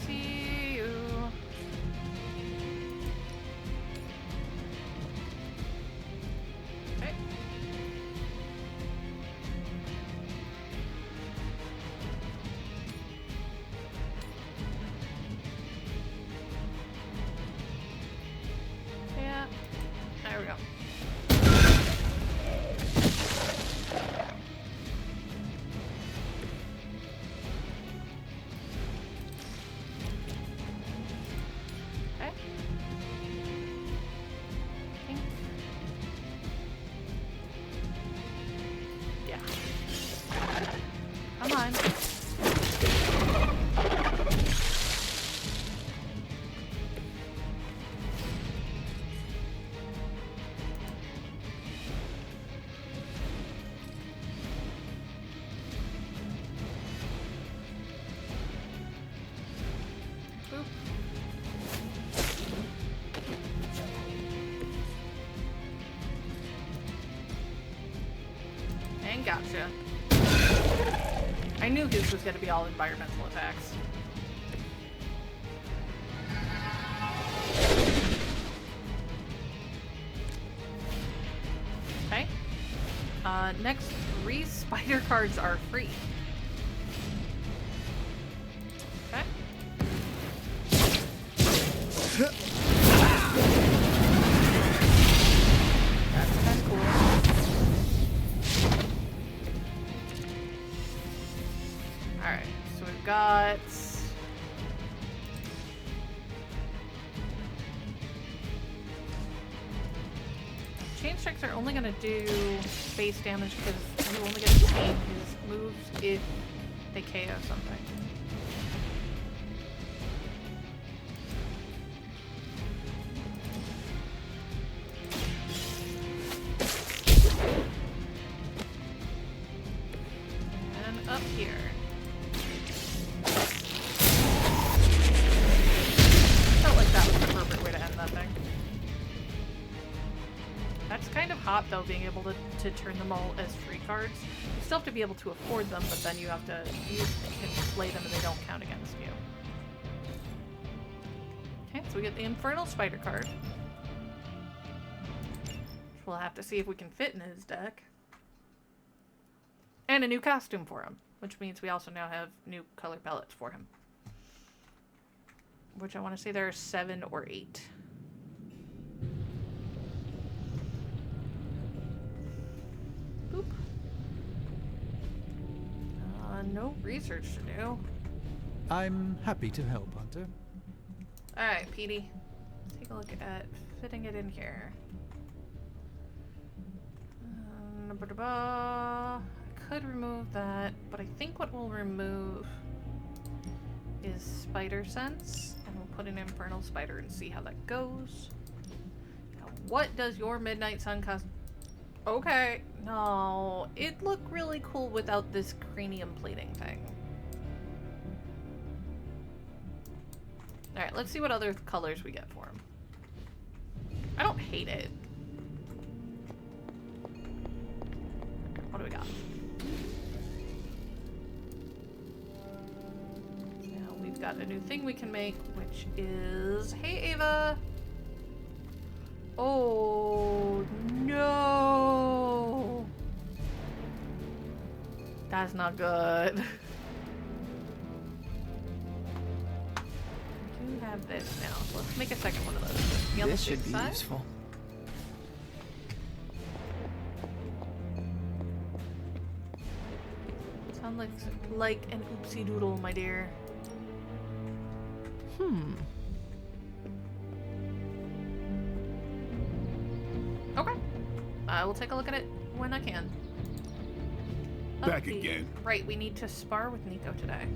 Gotcha. I knew his was going to be all environmental attacks. Okay. Next 3 spider cards are free. Okay. That's kind of cool. Alright, so we've got... Chain strikes are only going to do base damage because you only get to chain his moves if they KO something. And up here. Felt like that was the perfect way to end that thing. That's kind of hot, though, being able to turn them all as free cards. You still have to be able to afford them, but then you can play them and they don't count against you. Okay, so we get the Infernal Spider card. Which we'll have to see if we can fit in his deck. And a new costume for him, which means we also now have new color palettes for him. Which I want to say there are 7 or 8. Boop. No research to do. I'm happy to help, Hunter. Alright, Petey. Take a look at fitting it in here. I could remove that, but I think what we'll remove is Spider Sense, and we'll put an Infernal Spider and see how that goes. Now, what does your Midnight Sun cost? Okay, no, it looked really cool without this cranium plating thing. Alright, let's see what other colors we get for him. I don't hate it. What do we got? Now we've got a new thing we can make, which is... Hey, Ava! Oh, no! That's not good. We do have this now, so let's make a second one of those. This should be useful. Sounds like an oopsie doodle, my dear. Okay. I will take a look at it when I can. Back again. Right, we need to spar with Nico today.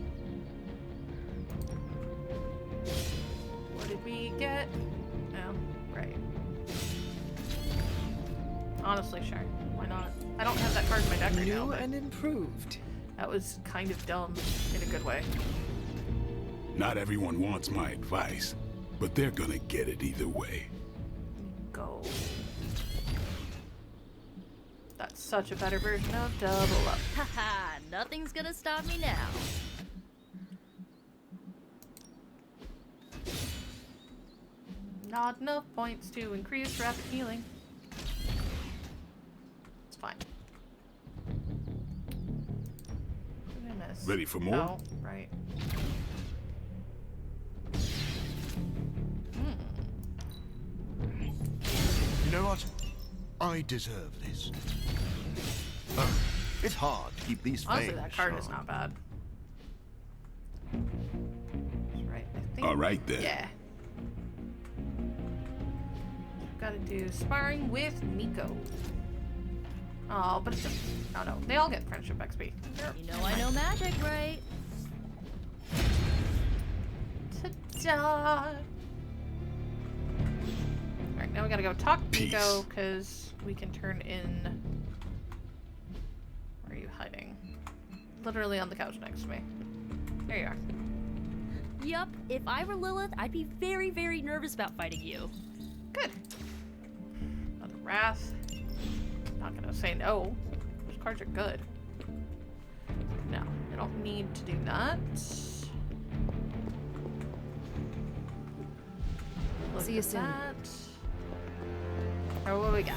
What did we get? Oh, right. Honestly, sure. Why not? I don't have that card in my deck right now. New and improved. That was kind of dumb in a good way. Not everyone wants my advice, but they're gonna get it either way. Go. That's such a better version of Double Up. Haha, nothing's gonna stop me now. Not enough points to increase rapid healing. It's fine. What did I miss? Ready for more? Oh, right. You know what? I deserve this. It's hard to keep these Honestly, fangs that card sharp. is not bad. That's right. I think. All right then. Yeah. Got to do sparring with Nico. Oh, but it's just... Oh no, they all get friendship XP. You know I know magic, right? Ta-da! Alright, now we gotta go talk to Nico, because we can turn in... Where are you hiding? Literally on the couch next to me. There you are. Yup, if I were Lilith, I'd be very, very nervous about fighting you. Good. Another Wrath. Not gonna say no. Those cards are good. need to do that. See you soon. Or what we got?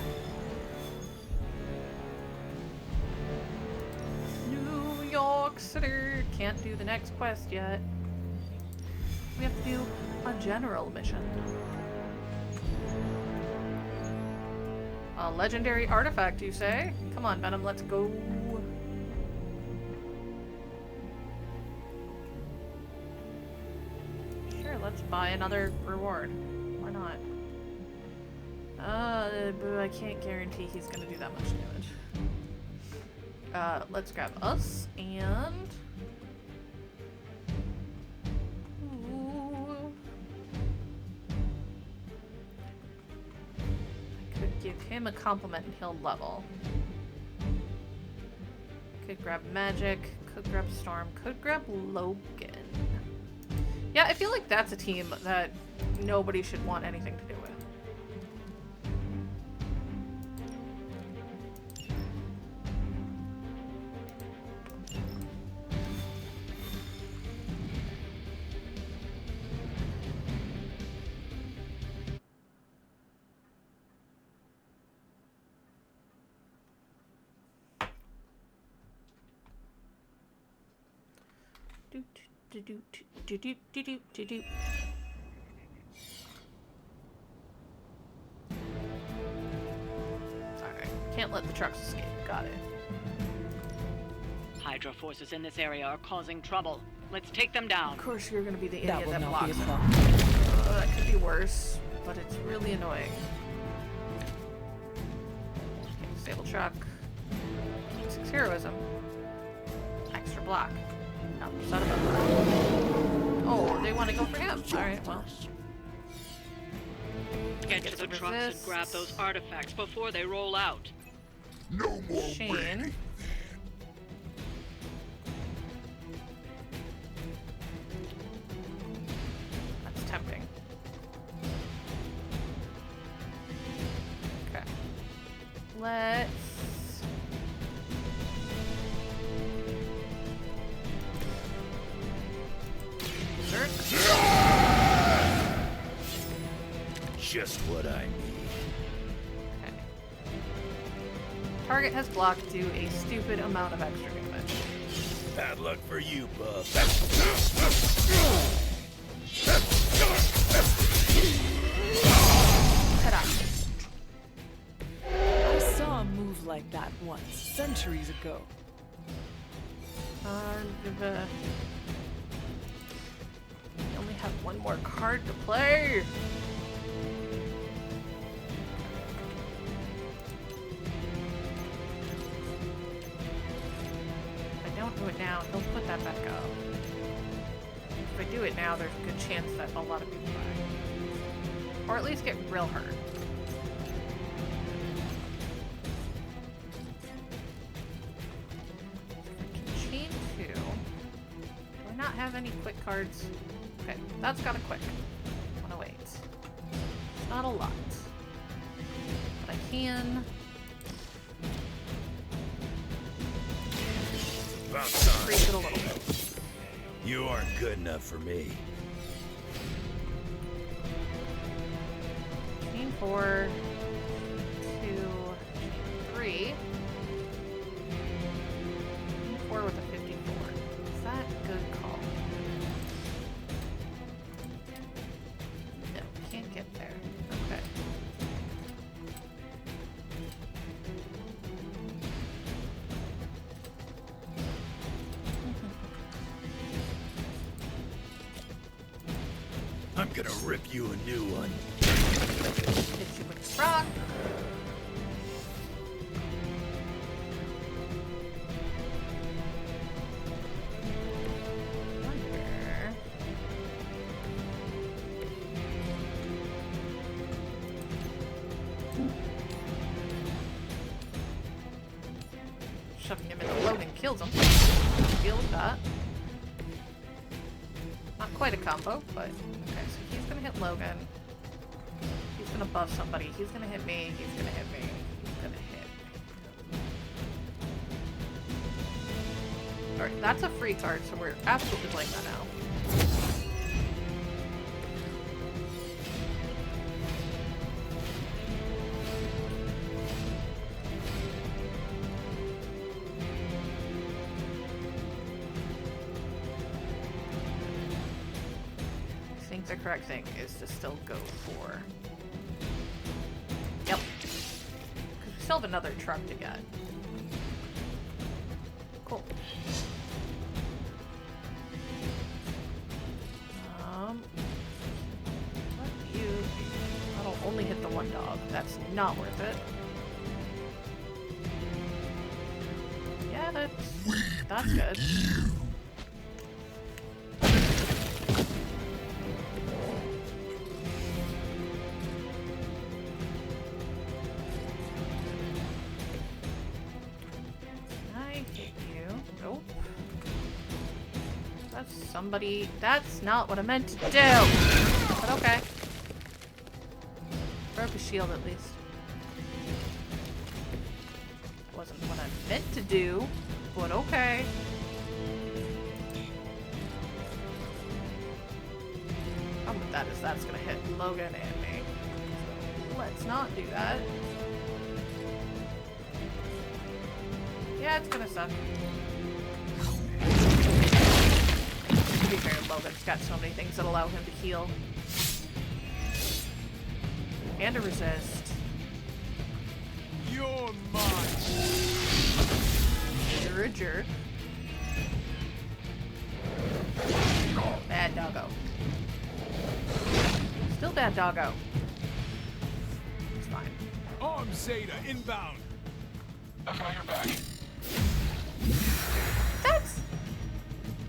New York City. Can't do the next quest yet. We have to do a general mission. A legendary artifact, you say? Come on, Venom, let's go. Sure, let's buy another reward. Why not? But I can't guarantee he's gonna do that much damage. Let's grab us and... Ooh. I could give him a compliment and he'll level. Could grab magic, could grab storm, could grab Logan. Yeah, I feel like that's a team that nobody should want anything to do with. Alright, can't let the trucks escape. Got it. Hydra forces in this area are causing trouble. Let's take them down. Of course you're gonna be the idiot That will that not be blocks a them. problem. That could be worse, but it's really annoying. Okay, stable truck. 6 heroism. Extra block. No, son of a... Oh, they want to go for him. Alright, well. Get to the trucks and grab those artifacts before they roll out. No more Shane. That's tempting. Okay. Let's... Just what I need. Okay. Target has blocked, do a stupid amount of extra damage. Bad luck for you, bub. Ta-da. I saw a move like that once, centuries ago. We only have one more card to play. If I don't do it now, he'll put that back up. If I do it now, there's a good chance that a lot of people die. Or at least get real hurt. Chain 2. Do I not have any quick cards? Okay, that's got a quick. 108. Not a lot. But I can... increase it a little bit. You aren't good enough for me. Chain 4, 2, 3. Chain 4 with a 54. Is that a good call? No, can't get there. Okay. I'm gonna rip you a new one. Hit you with the rock. Wonder. Shoving him in the Logan kills him. Deal with that. Not quite a combo, but okay, so he's gonna hit Logan. He's gonna buff somebody. He's gonna hit me. He's gonna hit me. He's gonna hit me. Alright, that's a free card, so we're absolutely playing that now. I think the correct thing is to still go for... Yep. Because we still have another truck to get. Cool. That'll only hit the one dog. That's not worth it. Yeah, that's good. I hit you. Nope. That's somebody. That's not what I meant to do. But okay. Broke a shield at least. Wasn't what I meant to do, but okay. Problem with that is that's gonna hit Logan and me. So let's not do that. Yeah, it's gonna suck. To be fair, Logan's got so many things that allow him to heal. And to resist. You're mine. You're a jerk. Bad doggo. Still bad doggo. It's fine. Arm Zeta inbound. I've got your back. That's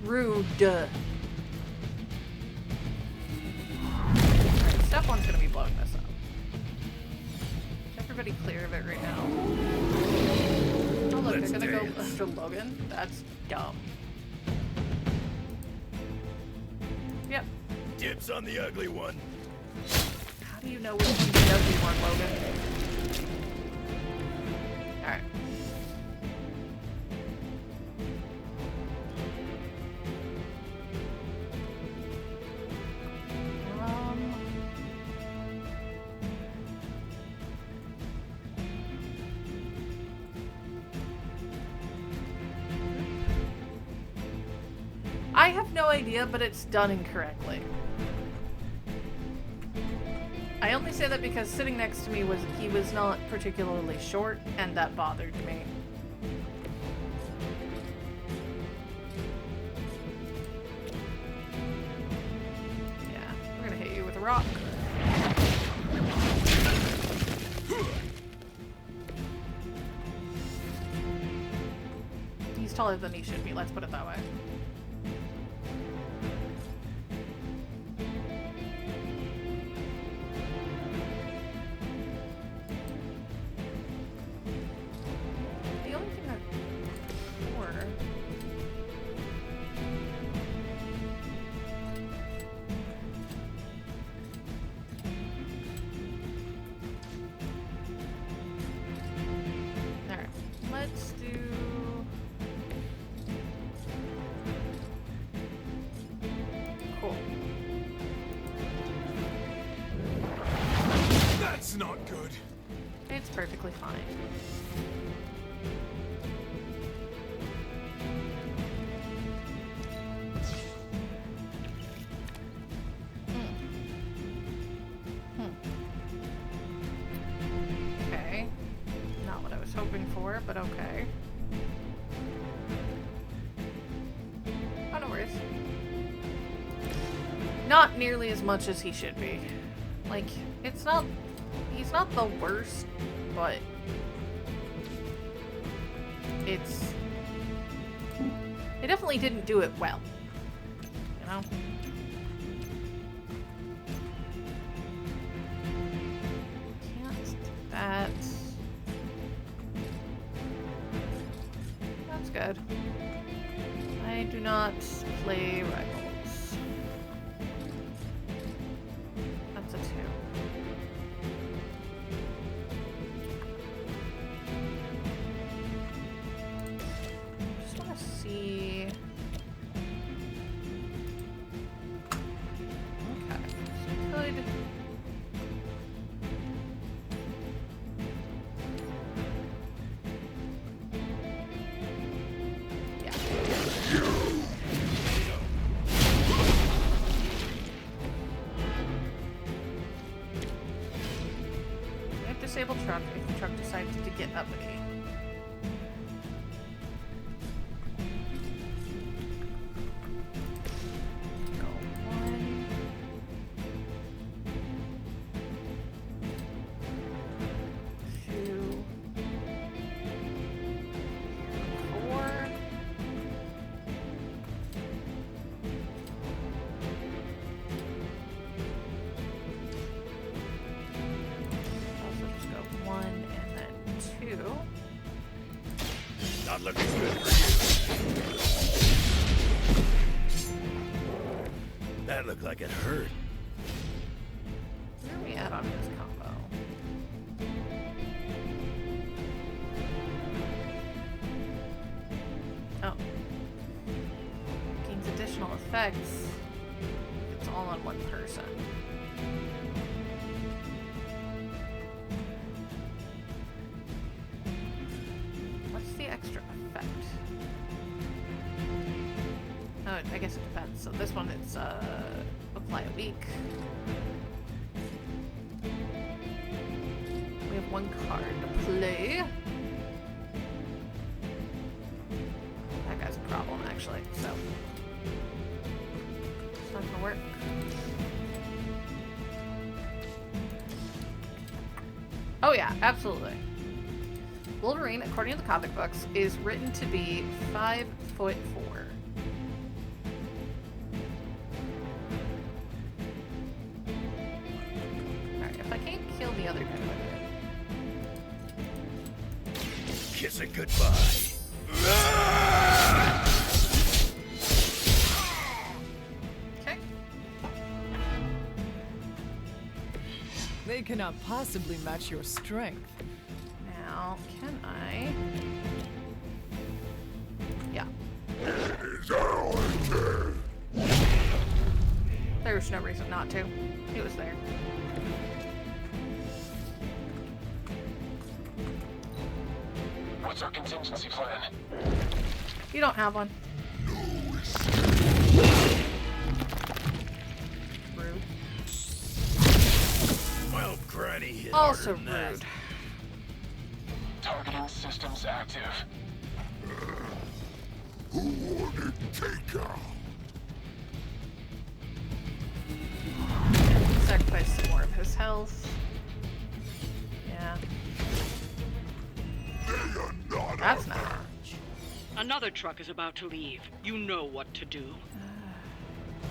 rude. Alright, step one's gonna be blowing this up. Is everybody clear of it right now? Oh look, they're gonna go after Logan? That's dumb. Yep. Dibs on the ugly one. How do you know which one's the ugly one, Logan? Alright. I have no idea, but it's done incorrectly. I only say that because sitting next to me he was not particularly short, and that bothered me. Yeah, we're gonna hit you with a rock. He's taller than he should be, let's put it that way. Not good. It's perfectly fine. Okay. Not what I was hoping for, but okay. Oh, no worries. Not nearly as much as he should be. Like, it's not... He's not the worst, but it definitely didn't do it well, you know? Can't do that. That's good. I do not play rivals. That's a 2. See circle truck if the truck decides to get uppity. Go 1. 2. 4. Also just go 1 and then 2. Not looking good for you. That looked like it hurt. Where are we at on this combo? Oh. Gains additional effects. It's all on one person. What's the extra effect? Oh, I guess it depends. So this one is apply a week. We have 1 card to play. That guy's a problem, actually, so it's not gonna work. Oh yeah, absolutely. Wolverine, according to the comic books, is written to be 5'4". Alright, if I can't kill the other guy with it. Kiss it goodbye. Okay. They cannot possibly match your strength. Now, can I? Yeah. There was no reason not to. It was there. What's our contingency plan? You don't have one. Rude. Well, Granny hit Also harder than that. rude. Targeting systems active. Who wanted takeout? Sacrifice some more of his health. Yeah. That's not it. Another truck is about to leave. You know what to do.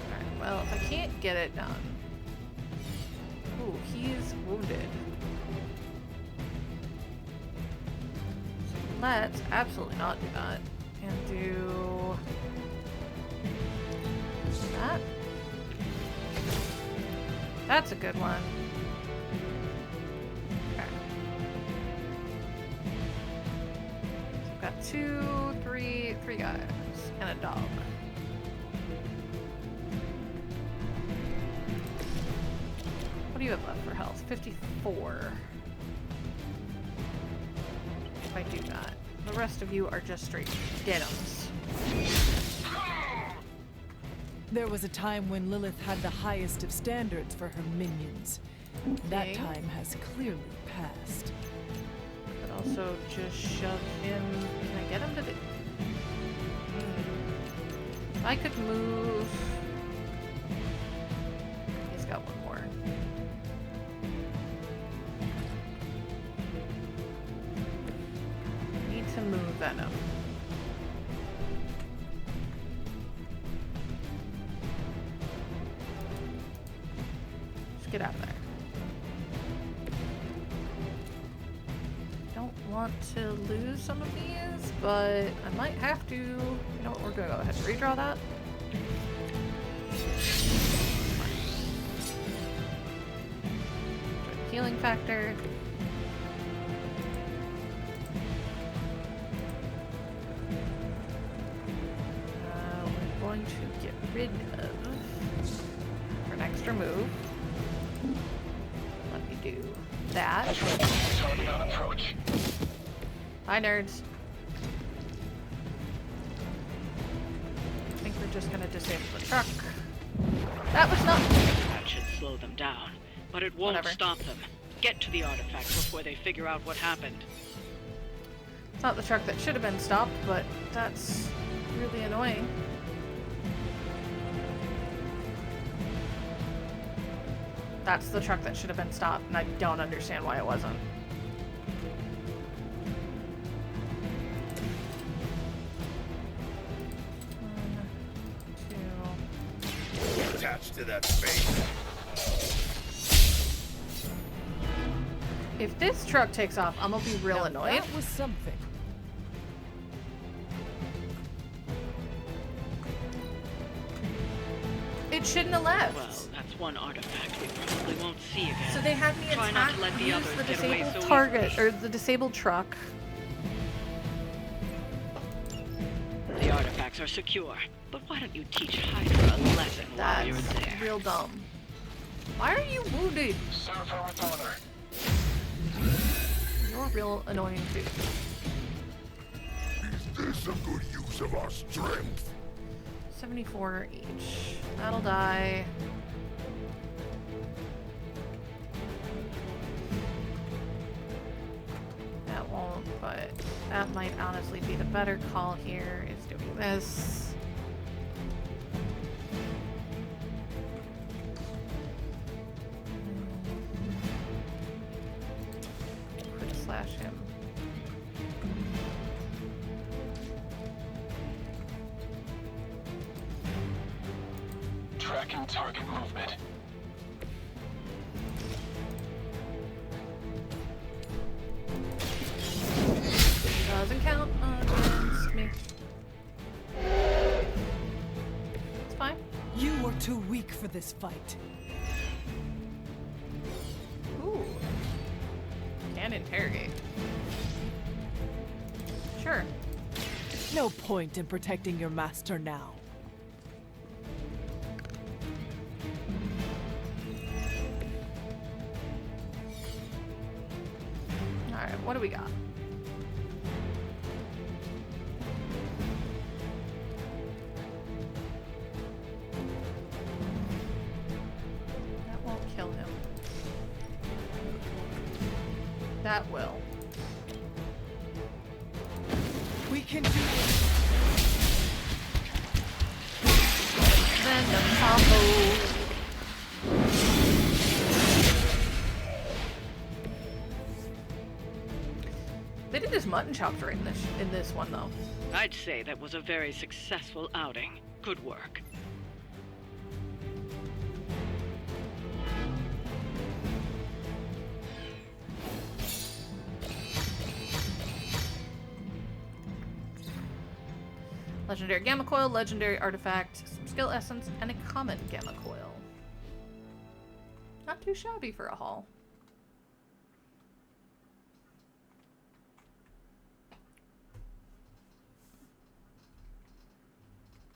Alright, well, if I can't get it done. Ooh, he's wounded. So let's absolutely not do that. And do that. That's a good one. Okay. So I've got three guys and a dog. What do you have left for health? 54. If I do that. The rest of you are just straight deadums. There was a time when Lilith had the highest of standards for her minions. That time has clearly passed. But also just shove him. Can I get him to the... If I could move... He's got one more. Need to move Venom. Just get out of there. Don't want to lose some of these, but I might have to. You know what? We're gonna go ahead and redraw that. Healing factor. We're going to get rid of for an extra move. Let me do that. Target on approach. Hi, nerds. I think we're just gonna disable the truck. That was not. That should slow them down, but it won't Whatever. stop them. Get to the artifact before they figure out what happened. It's not the truck that should have been stopped, but that's really annoying. That's the truck that should have been stopped, and I don't understand why it wasn't. Attached to that space. If this truck takes off, I'm gonna be real annoyed. That was something. It shouldn't have left. Well, that's one artifact we probably won't see again. So they had me Try not attack, to let the use others the get away disabled so target, easily. or the disabled truck. The artifacts are secure, but why don't you teach Hydra a lesson while you're That's there? real dumb. Why are you wounded? You're real annoying too. Is this a good use of our strength? 74 each. That'll die. That won't, but that might honestly be the better call here, is doing this. Quick slash him. Tracking target movement. Doesn't count against me. It's fine. You are too weak for this fight. Ooh. Can interrogate. Sure. No point in protecting your master now. Alright, what do we got? That won't kill him. That will. We can do it. Venom combo. They did his mutton chops right in this one though. I'd say that was a very successful outing. Good work. Legendary Gamma Coil, Legendary Artifact, some Skill Essence, and a common Gamma Coil. Not too shabby for a haul.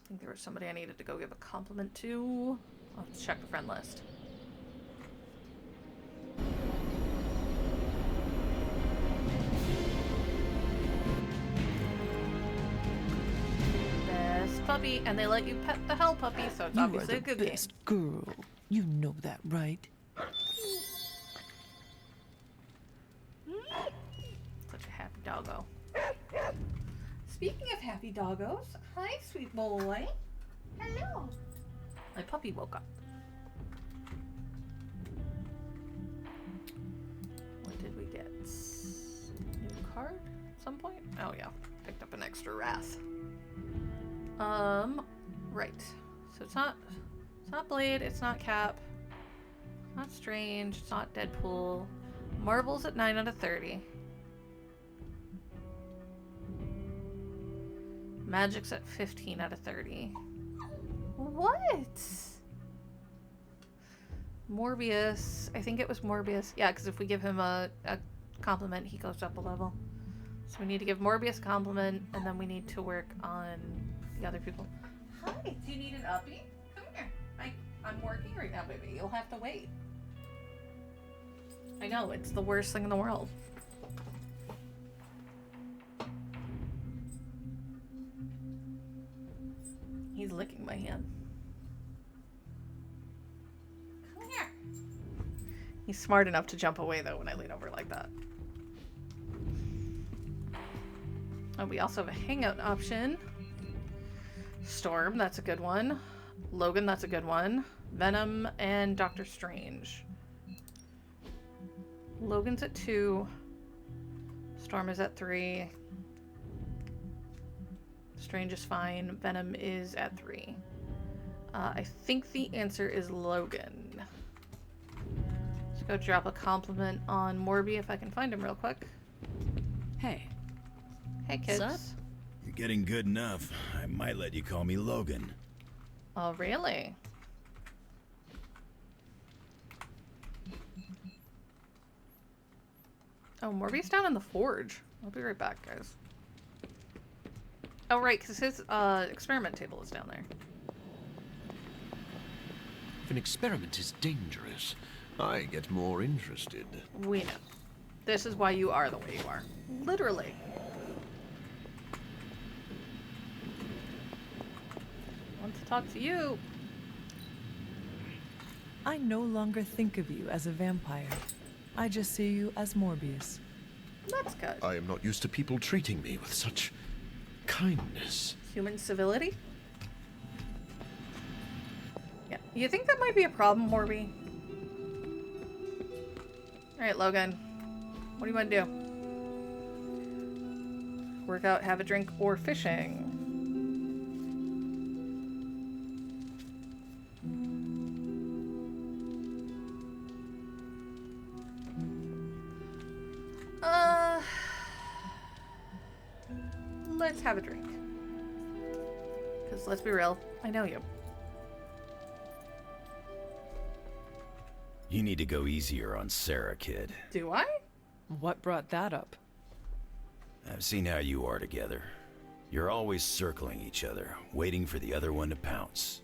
I think there was somebody I needed to go give a compliment to. I'll have to check the friend list. Best puppy, and they let you pet the hell puppy, so it's obviously a good game. Best girl. You know that, right? Such a happy doggo. Speaking of happy doggos, hi, sweet boy. Hello. My puppy woke up. What did we get? New card at some point? Oh yeah, picked up an extra wrath. Right. So it's not Blade, it's not Cap, it's not Strange, it's not Deadpool. Marvel's at 9 out of 30. Magic's at 15 out of 30. What? Morbius. I think it was Morbius. Yeah, because if we give him a compliment, he goes up a level. So we need to give Morbius a compliment, and then we need to work on the other people. Hi, do you need an uppie? Come here. I'm working right now, baby. You'll have to wait. I know, it's the worst thing in the world. He's licking my hand. Come here. He's smart enough to jump away, though, when I lean over like that. Oh, we also have a hangout option. Storm, that's a good one. Logan, that's a good one. Venom and Doctor Strange. Logan's at 2. Storm is at 3. Strange is fine. Venom is at 3. I think the answer is Logan. Let's go drop a compliment on Morby if I can find him real quick. Hey. Hey, kids. What's up? You're getting good enough. I might let you call me Logan. Oh, really? Oh, Morby's down in the forge. I'll be right back, guys. Oh, right, because his experiment table is down there. If an experiment is dangerous, I get more interested. We know. This is why you are the way you are. Literally. I want to talk to you. I no longer think of you as a vampire. I just see you as Morbius. That's good. I am not used to people treating me with such kindness. Human civility? Yeah. You think that might be a problem, Morby? Alright, Logan. What do you want to do? Work out, have a drink, or fishing? Let's have a drink. Because let's be real, I know you. You need to go easier on Sarah, kid. Do I? What brought that up? I've seen how you are together. You're always circling each other, waiting for the other one to pounce.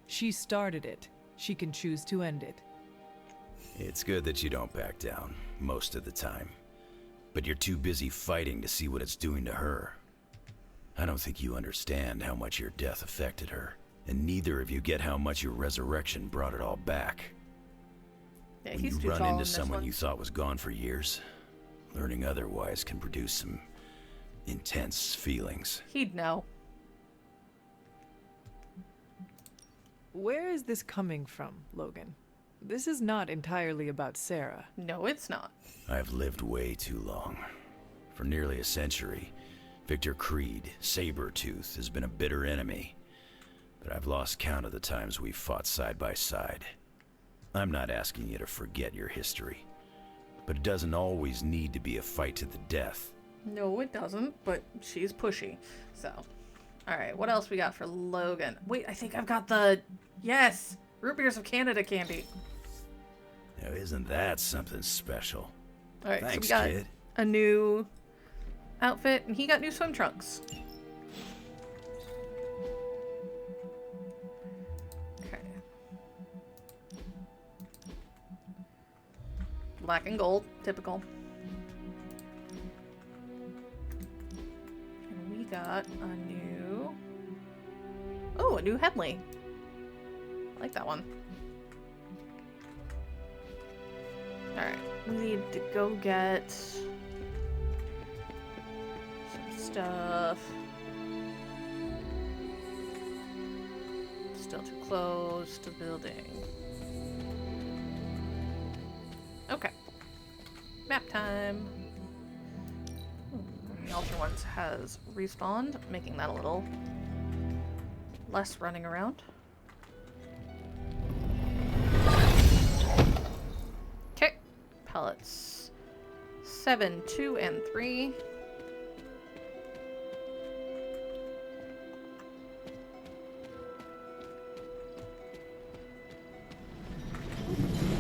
She started it. She can choose to end it. It's good that you don't back down, most of the time. But you're too busy fighting to see what it's doing to her. I don't think you understand how much your death affected her, and neither of you get how much your resurrection brought it all back. Yeah, When he's you too run tall into in this someone one. you thought was gone for years, learning otherwise can produce some intense feelings. He'd know. Where is this coming from, Logan? This is not entirely about Sarah. No, it's not. I've lived way too long. For nearly a century, Victor Creed, Sabretooth, has been a bitter enemy. But I've lost count of the times we've fought side by side. I'm not asking you to forget your history. But it doesn't always need to be a fight to the death. No, it doesn't, but she's pushy. So, alright, what else we got for Logan? Wait, I think I've got the... Yes! Root Beers of Canada candy. Now, isn't that something special? Alright, so we Thanks, got kid. a new outfit, and he got new swim trunks. Okay. Black and gold, typical. And we got a new... Oh, a new Headley. I like that one. Alright, we need to go get some stuff. Still too close to building. Okay. Map time. The Ultra Ones has respawned, making that a little less running around. Okay. Pellets. 7, 2, and 3.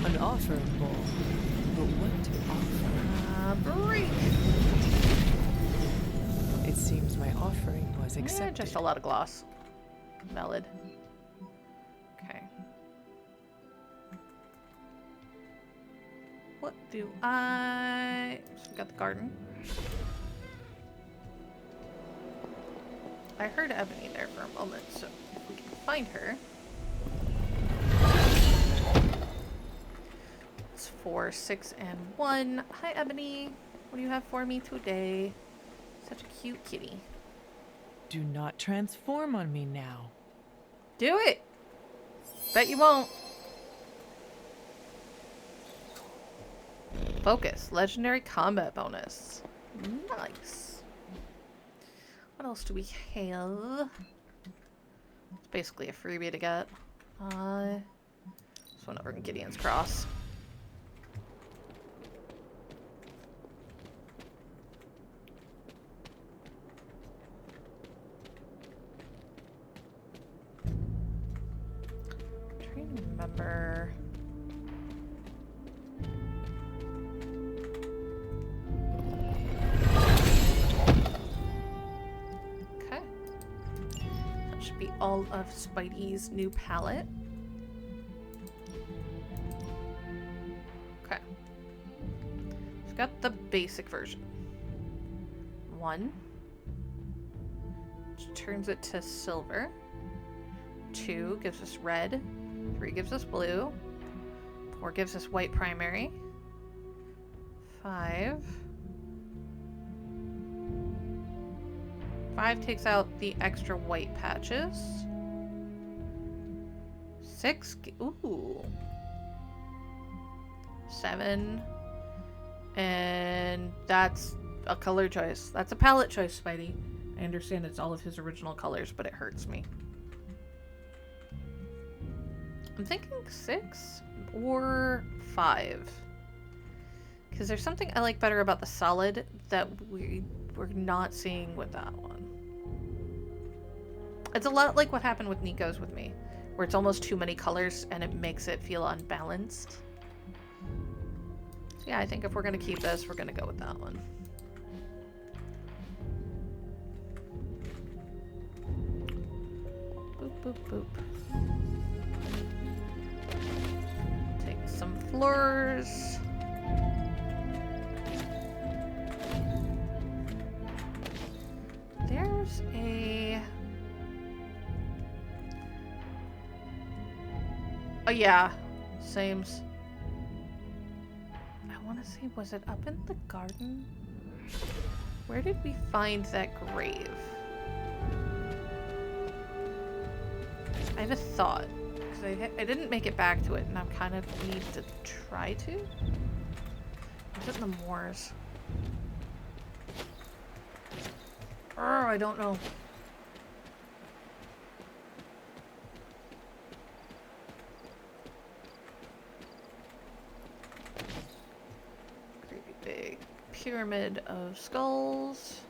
An offering bowl. But what to offer? Break! It seems my offering was Yeah, accepted. just a lot of gloss. Valid. Okay. What do I... So we got the garden. I heard Ebony there for a moment, so if we can find her. It's 4, 6, and 1. Hi, Ebony. What do you have for me today? Such a cute kitty. Do not transform on me now. Do it! Bet you won't. Focus. Legendary combat bonus. Nice. What else do we have? It's basically a freebie to get. This one over in Gideon's Cross. I'm trying to remember. Be all of Spidey's new palette. Okay. We've got the basic version. 1. Which turns it to silver. 2 gives us red. 3 gives us blue. 4 gives us white primary. 5 takes out the extra white patches. 6, ooh. 7, and that's a color choice. That's a palette choice, Spidey. I understand it's all of his original colors, but it hurts me. I'm thinking 6 or 5. Because there's something I like better about the solid that we're not seeing with that one. It's a lot like what happened with Nico's with me, where it's almost too many colors and it makes it feel unbalanced. So yeah, I think if we're going to keep this, we're going to go with that one. Boop, boop, boop. Take some floors. There's a... Oh yeah, sames. I want to say, was it up in the garden? Where did we find that grave? I have a thought, because I didn't make it back to it, and I kind of need to try to. Was it in the moors? Oh, I don't know. Creepy big pyramid of skulls.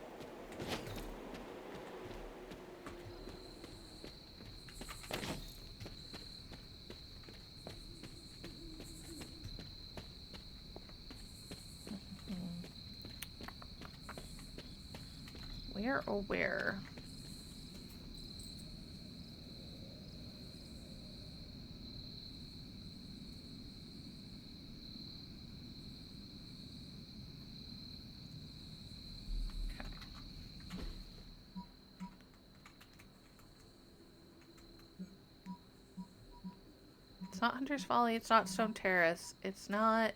Where, oh where? It's not Hunter's Folly, it's not Stone Terrace, it's not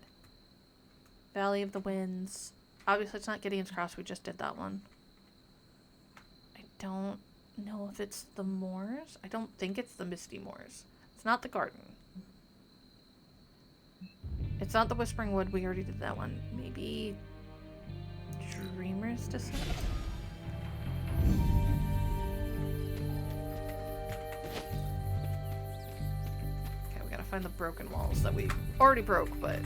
Valley of the Winds. Obviously it's not Gideon's Cross, we just did that one. I don't know if it's the Moors. I don't think it's the Misty Moors. It's not the Garden. It's not the Whispering Wood, we already did that one. Maybe Dreamer's Descent? Find the broken walls that we already broke, but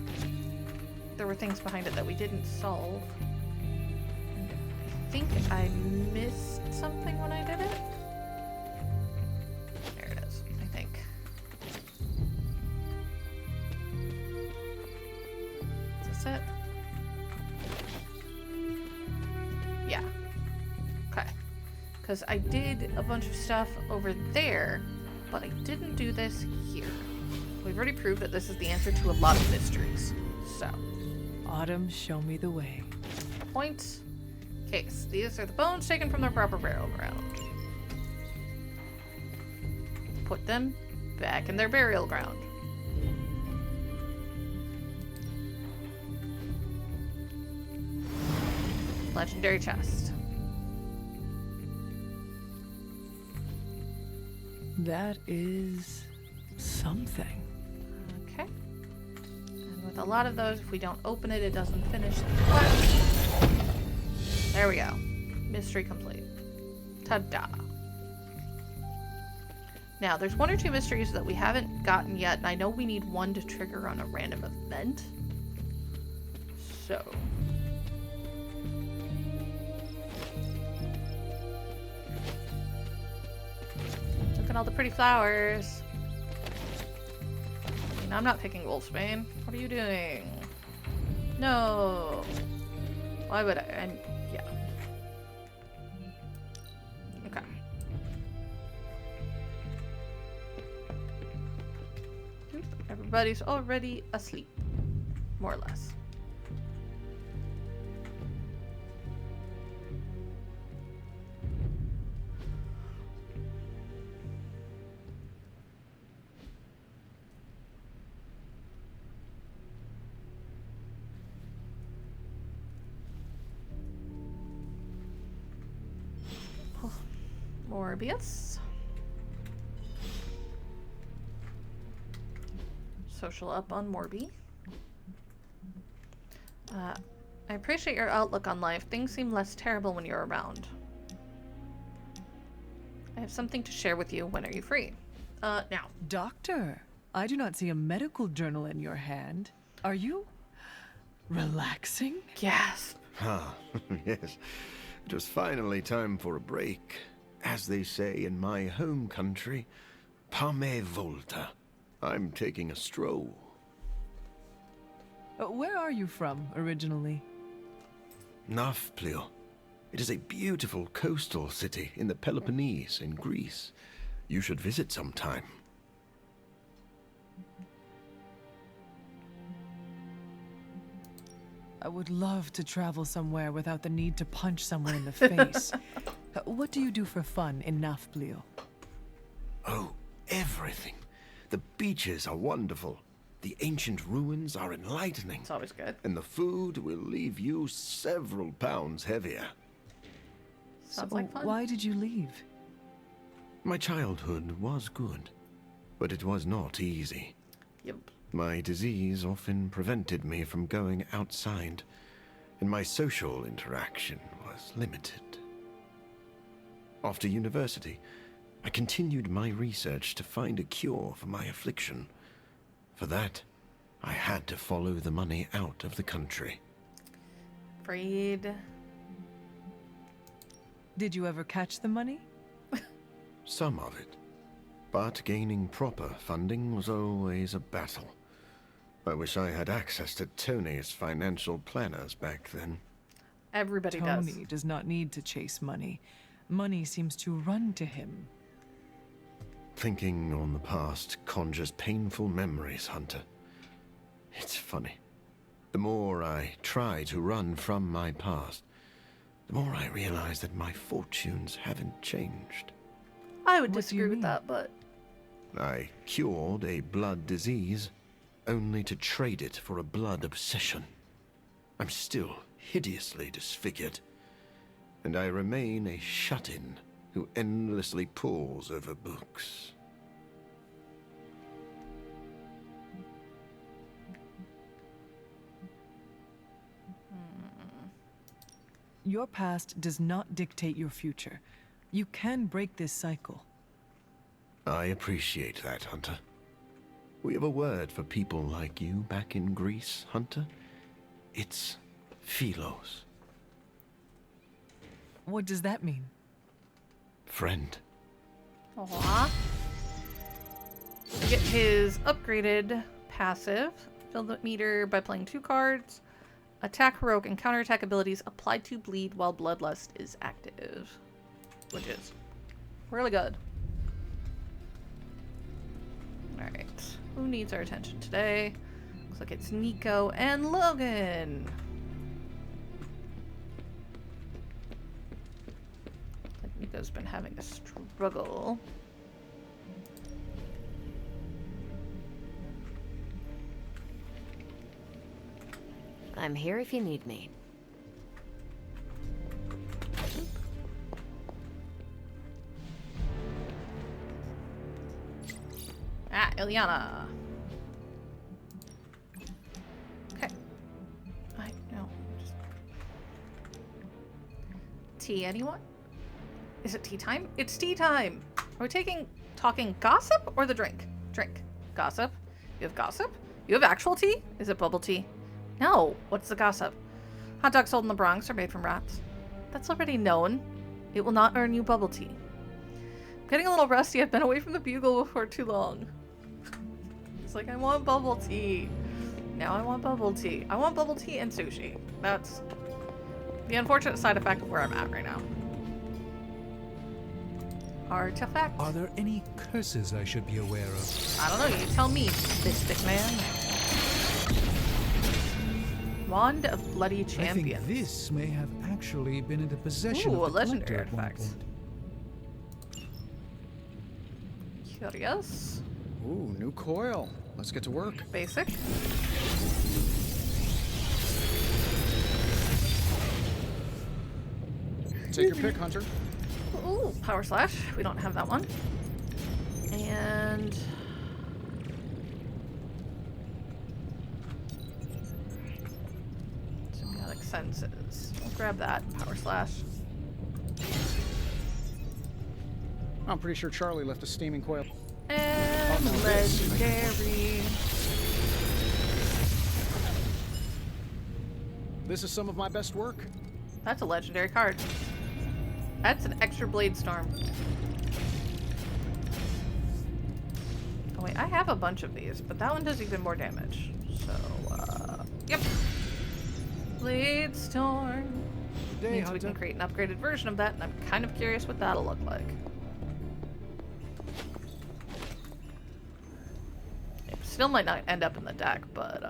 there were things behind it that we didn't solve. And I think I missed something when I did it. There it is, I think. Is this it? Yeah. Okay. Because I did a bunch of stuff over there, but I didn't do this here. We've already proved that this is the answer to a lot of mysteries. So. Autumn, show me the way. Point. Case. These are the bones taken from their proper burial ground. put them back in their burial ground. Legendary chest. That is something. Okay. And with a lot of those, if we don't open it, it doesn't finish the quest. There we go. Mystery complete. Ta-da. Now, there's 1 or 2 mysteries that we haven't gotten yet, and I know we need 1 to trigger on a random event. So... look at all the pretty flowers. I mean, I'm not picking Wolfsbane. What are you doing? No. Why would I? And yeah. Okay. Oop, everybody's already asleep. More or less. Morbius. Social up on Morby. I appreciate your outlook on life. Things seem less terrible when you're around. I have something to share with you. When are you free? Now. Doctor, I do not see a medical journal in your hand. Are you relaxing? Yes. Ah, yes. It was finally time for a break. As they say in my home country, Pame Volta. I'm taking a stroll. Where are you from, originally? Nafplio. It is a beautiful coastal city in the Peloponnese in Greece. You should visit sometime. I would love to travel somewhere without the need to punch someone in the face. What do you do for fun in Nafplio? Oh, everything. The beaches are wonderful. The ancient ruins are enlightening. It's always good. And the food will leave you several pounds heavier. Sounds like fun. Why did you leave? My childhood was good, but it was not easy. Yep. My disease often prevented me from going outside, and my social interaction was limited. After university, I continued my research to find a cure for my affliction. For that, I had to follow the money out of the country. Freed. Did you ever catch the money? Some of it. But gaining proper funding was always a battle. I wish I had access to Tony's financial planners back then. Everybody does. Tony does not need to chase money. Money seems to run to him. Thinking on the past conjures painful memories, Hunter. It's funny. The more I try to run from my past, the more I realize that my fortunes haven't changed. I would disagree with that, but... I cured a blood disease, only to trade it for a blood obsession. I'm still hideously disfigured, and I remain a shut-in who endlessly pores over books. Your past does not dictate your future. You can break this cycle. I appreciate that, Hunter. We have a word for people like you back in Greece, Hunter. It's Philos. What does that mean? Friend. Aww. Get his upgraded passive. Fill the meter by playing 2 cards. Attack, heroic, and counterattack abilities applied to bleed while bloodlust is active. Which is really good. Alright. Who needs our attention today? Looks like it's Nico and Logan. Looks like Nico's been having a struggle. I'm here if you need me. Ah, Ilyana. Okay. I know. Tea, anyone? Is it tea time? It's tea time! Are we talking gossip or the drink? Drink. Gossip? You have gossip? You have actual tea? Is it bubble tea? No. What's the gossip? Hot dogs sold in the Bronx are made from rats. That's already known. It will not earn you bubble tea. I'm getting a little rusty. I've been away from the bugle for too long. It's like, I want bubble tea. Now I want bubble tea. I want bubble tea and sushi. That's the unfortunate side effect of where I'm at right now. Artifact. Are there any curses I should be aware of? I don't know. You tell me, Mystic Man. Wand of Bloody Champion. I think this may have actually been in the possession of the a legendary collector at one artifact. point. Curious. Ooh, new coil. Let's get to work. Basic. Take your pick, Hunter. Ooh, power slash. We don't have that one. And symbiotic senses. We'll grab that. Power slash. I'm pretty sure Charlie left a steaming coil. And legendary. This is some of my best work. That's a legendary card. That's an extra blade storm. Oh wait, I have a bunch of these, but that one does even more damage. So, yep. Blade storm. Means we can create an upgraded version of that, and I'm kind of curious what that'll look like. It still might not end up in the deck, but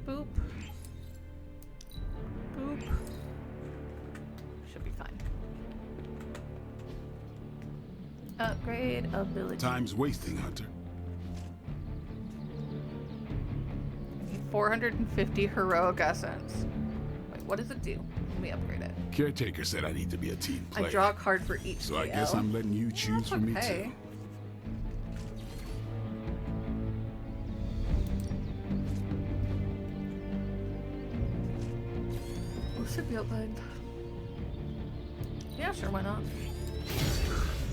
boop. Boop. Should be fine. Upgrade ability. Time's wasting, Hunter. I need 450 heroic essence. Wait, what does it do? Let me upgrade it. Caretaker said I need to be a team player. I draw a card for each So I guess I'm letting you choose for me too. Symbiote bind. Yeah, sure, why not?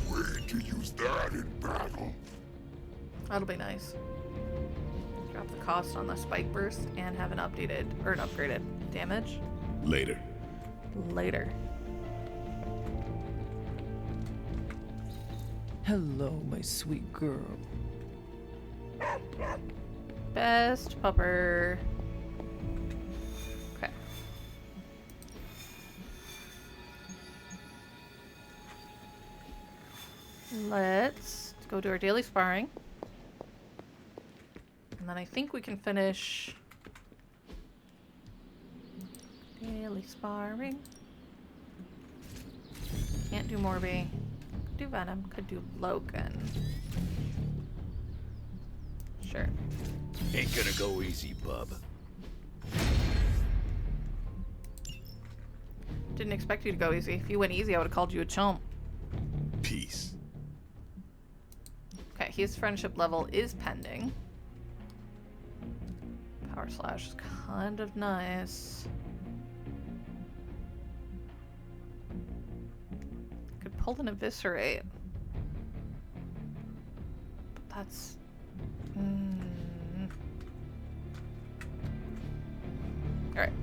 Wait to use that in battle. That'll be nice. Drop the cost on the spike burst and have an updated or an upgraded damage. Later. Later. Hello, my sweet girl. Best pupper. Okay. Let's go do our daily sparring. And then I think we can finish daily sparring. Can't do Morby. Could do Venom. Could do Logan. Sure. Ain't gonna go easy, bub. Didn't expect you to go easy. If you went easy, I would have called you a chump. Peace. Okay, his friendship level is pending. Power slash is kind of nice. Could pull an eviscerate. But that's... Alright.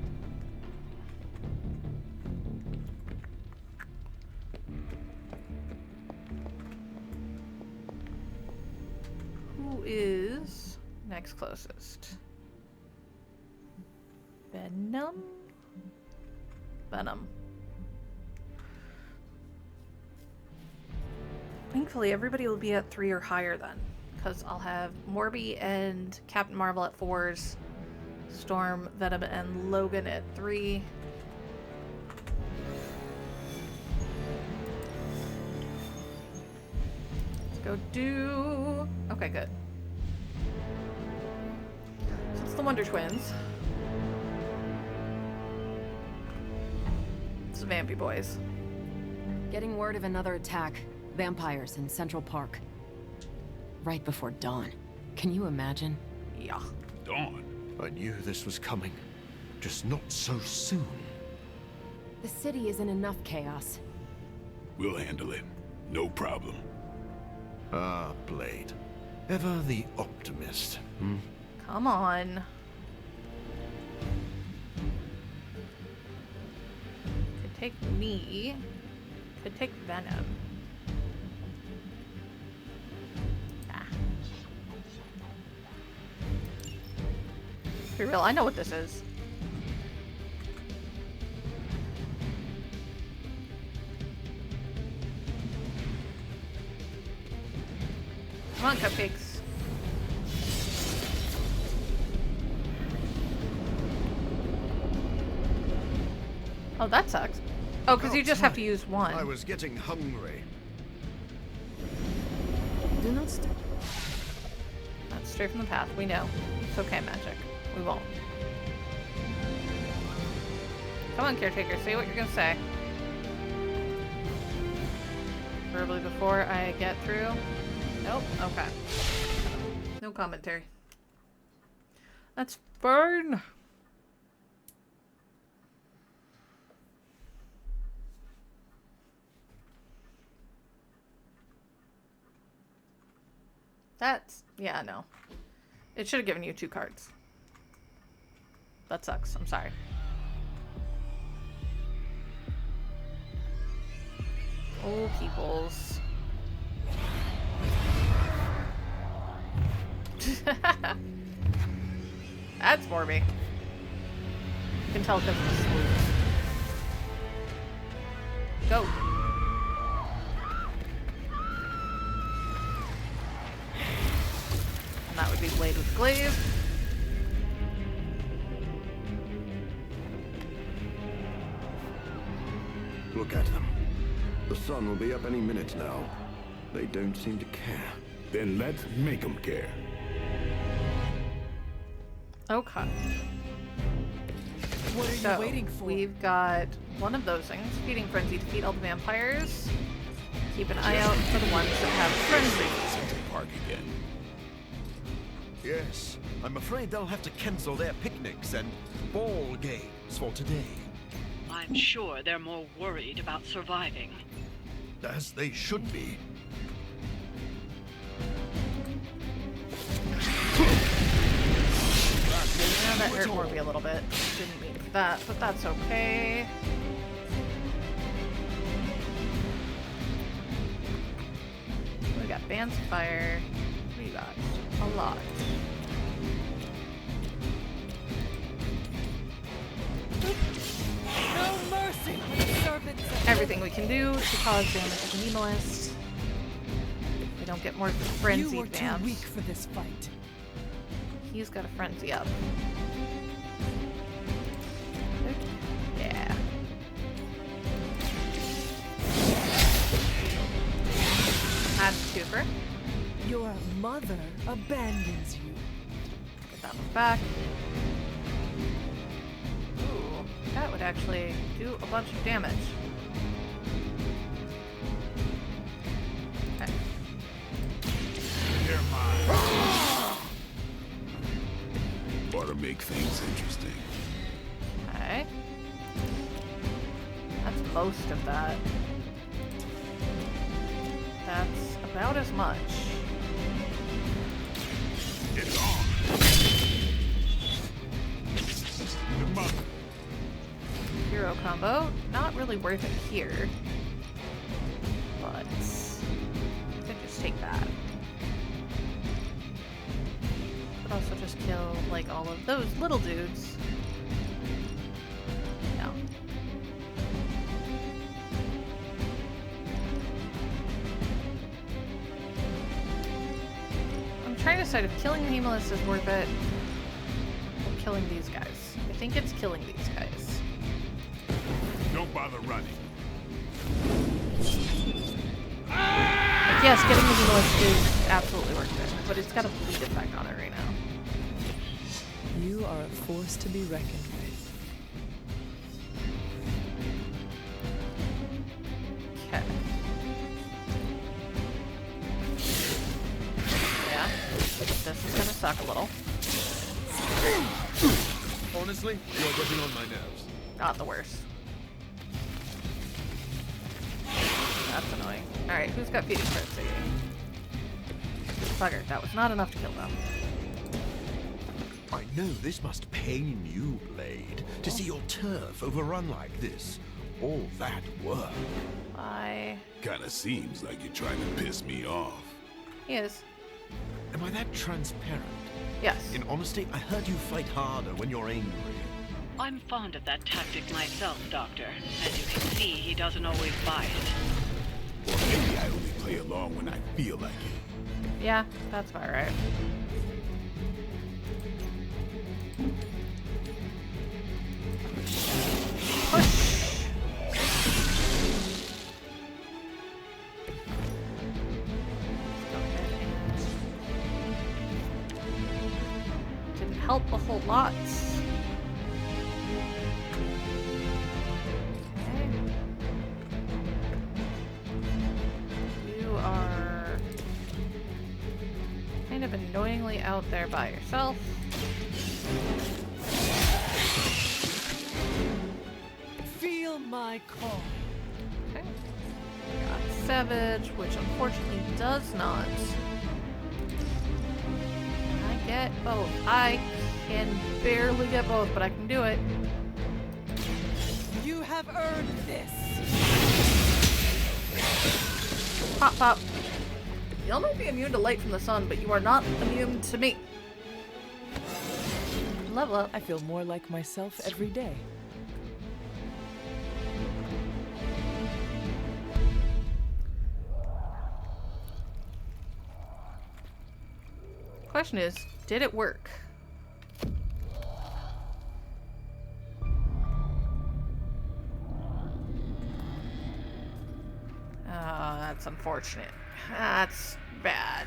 Who is next closest? Venom? Venom. Thankfully, everybody will be at 3 or higher then. Because I'll have Morby and Captain Marvel at 4s. Storm, Venom, and Logan at 3. Go do... Okay, good. So it's the Wonder Twins. It's the Vampy Boys. Getting word of another attack. Vampires in Central Park. Right before dawn. Can you imagine? Yeah. Dawn? I knew this was coming. Just not so soon. The city is in enough chaos. We'll handle it. No problem. Ah, Blade. Ever the optimist, hmm? Come on. Could take me. Could take Venom. Be real, I know what this is. Come on, cupcakes. Oh, that sucks. Oh, because you just have to use one. I was getting hungry. Do not stop. That's straight from the path. We know. It's okay, Magic. We won't. Come on, Caretaker. Say what you're gonna say. Verbally before I get through. Nope. Okay. No commentary. That's fine. That's... yeah, no. It should have given you 2 cards. That sucks. I'm sorry. Oh, peoples. That's for me. You can tell because of the swoop. Go. And that would be Blade with Glaive. Look at them. The sun will be up any minute now. They don't seem to care. Then let's make them care. Okay. What are you waiting for? We've got one of those things. Feeding Frenzy. Defeat all the vampires. Keep an eye out for the ones that have Frenzy. Central Park again. Yes. I'm afraid they'll have to cancel their picnics and ball games for today. I'm sure they're more worried about surviving. As they should be. Yeah, that hurt Morby a little bit. Didn't mean for that, but that's okay. We got Bands of Fire. We got a lot. No mercy! Everything we can do to cause damage to the Minimalist. We don't get more frenzied You were too vamps. weak for this fight. He's got a frenzy up. Yeah. That's super. Your mother abandons you. Get that one back. Ooh, that would actually do a bunch of damage. Okay. They're mine. Ought to make things interesting. Okay. That's most of that. That's about as much. It's on. Come on. Hero combo. Not really worth it here. But I could just take that. But also just kill like all of those little dudes. No. I'm trying to decide if killing the Hemalist is worth it or killing these guys. I think it's killing these guys. Don't bother running. I yes, getting the hemolysis is absolutely worth it, but it's got a bleed effect on it right now. You are a force to be reckoned with. Okay. Yeah, this is gonna suck a little. Honestly, you're getting on my nerves. Not the worst. That's annoying. Alright, who's got feeding frenzy? Bugger, that was not enough to kill them. I know this must pain you, Blade, to see your turf overrun like this. All that work. Why? Kinda seems like you're trying to piss me off. He is. Am I that transparent? Yes. In honesty, I heard you fight harder when you're angry. I'm fond of that tactic myself, Doctor. As you can see, he doesn't always buy it. Or maybe I only play along when I feel like it. Yeah, that's about right. Push. Didn't help a whole lot. Okay. You are kind of annoyingly out there by yourself. Feel my call. Okay. Got Savage, which unfortunately does not. Can I get both? I can barely get both, but I can do it. You have earned this. Pop, pop. Y'all might be immune to light from the sun, but you are not immune to me. Level up. I feel more like myself every day. Question is, did it work? Oh, that's unfortunate. That's bad.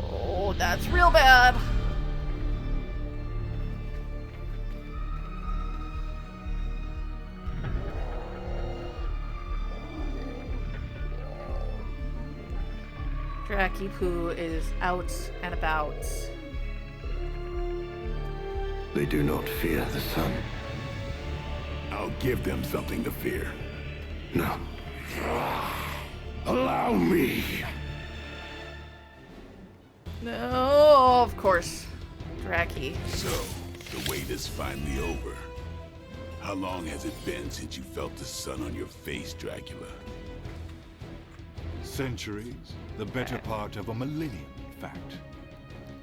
Oh, that's real bad. Dracky Poo is out and about. They do not fear the sun. I'll give them something to fear. No. Allow me. No, of course. Dracky. So, the wait is finally over. How long has it been since you felt the sun on your face, Dracula? Centuries. The better part of a millennium, in fact.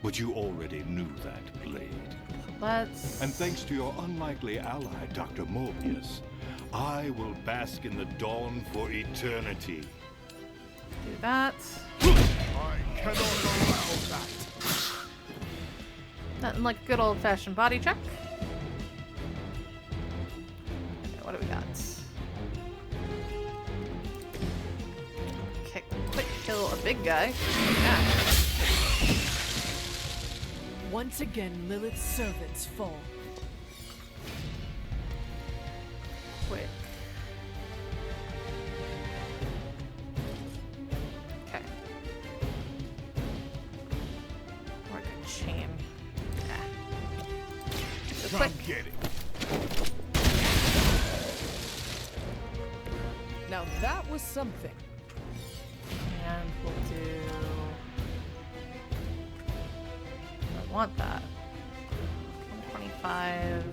But you already knew that, Blade. Let's... And thanks to your unlikely ally, Dr. Morbius, I will bask in the dawn for eternity. Do that. I cannot allow that. Nothing like a good old-fashioned body check. Okay, what do we got? Quick kill a big guy. Yeah. Once again, Lilith's servants fall. Quick. Okay. Or a good chain. Yeah. So quick. Get it. Now that was something. And we'll do... I want that. 125.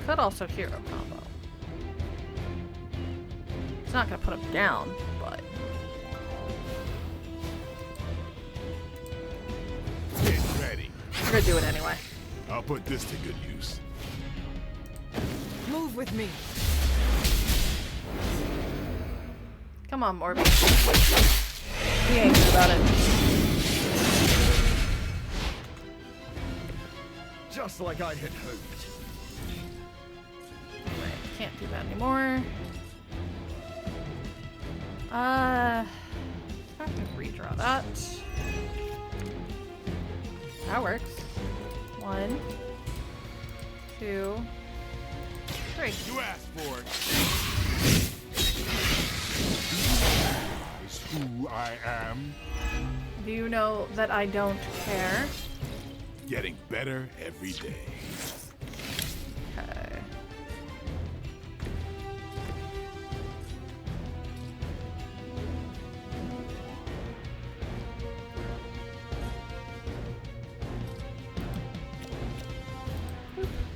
Could also hero combo. It's not gonna put him down, but... Get ready. We're gonna do it anyway. I'll put this to good use. Move with me. Come on, Morby. He ain't good about it. Just like I had hoped. Right, can't do that anymore. I'm gonna redraw that. That works. 1, 2, 3. You asked for it. Is who I am. Do you know that I don't care? Getting better every day. Okay.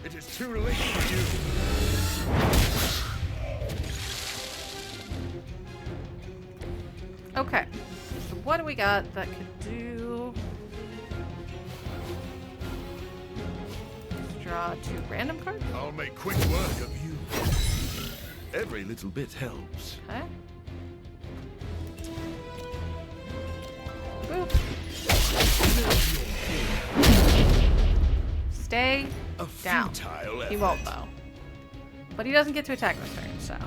It is too late for you. Okay. So what do we got that could do? Let's draw 2 random cards. I'll make quick work of you. Every little bit helps. Okay. Boop. Stay down. He won't though. But he doesn't get to attack this turn, so.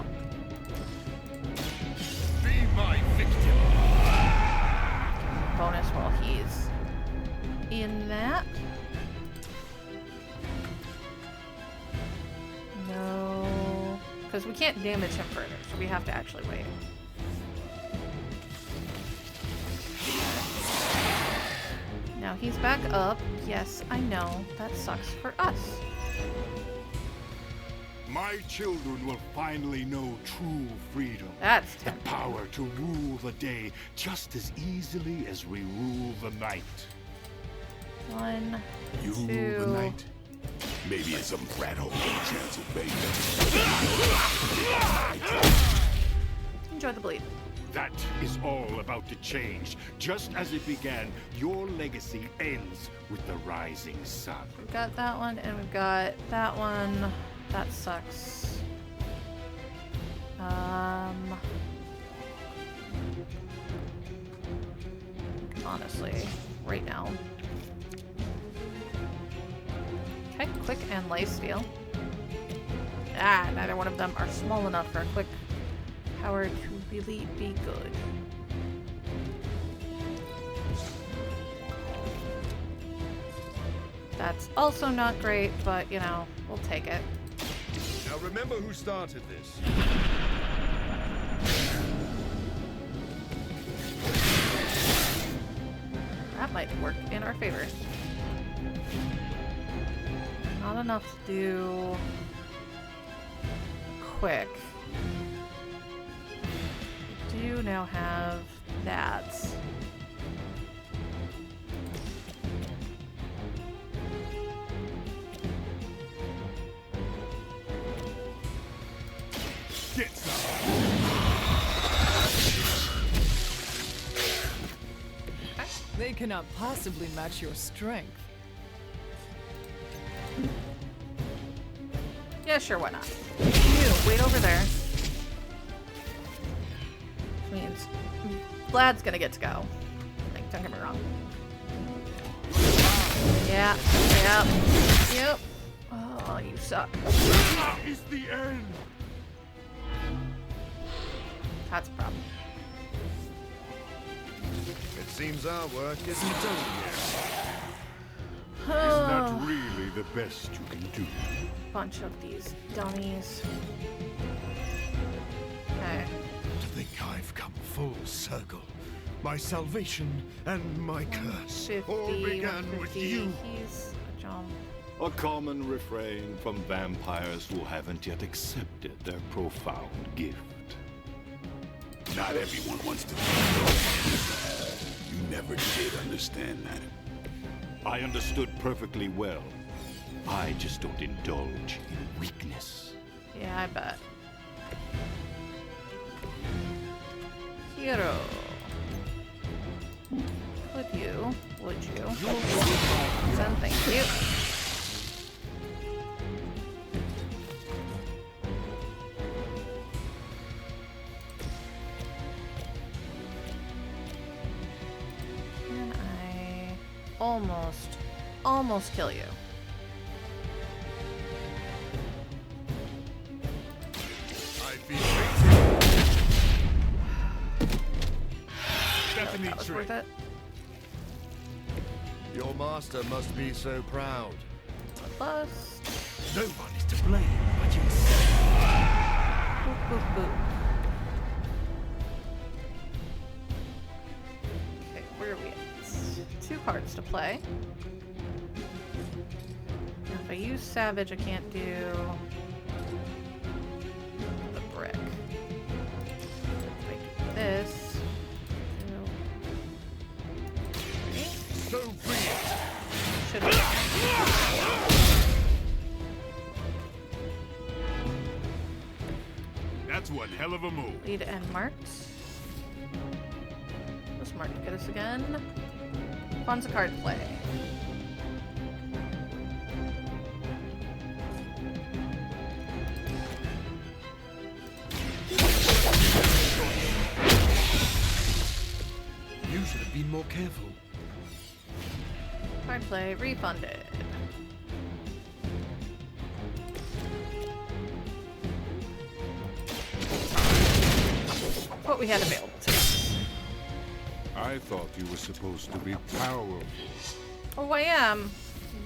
Be my victim. Bonus while he's in that. No. Because we can't damage him further, so we have to actually wait. Now he's back up. Yes, I know. That sucks for us. My children will finally know true freedom. That's the power to rule the day just as easily as we rule the night. 1, You 2. rule the night. Maybe it's some rat hole chance of bacon. Enjoy the bleed. That is all about to change. Just as it began, your legacy ends with the rising sun. We've got that one, and we've got that one. That sucks. Honestly, right now. Okay, quick and lifesteal. Ah, neither one of them are small enough for a quick power to really be good. That's also not great, but you know, we'll take it. Now remember who started this. That might work in our favor. Not enough to do quick. We do now have that. Get some. They cannot possibly match your strength. Yeah, sure, why not? You wait over there. Which means Vlad's gonna get to go. Like, don't get me wrong. Yeah, yep. Oh, you suck. That is the end. That's a problem. It seems our work isn't done yet. Is that really the best you can do? Bunch of these dummies. Okay. To think I've come full circle. My salvation and my curse 50, all began with you. He's a jump. A common refrain from vampires who haven't yet accepted their profound gift. Not everyone wants to be. You never did understand that. I understood perfectly well. I just don't indulge in weakness. Yeah, I bet. Hero. Would you? Send, thank you. And I almost kill you. That was worth it. Your master must be so proud. Bust. No one is to blame but yourself. Boop, boop, boop. Okay, where are we at? 2 cards to play. Now, if I use Savage, I can't do the brick. If I do this. So be it. Should have. That's one hell of a move. Lead and marked. This mark get us again. Fun's a card play. You should have been more careful. Card play refunded. What we had available to us. I thought you were supposed to be powerful. Oh, I am.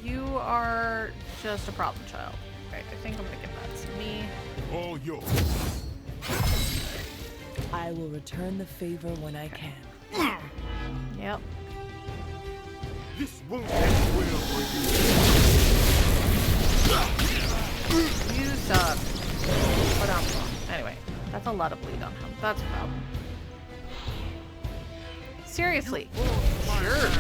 You are just a problem child. Right, I think I'm gonna give that to me. All yours. I will return the favor when I can. Yep. This won't end well for You suck. But anyway, that's a lot of bleed on him. That's a problem. Seriously. Sure.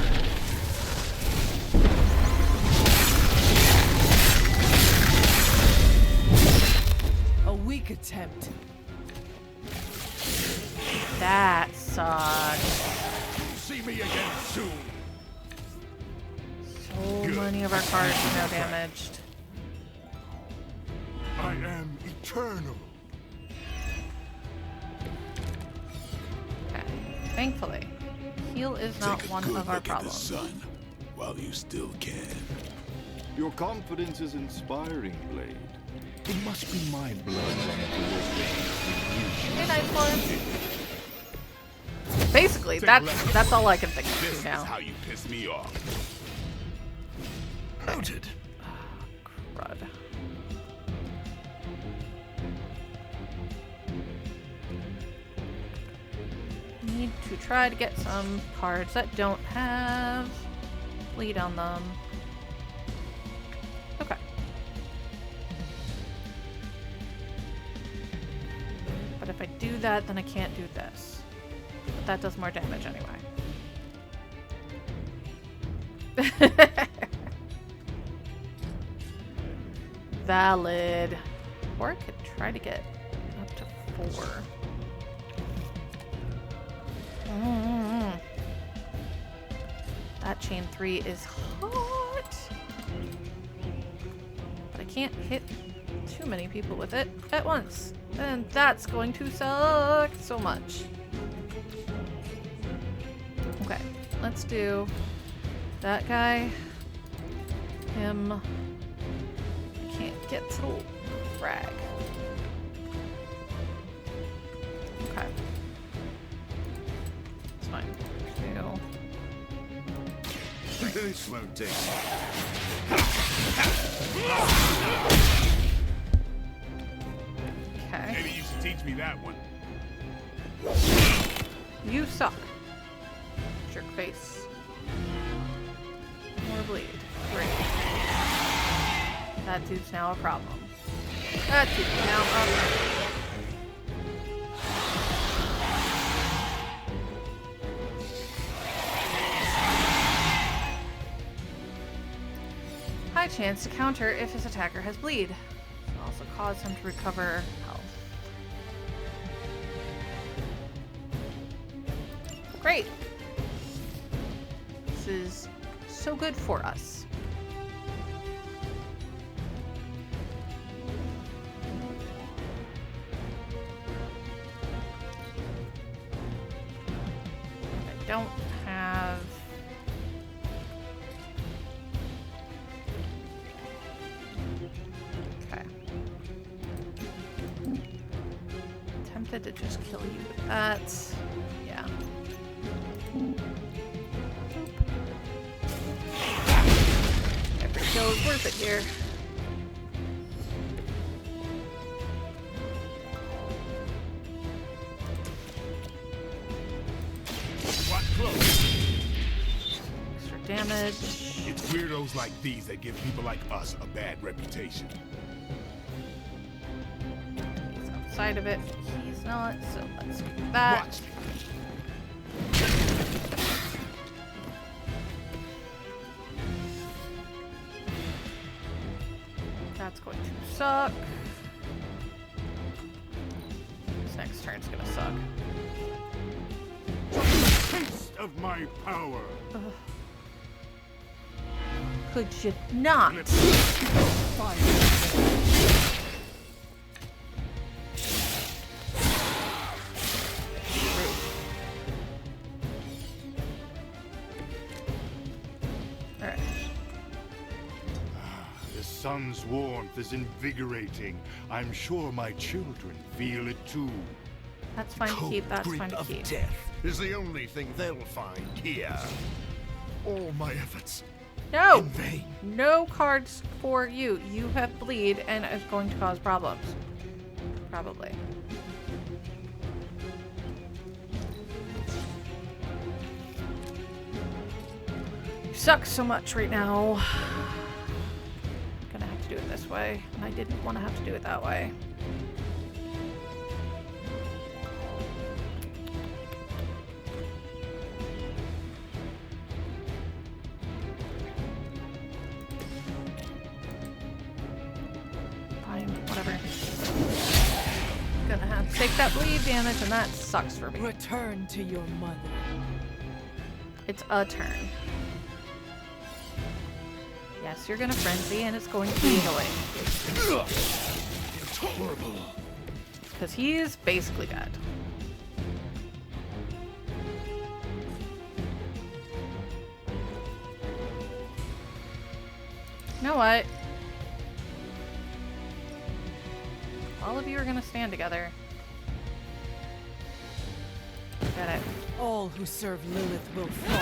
A weak attempt. That sucks. See me again soon. So many of our cards are now damaged. I am eternal. Okay. Thankfully, heal is not one of our problems. Sun while you still can. Your confidence is inspiring, Blade. It must be my blood running through your veins. Hey, nice one. Basically, that's all I can think of This now. is how you piss me off. Noted. Crud. Need to try to get some cards that don't have bleed on them. Okay. But if I do that, then I can't do this. But that does more damage anyway. Valid. Or I could try to get up to 4. That chain 3 is hot. But I can't hit too many people with it at once. And that's going to suck so much. Okay, let's do that guy. Him. I can't get to the frag. Okay. It's fine. 2. This won't take. Okay. Maybe you should teach me that one. You suck. Jerk face. More bleed. Great. That dude's now a problem. That dude's now a problem. High chance to counter if his attacker has bleed. Can also cause him to recover health. Great. This is so good for us. I don't have... Okay. Tempted to just kill you with that. Yeah. Every kill is worth it here. Extra damage. It's weirdos like these that give people like us a bad reputation. He's outside of it. He's not, so let's do that. Watch. That's going to suck. This next turn's gonna suck. Taste of my power. Ugh. Could you not? Alright. The sun's warmth is invigorating. I'm sure my children feel it too. That's fine to keep, that's fine to Grip keep. of death is the only thing they'll find here. All my efforts. No! In vain. No cards for you. You have bleed and it's going to cause problems. Probably. You suck so much right now. I'm gonna have to do it this way. And I didn't want to have to do it that way. Fine, whatever. Gonna have to take that bleed damage and that sucks for me. Return to your mother. It's a turn. Yes, you're gonna frenzy and it's going to be annoying. It's horrible. Because he is basically dead. You know what? All of you are gonna stand together. Get it. All who serve Lilith will fall.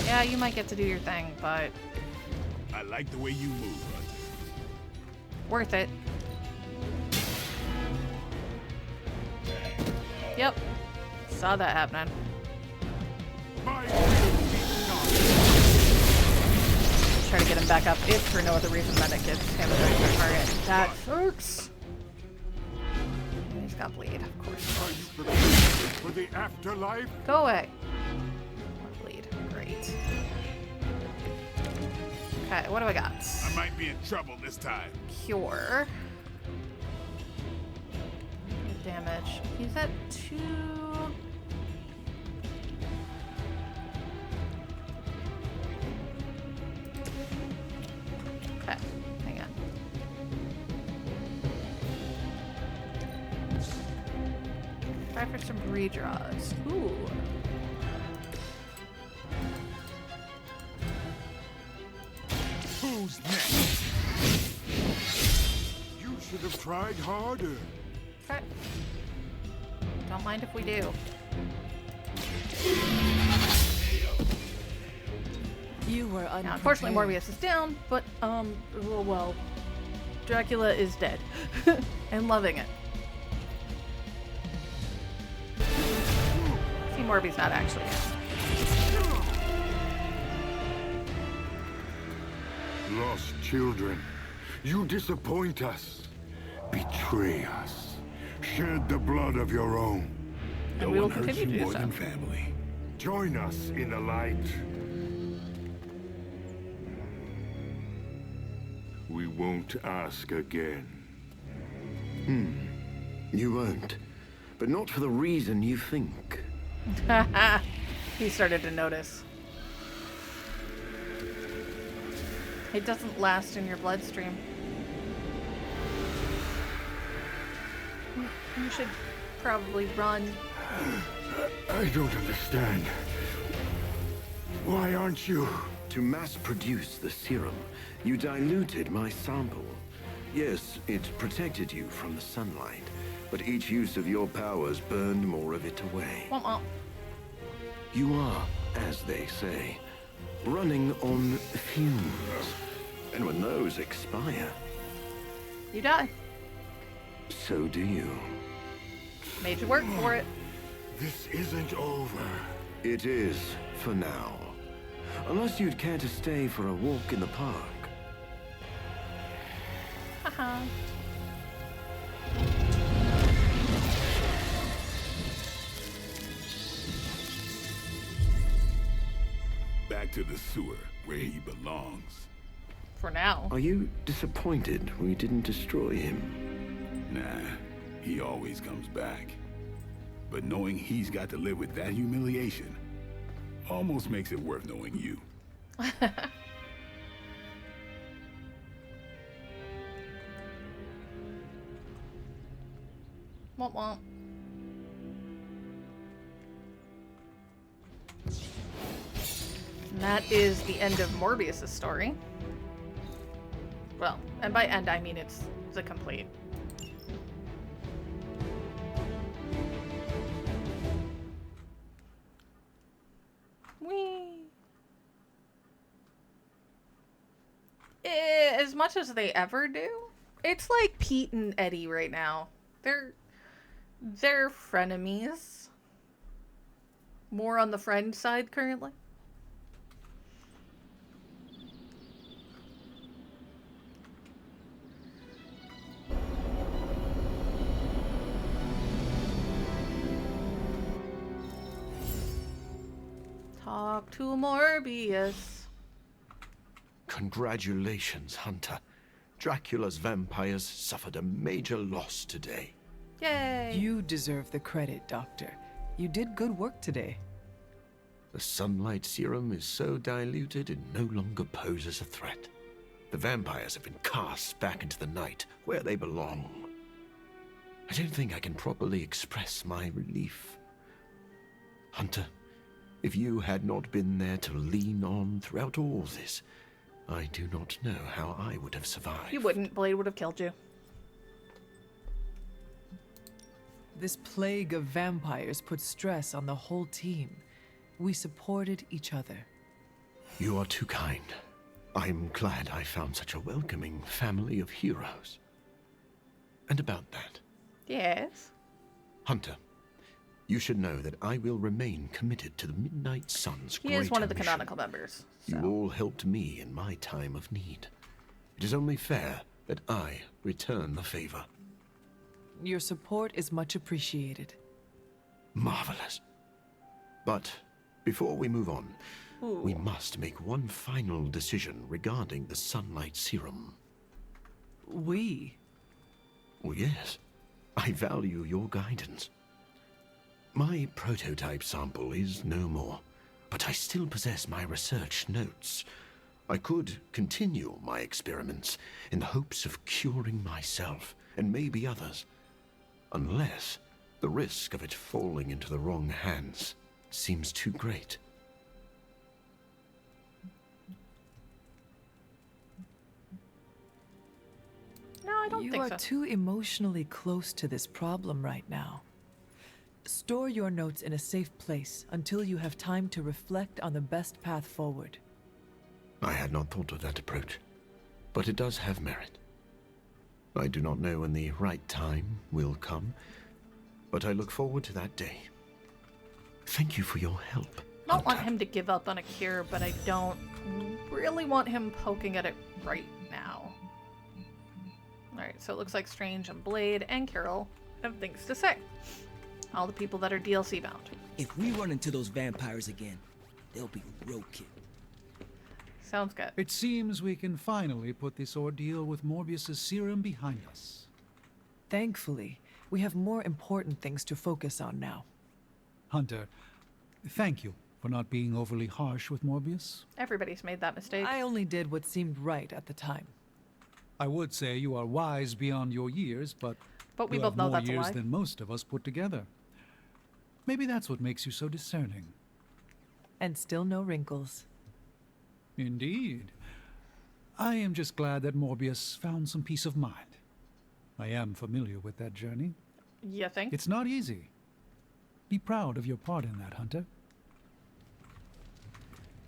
Yeah, you might get to do your thing, but I like the way you move, Hunter. worth it. Yep. Saw that happening. Try to get him back up, if for no other reason than it gets him right to the target. That sucks. And he's got bleed, of course. For the afterlife? Go away. More bleed. Great. Okay, what do I got? I might be in trouble this time. Cure. Damage. He's at 2. Okay, hang on. Try for some redraws. Ooh. Who's next? You should have tried harder. Okay. Don't mind if we do. You were unprepared. Now, unfortunately, Morbius is down, but, well, Dracula is dead. And loving it. See, Morbius not actually dead. Lost children, you disappoint us, betray us, shed the blood of your own. And we will continue to do more so. than family. Join us in the light. We won't ask again. You won't. but not for the reason you think. He started to notice. It doesn't last in your bloodstream. You should probably run. I don't understand. Why aren't you? To mass produce the serum, you diluted my sample. Yes, it protected you from the sunlight, but each use of your powers burned more of it away. You are, as they say, running on fumes. And when those expire, you die. So do you. Made you work for it. This isn't over. It is, for now. Unless you'd care to stay for a walk in the park. Haha. Back to the sewer, where he belongs. For now. Are you disappointed we didn't destroy him? Nah, he always comes back. But knowing he's got to live with that humiliation almost makes it worth knowing you. Womp womp. And that is the end of Morbius's story. Well, and by end I mean it's the complete. Whee! As much as they ever do, it's like Pete and Eddie right now. They're frenemies. More on the friend side currently. Talk to Morbius. Congratulations, Hunter. Dracula's vampires suffered a major loss today. Yay! You deserve the credit, Doctor. You did good work today. The sunlight serum is so diluted it no longer poses a threat. The vampires have been cast back into the night, where they belong. I don't think I can properly express my relief. Hunter, if you had not been there to lean on throughout all this, I do not know how I would have survived. You wouldn't. Blade would have killed you. This plague of vampires put stress on the whole team. We supported each other. You are too kind. I'm glad I found such a welcoming family of heroes. And about that. Yes? Hunter, you should know that I will remain committed to the Midnight Sun's He is one of the mission. canonical members. So. You all helped me in my time of need. It is only fair that I return the favor. Your support is much appreciated. Marvelous. But before we move on, Ooh. we must make one final decision regarding the sunlight serum. We? Well, yes. I value your guidance. My prototype sample is no more, but I still possess my research notes. I could continue my experiments in the hopes of curing myself and maybe others, unless the risk of it falling into the wrong hands seems too great. No, I don't think so. You are too emotionally close to this problem right now. Store your notes in a safe place until you have time to reflect on the best path forward. I had not thought of that approach, but it does have merit. I do not know when the right time will come, but I look forward to that day. Thank you for your help. I don't want him to give up on a cure, but I don't really want him poking at it right now. Alright, so it looks like Strange and Blade and Carol have things to say. All the people that are DLC bound. If we run into those vampires again, they'll be broken. Sounds good. It seems we can finally put this ordeal with Morbius's serum behind us. Thankfully, We have more important things to focus on now. Hunter, thank you for not being overly harsh with Morbius. Everybody's made that mistake. I only did what seemed right at the time. I would say you are wise beyond your years, but we you both have know more that's a years lie. than most of us put together. Maybe that's what makes you so discerning. And still no wrinkles. Indeed. I am just glad that Morbius found some peace of mind. I am familiar with that journey. You think? It's not easy. Be proud of your part in that, Hunter.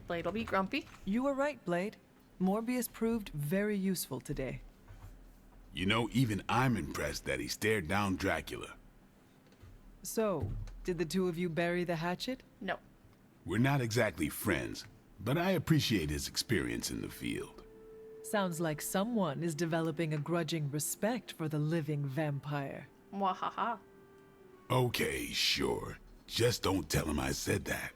Blade will be grumpy. You were right, Blade. Morbius proved very useful today. You know, even I'm impressed that he stared down Dracula. So, did the two of you bury the hatchet? No. We're not exactly friends, but I appreciate his experience in the field. Sounds like someone is developing a grudging respect for the living vampire. Mwahaha. Okay, sure. Just don't tell him I said that.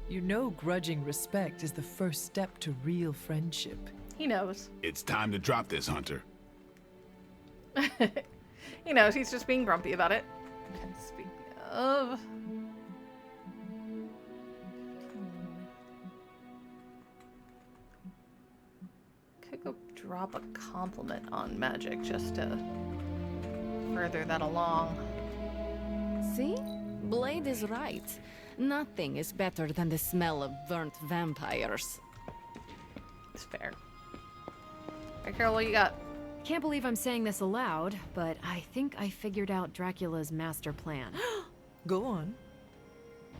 You know grudging respect is the first step to real friendship. He knows. It's time to drop this, Hunter. He knows, he's just being grumpy about it. And speaking of... Could go drop a compliment on magic just to further that along. See? Blade is right. Nothing is better than the smell of burnt vampires. It's fair. Alright, Carol, what you got? Can't believe I'm saying this aloud, but I think I figured out Dracula's master plan. Go on.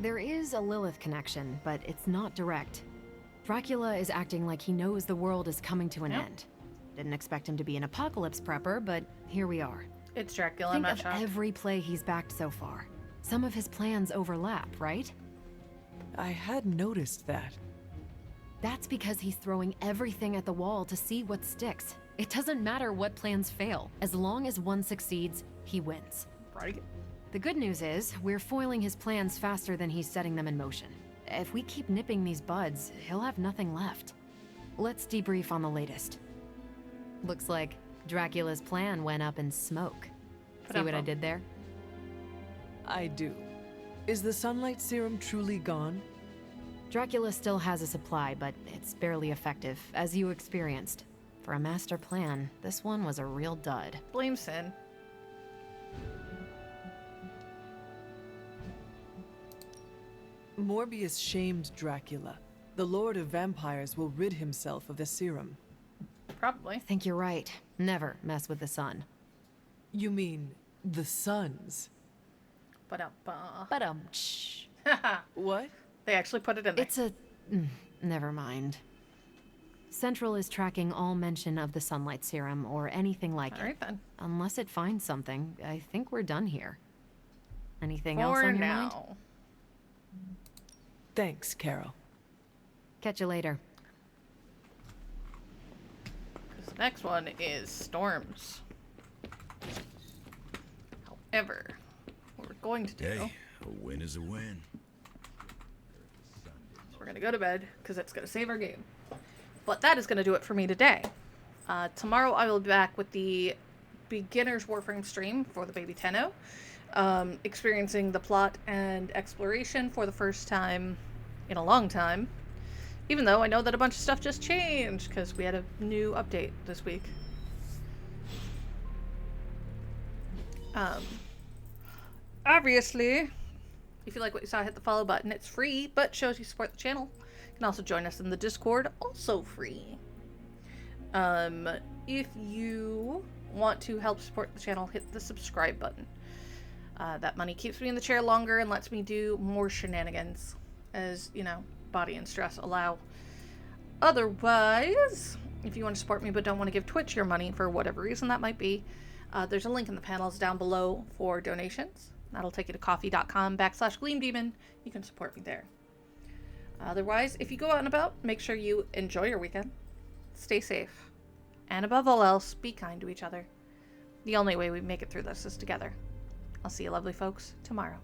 There is a Lilith connection, but it's not direct. Dracula is acting like he knows the world is coming to an end. Didn't expect him to be an apocalypse prepper, but here we are. It's Dracula, Think I'm not of shocked. every play he's backed so far. Some of his plans overlap, right? I had noticed that. That's because he's throwing everything at the wall to see what sticks. It doesn't matter what plans fail. As long as one succeeds, he wins. Right. The good news is, we're foiling his plans faster than he's setting them in motion. If we keep nipping these buds, he'll have nothing left. Let's debrief on the latest. Looks like Dracula's plan went up in smoke. See what I did there? I do. Is the sunlight serum truly gone? Dracula still has a supply, but it's barely effective, as you experienced. For a master plan, this one was a real dud. Blame Sin. Morbius shamed Dracula. The Lord of Vampires will rid himself of the serum. Probably. I think you're right. Never mess with the sun. You mean the suns? Ba-dum-shh. What? They actually put it in there. It's a... never mind. Central is tracking all mention of the sunlight serum or anything like it. Alright then. Unless it finds something, I think we're done here. Anything else on your mind? Thanks, Carol. Catch you later. The next one is storms. However, what we're going to do... Hey, a win is a win. So we're going to go to bed, because it's going to save our game. But that is going to do it for me today. Tomorrow I will be back with the Beginner's Warframe stream for the Baby Tenno. Experiencing the plot and exploration for the first time in a long time. Even though I know that a bunch of stuff just changed, because we had a new update this week. Obviously, if you like what you saw, hit the follow button. It's free, but shows you support the channel. You can also join us in the Discord, also free. If you want to help support the channel, hit the subscribe button. That money keeps me in the chair longer and lets me do more shenanigans, as, you know, body and stress allow. Otherwise, if you want to support me but don't want to give Twitch your money for whatever reason that might be, there's a link in the panels down below for donations. That'll take you to coffee.com/GleamDemon. You can support me there. Otherwise, if you go out and about, make sure you enjoy your weekend, stay safe, and above all else, be kind to each other. The only way we make it through this is together. I'll see you lovely folks tomorrow.